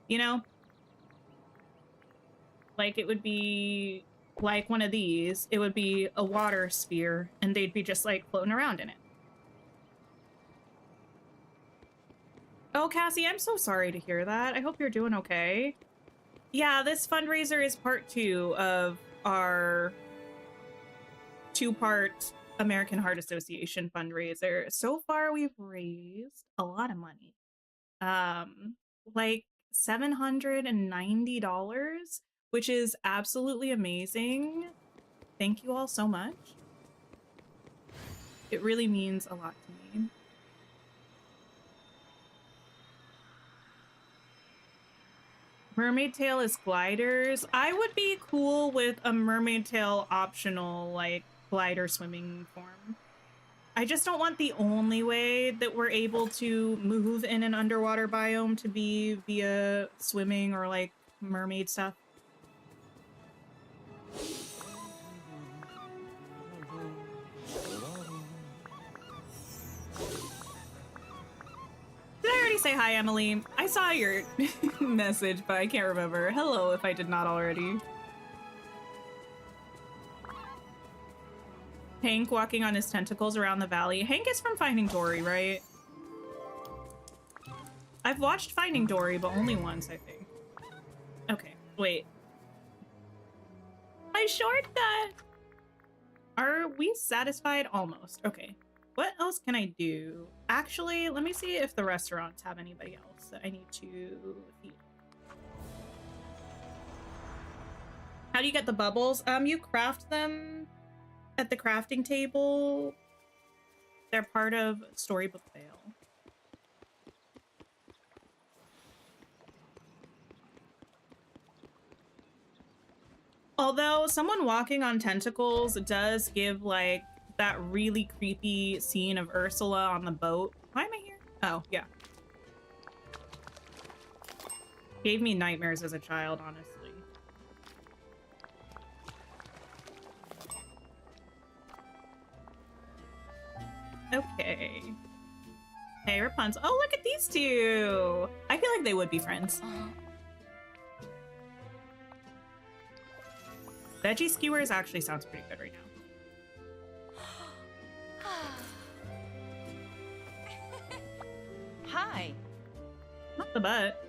You know? Like it would be like one of these. It would be a water sphere and they'd be just like floating around in it. Oh, Cassie, I'm so sorry to hear that. I hope you're doing okay. Yeah, this fundraiser is part 2 of our 2-part American Heart Association fundraiser. So far, we've raised a lot of money. Like $790, which is absolutely amazing. Thank you all so much. It really means a lot to me. Mermaid tail is gliders. I would be cool with a mermaid tail optional, like, glider swimming form. I just don't want the only way that we're able to move in an underwater biome to be via swimming or, like, mermaid stuff. Did I already say hi, Emily? I saw your message, but I can't remember. Hello, if I did not already. Hank walking on his tentacles around the valley. Hank is from Finding Dory, right? I've watched Finding Dory, but only once, I think. Okay, wait. My shortcut! Are we satisfied? Almost. Okay. What else can I do? Actually, let me see if the restaurants have anybody else that I need to feed. How do you get the bubbles? You craft them at the crafting table. They're part of Storybook Vale. Although someone walking on tentacles does give like that really creepy scene of Ursula on the boat. Why am I here? Oh, yeah. Gave me nightmares as a child, honestly. Okay. Hey, Rapunzel. Oh, look at these two. I feel like they would be friends. Veggie skewers actually sounds pretty good right now. Hi. Not the butt.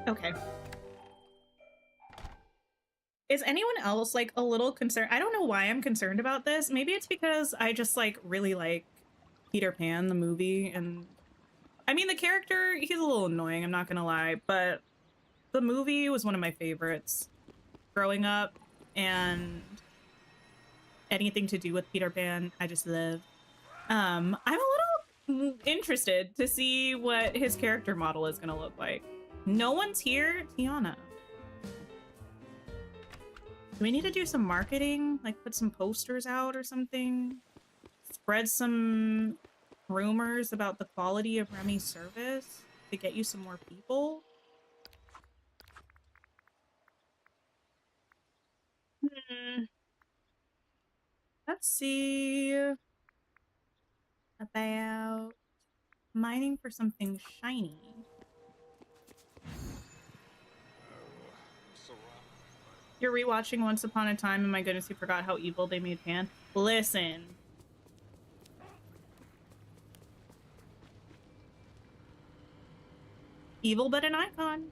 Okay. Is anyone else like a little concerned? I don't know why I'm concerned about this. Maybe it's because I just like really like Peter Pan, the movie, and I mean the character, he's a little annoying, I'm not gonna lie, but the movie was one of my favorites growing up, and anything to do with Peter Pan, I just love. I'm a little interested to see what his character model is gonna look like. No one's here? Tiana. Do we need to do some marketing? Like put some posters out or something? Spread some rumors about the quality of Remy's service to get you some more people? Let's see about mining for something shiny. You're rewatching Once Upon a Time, and my goodness, you forgot how evil they made Pan. Listen. Evil but an icon.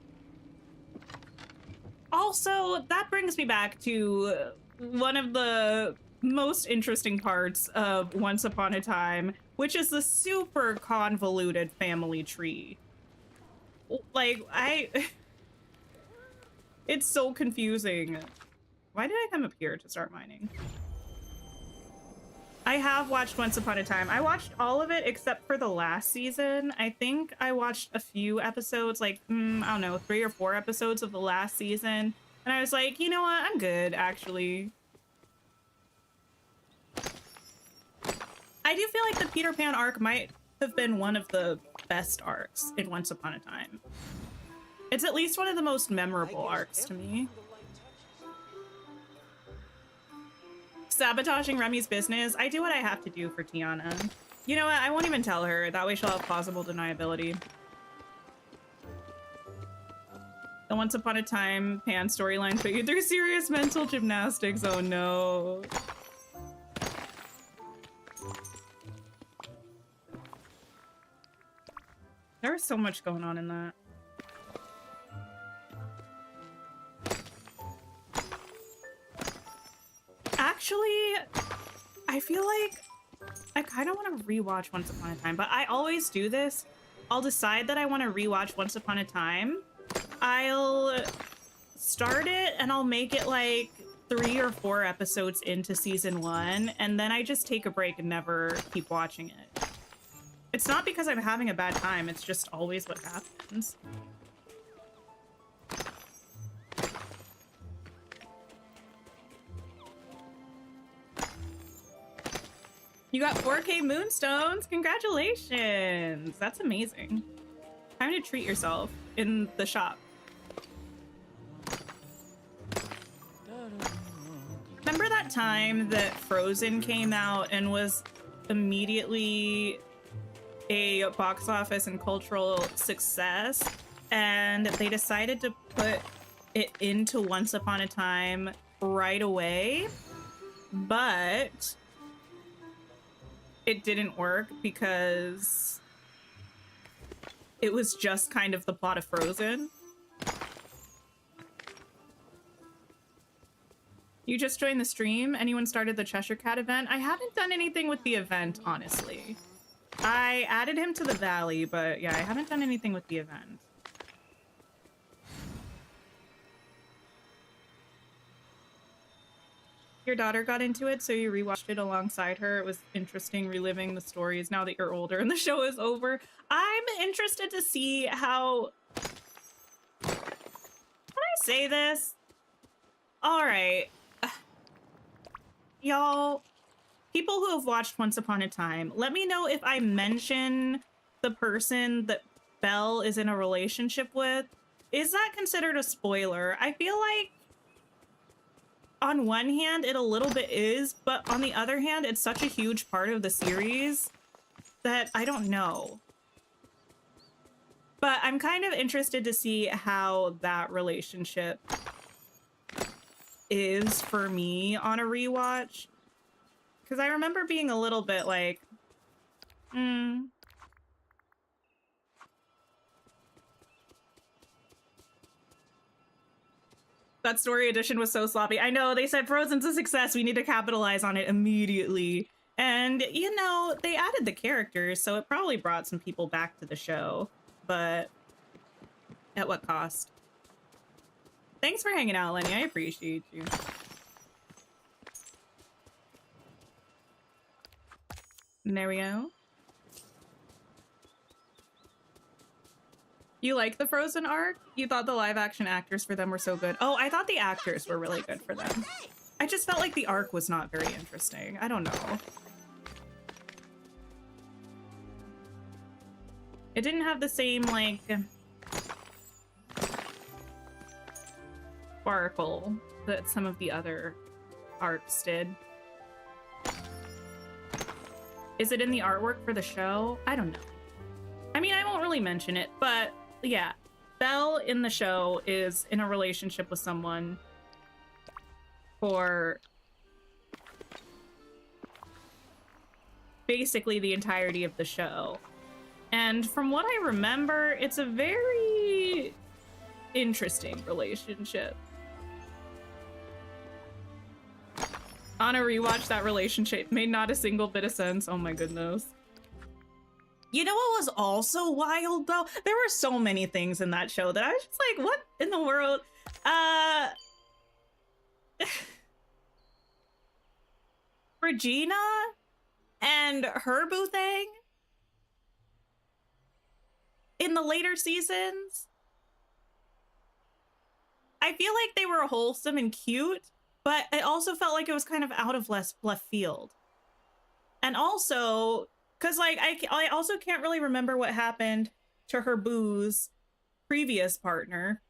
Also, that brings me back to one of the most interesting parts of Once Upon a Time, which is the super convoluted family tree. Like, it's so confusing. Why did I come up here to start mining? I have watched Once Upon a Time. I watched all of it except for the last season. I think I watched a few episodes, like, I don't know, 3 or 4 episodes of the last season. And I was like, you know what? I'm good, actually. I do feel like the Peter Pan arc might have been one of the best arcs in Once Upon a Time. It's at least one of the most memorable arcs to me. Sabotaging Remy's business. I do what I have to do for Tiana. You know what? I won't even tell her. That way she'll have plausible deniability. The Once Upon a Time Pan storyline put you through serious mental gymnastics. Oh no. There was so much going on in that. Actually, I feel like I kind of want to rewatch Once Upon a Time, but I always do this. I'll decide that I want to rewatch Once Upon a Time. I'll start it and I'll make it like 3 or 4 episodes into season 1, and then I just take a break and never keep watching it. It's not because I'm having a bad time, it's just always what happens. You got 4K moonstones! Congratulations! That's amazing. Time to treat yourself in the shop. Remember that time that Frozen came out and was immediately a box office and cultural success? and they decided to put it into Once Upon a Time right away, but it didn't work because it was just kind of the plot of Frozen. You just joined the stream? Anyone started the Cheshire Cat event? I haven't done anything with the event, honestly. I added him to the Valley, but yeah, I haven't done anything with the event. Your daughter got into it, so you rewatched it alongside her. It was interesting reliving the stories now that you're older and the show is over. I'm interested to see how... Can I say this? All right. Y'all, people who have watched Once Upon a Time, let me know if I mention the person that Belle is in a relationship with. Is that considered a spoiler? I feel like on one hand, it a little bit is, but on the other hand, it's such a huge part of the series that I don't know. But I'm kind of interested to see how that relationship is for me on a rewatch, because I remember being a little bit like, That story edition was so sloppy. I know, they said Frozen's a success, we need to capitalize on it immediately. And, you know, they added the characters, so it probably brought some people back to the show, but at what cost? Thanks for hanging out, Lenny. I appreciate you. And there we go. You like the Frozen arc? You thought the live action actors for them were so good. Oh, I thought the actors were really good for them. I just felt like the arc was not very interesting. I don't know. It didn't have the same, like, sparkle that some of the other arcs did. Is it in the artwork for the show? I don't know. I mean, I won't really mention it, but yeah, Belle in the show is in a relationship with someone for basically the entirety of the show. And from what I remember, it's a very interesting relationship. On a rewatch, that relationship made not a single bit of sense. Oh my goodness. You know what was also wild though? There were so many things in that show that I was just like, what in the world? Regina and her boo thing in the later seasons. I feel like they were wholesome and cute, but it also felt like it was kind of out of left field. And also, because like I also can't really remember what happened to her boo's previous partner.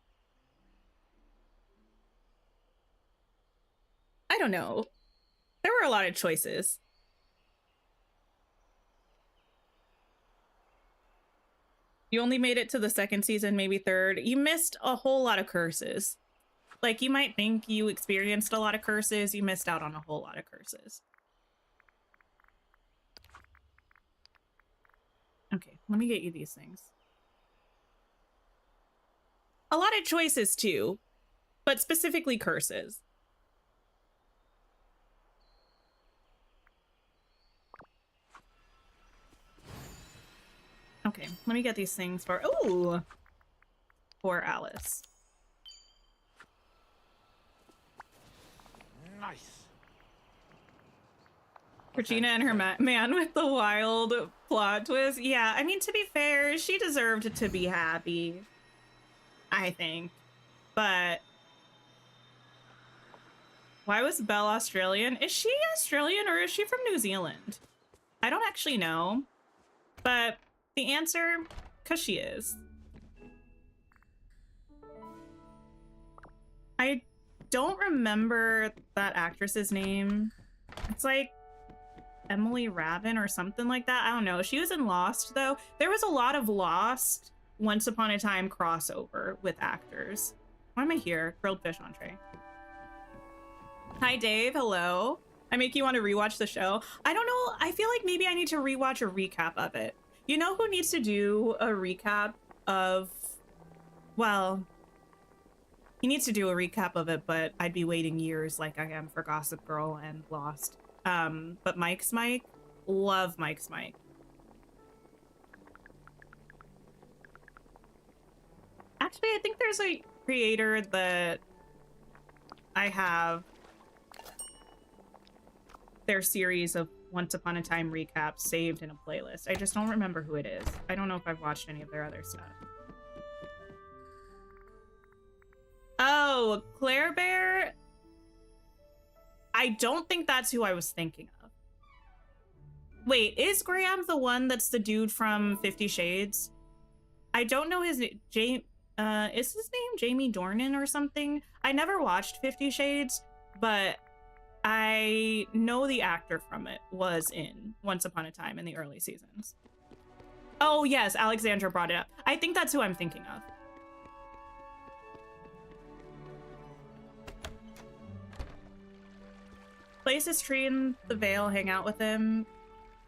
I don't know. There were a lot of choices. You only made it to the second season, maybe third. You missed a whole lot of curses. Like, you might think you experienced a lot of curses. You missed out on a whole lot of curses. Okay, let me get you these things. A lot of choices, too. But specifically curses. Okay, let me get these things for... Ooh! For Alice. Nice. Regina and her man with the wild plot twist. Yeah, I mean, to be fair, she deserved to be happy. I think. But... why was Belle Australian? Is she Australian or is she from New Zealand? I don't actually know. But the answer, because she is. I don't remember that actress's name. It's like Emily Raven or something like that. I don't know. She was in Lost, though. There was a lot of Lost Once Upon a Time crossover with actors. Why am I here? Grilled fish entree. Hi, Dave. Hello. I make you want to rewatch the show. I don't know. I feel like maybe I need to rewatch a recap of it. You know who needs to do a recap of... Well, he needs to do a recap of it, but I'd be waiting years like I am for Gossip Girl and Lost. But Mike's Mike. Love Mike's Mike. Actually, I think there's a creator that I have their series of Once Upon a Time recaps saved in a playlist. I just don't remember who it is. I don't know if I've watched any of their other stuff. Oh, Claire Bear? I don't think that's who I was thinking of. Wait, is Graham the one that's the dude from 50 Shades? I don't know his name. Is his name Jamie Dornan or something? I never watched 50 Shades, but I know the actor from it was in Once Upon a Time in the early seasons. Oh yes, Alexandra brought it up. I think that's who I'm thinking of. Place his tree in the Vale, hang out with him,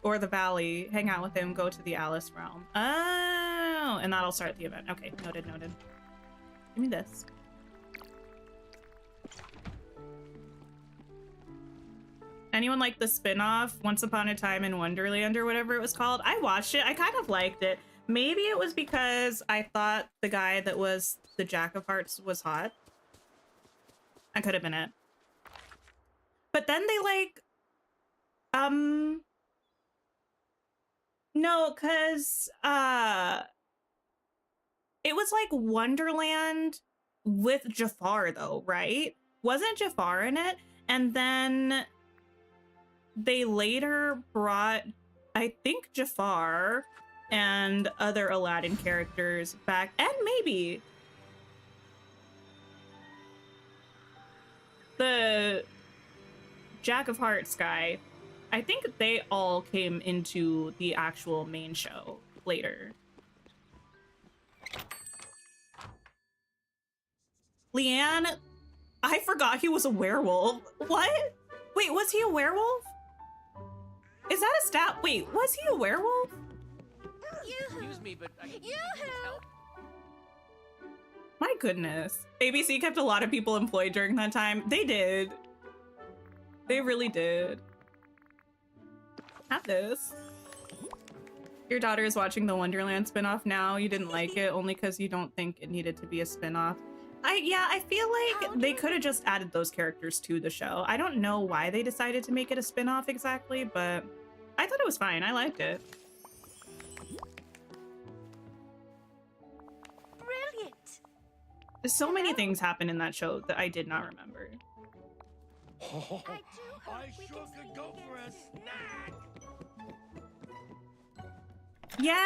or the Valley, hang out with him, go to the Alice realm. Oh, and that'll start the event. Okay, noted, noted. Give me this. Anyone like the spin-off, Once Upon a Time in Wonderland or whatever it was called? I watched it. I kind of liked it. Maybe it was because I thought the guy that was the Jack of Hearts was hot. That could have been it. But then they like, no, cause, it was like Wonderland with Jafar though, right? Wasn't Jafar in it? And then they later brought, I think, Jafar and other Aladdin characters back, and maybe the Jack of Hearts guy. I think they all came into the actual main show later. Leanne, I forgot he was a werewolf. What? Wait, was he a werewolf? Is that a stat? Wait, was he a werewolf? Excuse me, but I need help. My goodness. ABC kept a lot of people employed during that time. They did. They really did. Have this. Your daughter is watching the Wonderland spinoff now. You didn't like it only because you don't think it needed to be a spinoff. Yeah, I feel like they could have just added those characters to the show. I don't know why they decided to make it a spinoff exactly, but I thought it was fine. I liked it. Brilliant. So many things happened in that show that I did not remember. Oh, I do hope I we sure can could see go again for a soon. snack. Yeah,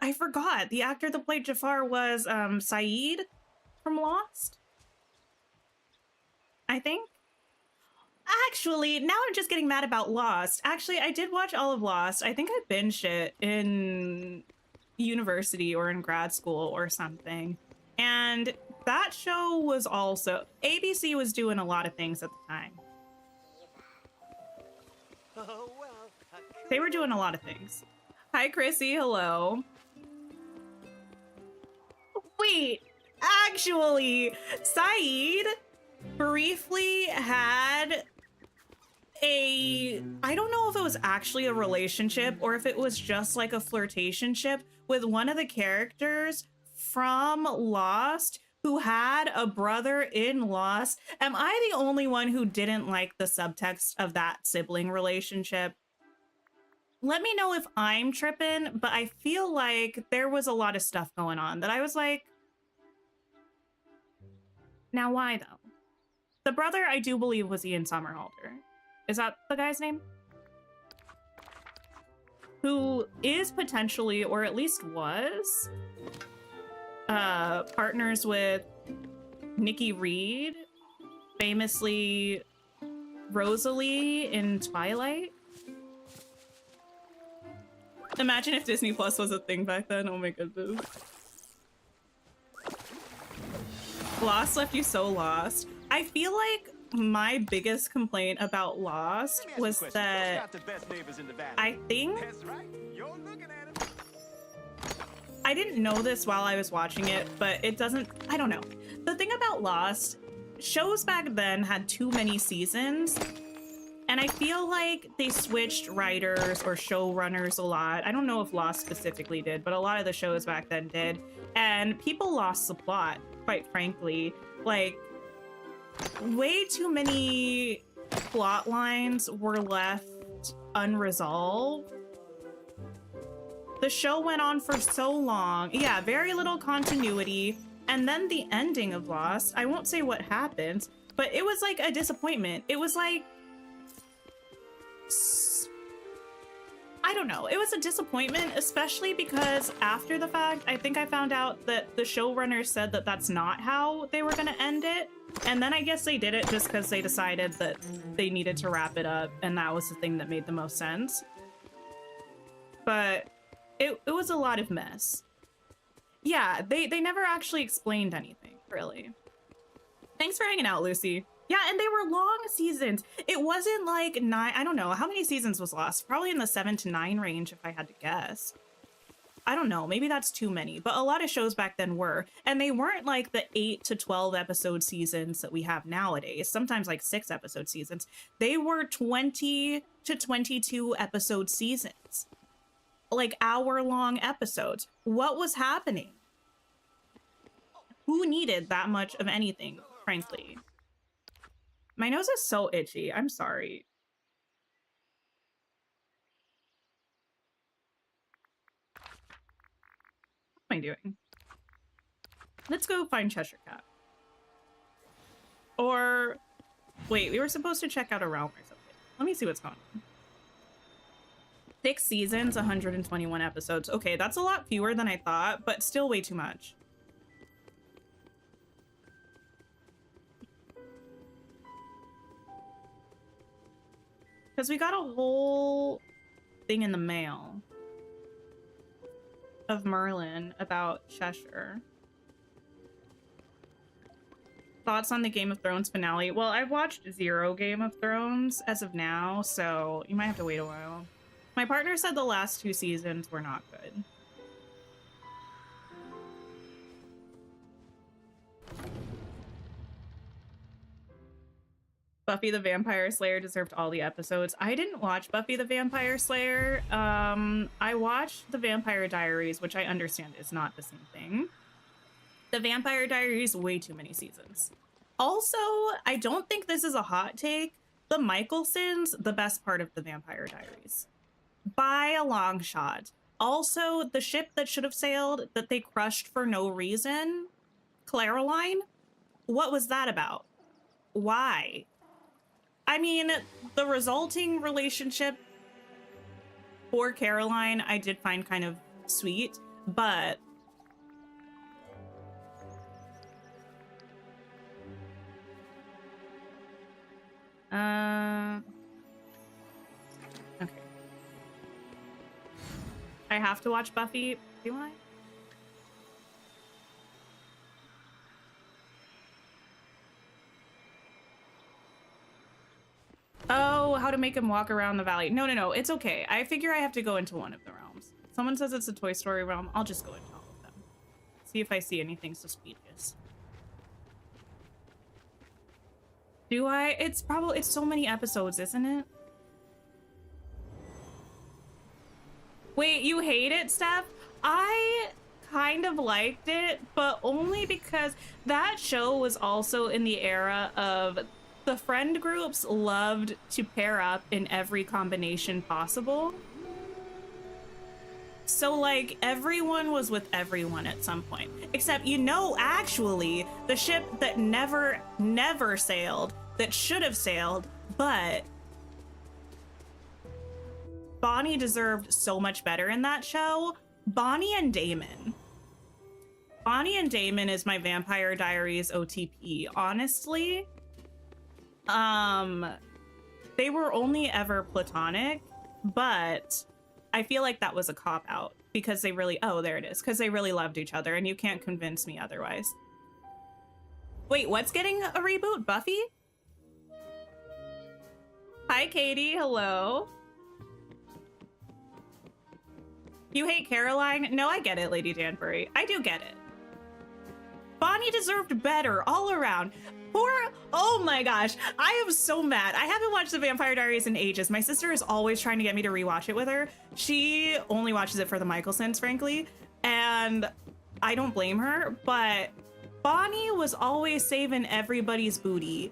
I forgot. The actor that played Jafar was Saeed from Lost, I think. Actually, now I'm just getting mad about Lost. Actually, I did watch all of Lost. I think I binged it in university or in grad school or something. And that show was also... ABC was doing a lot of things at the time. Oh, well. They were doing a lot of things. Hi, Chrissy. Hello. Wait, actually, Saeed briefly had a... I don't know if it was actually a relationship or if it was just like a flirtationship with one of the characters from Lost who had a brother in Lost. Am I the only one who didn't like the subtext of that sibling relationship? Let me know if I'm tripping, but I feel like there was a lot of stuff going on that I was like, now why though? The brother I do believe was Ian Somerhalder. Is that the guy's name? Who is potentially, or at least was, partners with Nikki Reed, famously Rosalie in Twilight. Imagine if Disney Plus was a thing back then. Oh my goodness. Lost left you so lost. I feel like my biggest complaint about Lost was that I think I didn't know this while I was watching it, but it doesn't, I don't know. The thing about Lost, shows back then had too many seasons, and I feel like they switched writers or showrunners a lot. I don't know if Lost specifically did, but a lot of the shows back then did. And people lost the plot, quite frankly. Like, way too many plot lines were left unresolved. The show went on for so long. Yeah, very little continuity. And then the ending of Lost, I won't say what happened, but it was like a disappointment. It was like, I don't know. It was a disappointment, especially because after the fact, I think I found out that the showrunners said that that's not how they were going to end it. And then I guess they did it just because they decided that they needed to wrap it up. And that was the thing that made the most sense. But it was a lot of mess. Yeah, they never actually explained anything, really. Thanks for hanging out, Lucy. Yeah, and they were long seasons. It wasn't like 9, I don't know. How many seasons was Lost? Probably in the 7 to 9 range, if I had to guess. I don't know, maybe that's too many, but a lot of shows back then were. And they weren't like the 8 to 12 episode seasons that we have nowadays, sometimes like 6 episode seasons. They were 20 to 22 episode seasons. Like hour-long episodes. What was happening? Who needed that much of anything, frankly? My nose is so itchy. I'm sorry. What am I doing? Let's go find Cheshire Cat. Or, wait, we were supposed to check out a realm or something. Let me see what's going on. 6 seasons, 121 episodes. Okay, that's a lot fewer than I thought, but still way too much. Because we got a whole thing in the mail of Merlin about Cheshire. Thoughts on the Game of Thrones finale? Well, I've watched 0 Game of Thrones as of now, so you might have to wait a while. My partner said the last 2 seasons were not good. Buffy the Vampire Slayer deserved all the episodes. I didn't watch Buffy the Vampire Slayer. I watched The Vampire Diaries, which I understand is not the same thing. The Vampire Diaries, way too many seasons. Also, I don't think this is a hot take. The Michelsons, the best part of The Vampire Diaries. By a long shot. Also, the ship that should have sailed that they crushed for no reason, Caroline, what was that about? Why? I mean, the resulting relationship for Caroline, I did find kind of sweet, but okay. I have to watch Buffy. Do I? Oh, how to make him walk around the valley. No, it's okay. I figure I have to go into one of the realms. Someone says it's a Toy Story realm. I'll just go into all of them. See if I see anything suspicious. Do I? It's so many episodes, isn't it? Wait, you hate it, Steph? I kind of liked it, but only because that show was also in the era of the friend groups loved to pair up in every combination possible. So like everyone was with everyone at some point, except, you know, actually the ship that never sailed, that should have sailed, but Bonnie deserved so much better in that show. Bonnie and Damon. Bonnie and Damon is my Vampire Diaries OTP, honestly. They were only ever platonic, but I feel like that was a cop-out because they really, oh, there it is, because they really loved each other, and you can't convince me otherwise. Wait, what's getting a reboot? Buffy? Hi, Katie. Hello. You hate Caroline? No, I get it, Lady Danbury. I do get it. Bonnie deserved better all around. Poor, oh my gosh, I am so mad. I haven't watched The Vampire Diaries in ages. My sister is always trying to get me to rewatch it with her. She only watches it for the Michaelsons, frankly, and I don't blame her, but Bonnie was always saving everybody's booty.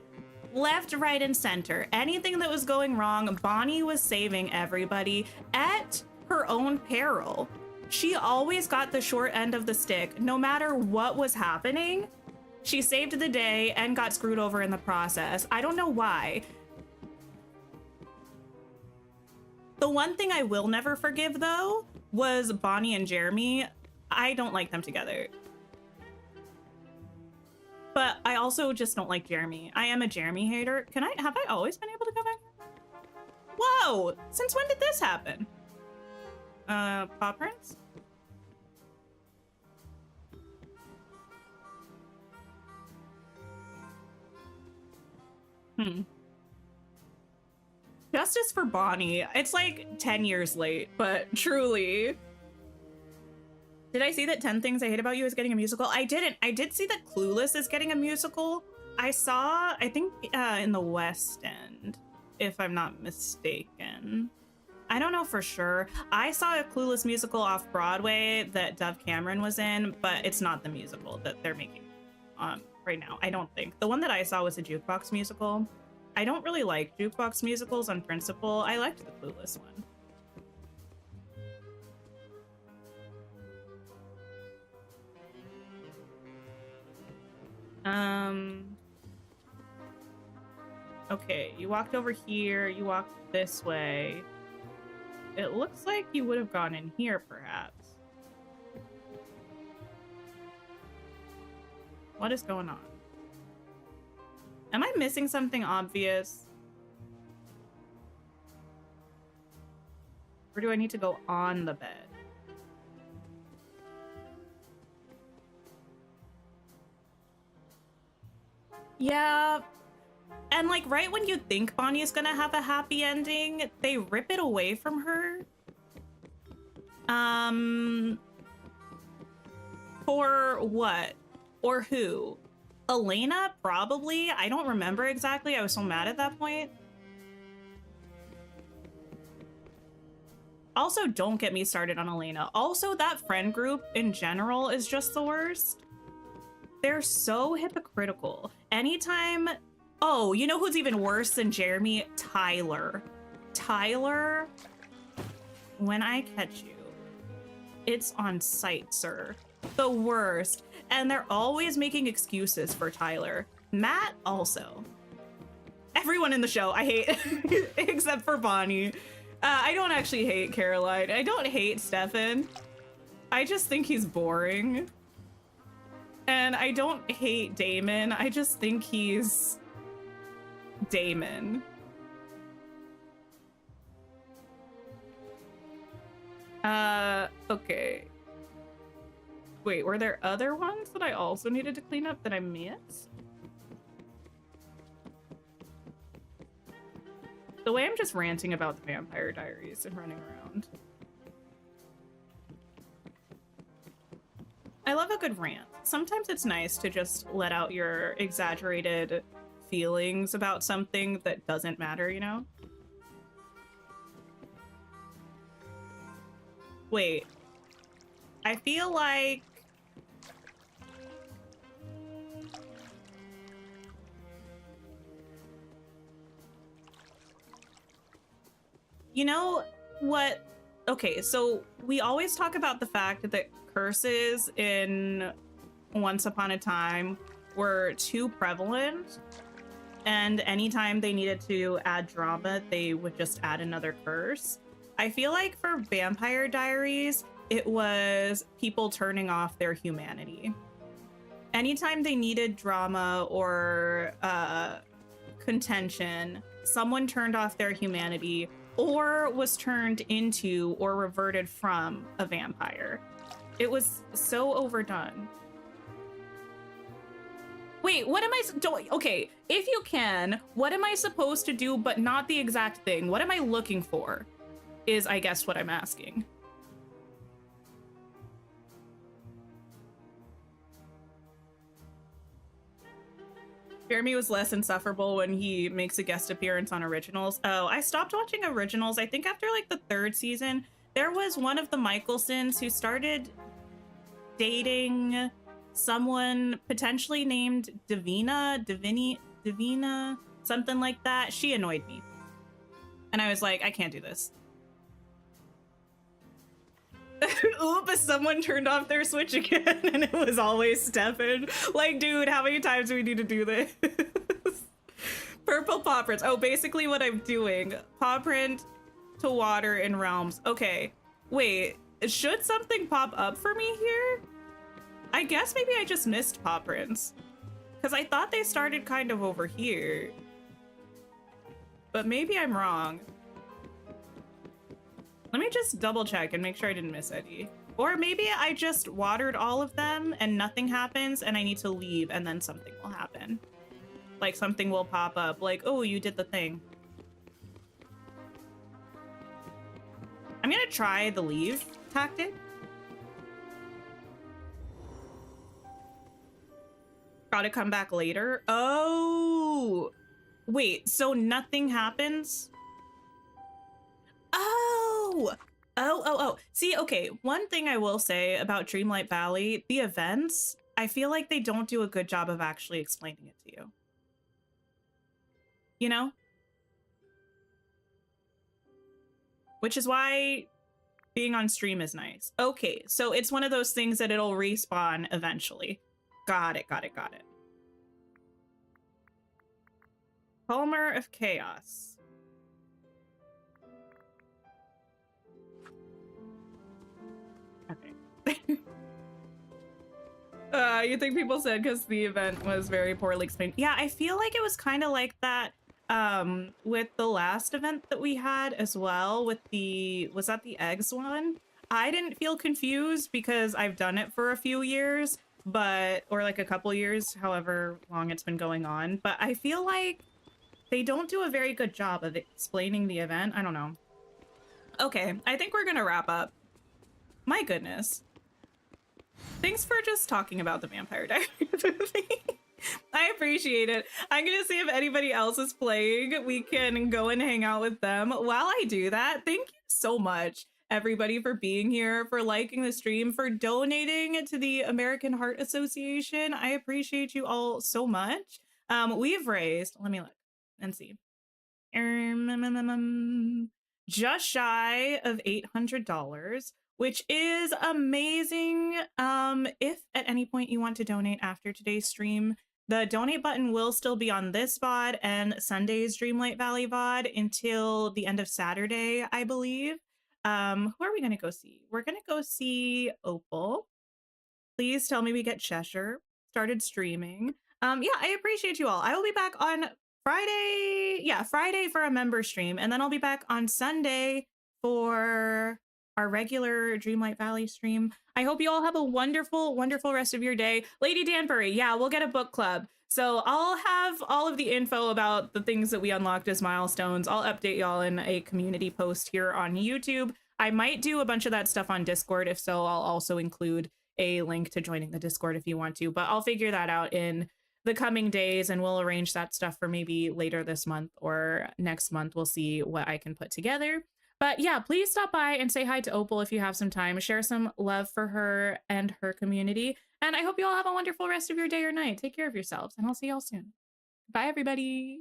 Left, right, and center. Anything that was going wrong, Bonnie was saving everybody at her own peril. She always got the short end of the stick, no matter what was happening. She saved the day and got screwed over in the process. I don't know why. The one thing I will never forgive, though, was Bonnie and Jeremy. I don't like them together. But I also just don't like Jeremy. I am a Jeremy hater. Have I always been able to go back? Whoa! Since when did this happen? Paw prints? Justice for Bonnie. It's like 10 years late, but truly. Did I see that 10 Things I Hate About You is getting a musical? I didn't. I did see that Clueless is getting a musical. I saw, I think, in the West End, if I'm not mistaken. I don't know for sure. I saw a Clueless musical off Broadway that Dove Cameron was in, but it's not the musical that they're making right now, I don't think. The one that I saw was a jukebox musical. I don't really like jukebox musicals on principle. I liked the Clueless one. Okay, you walked over here, you walked this way. It looks like you would have gone in here, perhaps. What is going on? Am I missing something obvious? Or do I need to go on the bed? Yeah. And like right when you think Bonnie is gonna have a happy ending, they rip it away from her. For what? Or who? Elena, probably. I don't remember exactly. I was so mad at that point. Also, don't get me started on Elena. Also, that friend group in general is just the worst. They're so hypocritical. Anytime... Oh, you know who's even worse than Jeremy? Tyler. Tyler, when I catch you, it's on sight, sir. The worst. And they're always making excuses for Tyler. Matt also. Everyone in the show I hate, except for Bonnie. I don't actually hate Caroline. I don't hate Stefan. I just think he's boring. And I don't hate Damon. I just think he's Damon. Okay. Wait, were there other ones that I also needed to clean up that I missed? The way I'm just ranting about the Vampire Diaries and running around. I love a good rant. Sometimes it's nice to just let out your exaggerated feelings about something that doesn't matter, you know? Wait. I feel like... You know what? Okay, so we always talk about the fact that curses in Once Upon a Time were too prevalent, and anytime they needed to add drama, they would just add another curse. I feel like for Vampire Diaries, it was people turning off their humanity. Anytime they needed drama or contention, someone turned off their humanity or was turned into or reverted from a vampire. It was so overdone. Wait, what am I doing? Okay, if you can, what am I supposed to do but not the exact thing? What am I looking for is, I guess, what I'm asking. Jeremy was less insufferable when he makes a guest appearance on originals. Oh, I stopped watching originals. I think after like the 3rd season, there was one of the Michelsons who started dating someone potentially named Davina, something like that. She annoyed me. And I was like, I can't do this. Oops, someone turned off their Switch again and it was always Stefan. Like, dude, how many times do we need to do this? Purple paw prints. Oh, basically what I'm doing. Paw print to water in realms. Okay, wait, should something pop up for me here? I guess maybe I just missed paw prints because I thought they started kind of over here, but maybe I'm wrong. Let me just double check and make sure I didn't miss any. Or maybe I just watered all of them and nothing happens and I need to leave and then something will happen. Like something will pop up like, oh, you did the thing. I'm gonna try the leave tactic. Gotta come back later. Oh, wait, so nothing happens? Oh. See, okay, one thing I will say about Dreamlight Valley, the events, I feel like they don't do a good job of actually explaining it to you. You know? Which is why being on stream is nice. Okay, so it's one of those things that it'll respawn eventually. Got it. Homer of Chaos. Okay. You think people said because the event was very poorly explained? Yeah, I feel like it was kind of like that with the last event that we had as well with the, was that the eggs one? I didn't feel confused because I've done it for a few years, but, or like a couple years, however long it's been going on. But I feel like they don't do a very good job of explaining the event. I don't know. Okay, I think we're gonna wrap up. My goodness. Thanks for just talking about the Vampire Diaries with me. I appreciate it. I'm gonna see if anybody else is playing. We can go and hang out with them. While I do that, thank you so much, everybody, for being here, for liking the stream, for donating to the American Heart Association. I appreciate you all so much. We've raised, let me look and see. Just shy of $800, which is amazing. If at any point you want to donate after today's stream, the donate button will still be on this VOD and Sunday's Dreamlight Valley VOD until the end of Saturday, I believe. Who are we gonna go see? We're gonna go see Opal. Please tell me we get Cheshire started streaming. Yeah, I appreciate you all. I will be back on Friday. Yeah, Friday for a member stream, and then I'll be back on Sunday for our regular Dreamlight Valley stream. I hope you all have a wonderful, wonderful rest of your day. Lady Danbury, yeah, we'll get a book club. So I'll have all of the info about the things that we unlocked as milestones. I'll update y'all in a community post here on YouTube. I might do a bunch of that stuff on Discord. If so, I'll also include a link to joining the Discord if you want to, but I'll figure that out in the coming days and we'll arrange that stuff for maybe later this month or next month. We'll see what I can put together. But yeah, please stop by and say hi to Opal if you have some time. Share some love for her and her community. And I hope you all have a wonderful rest of your day or night. Take care of yourselves and I'll see y'all soon. Bye, everybody.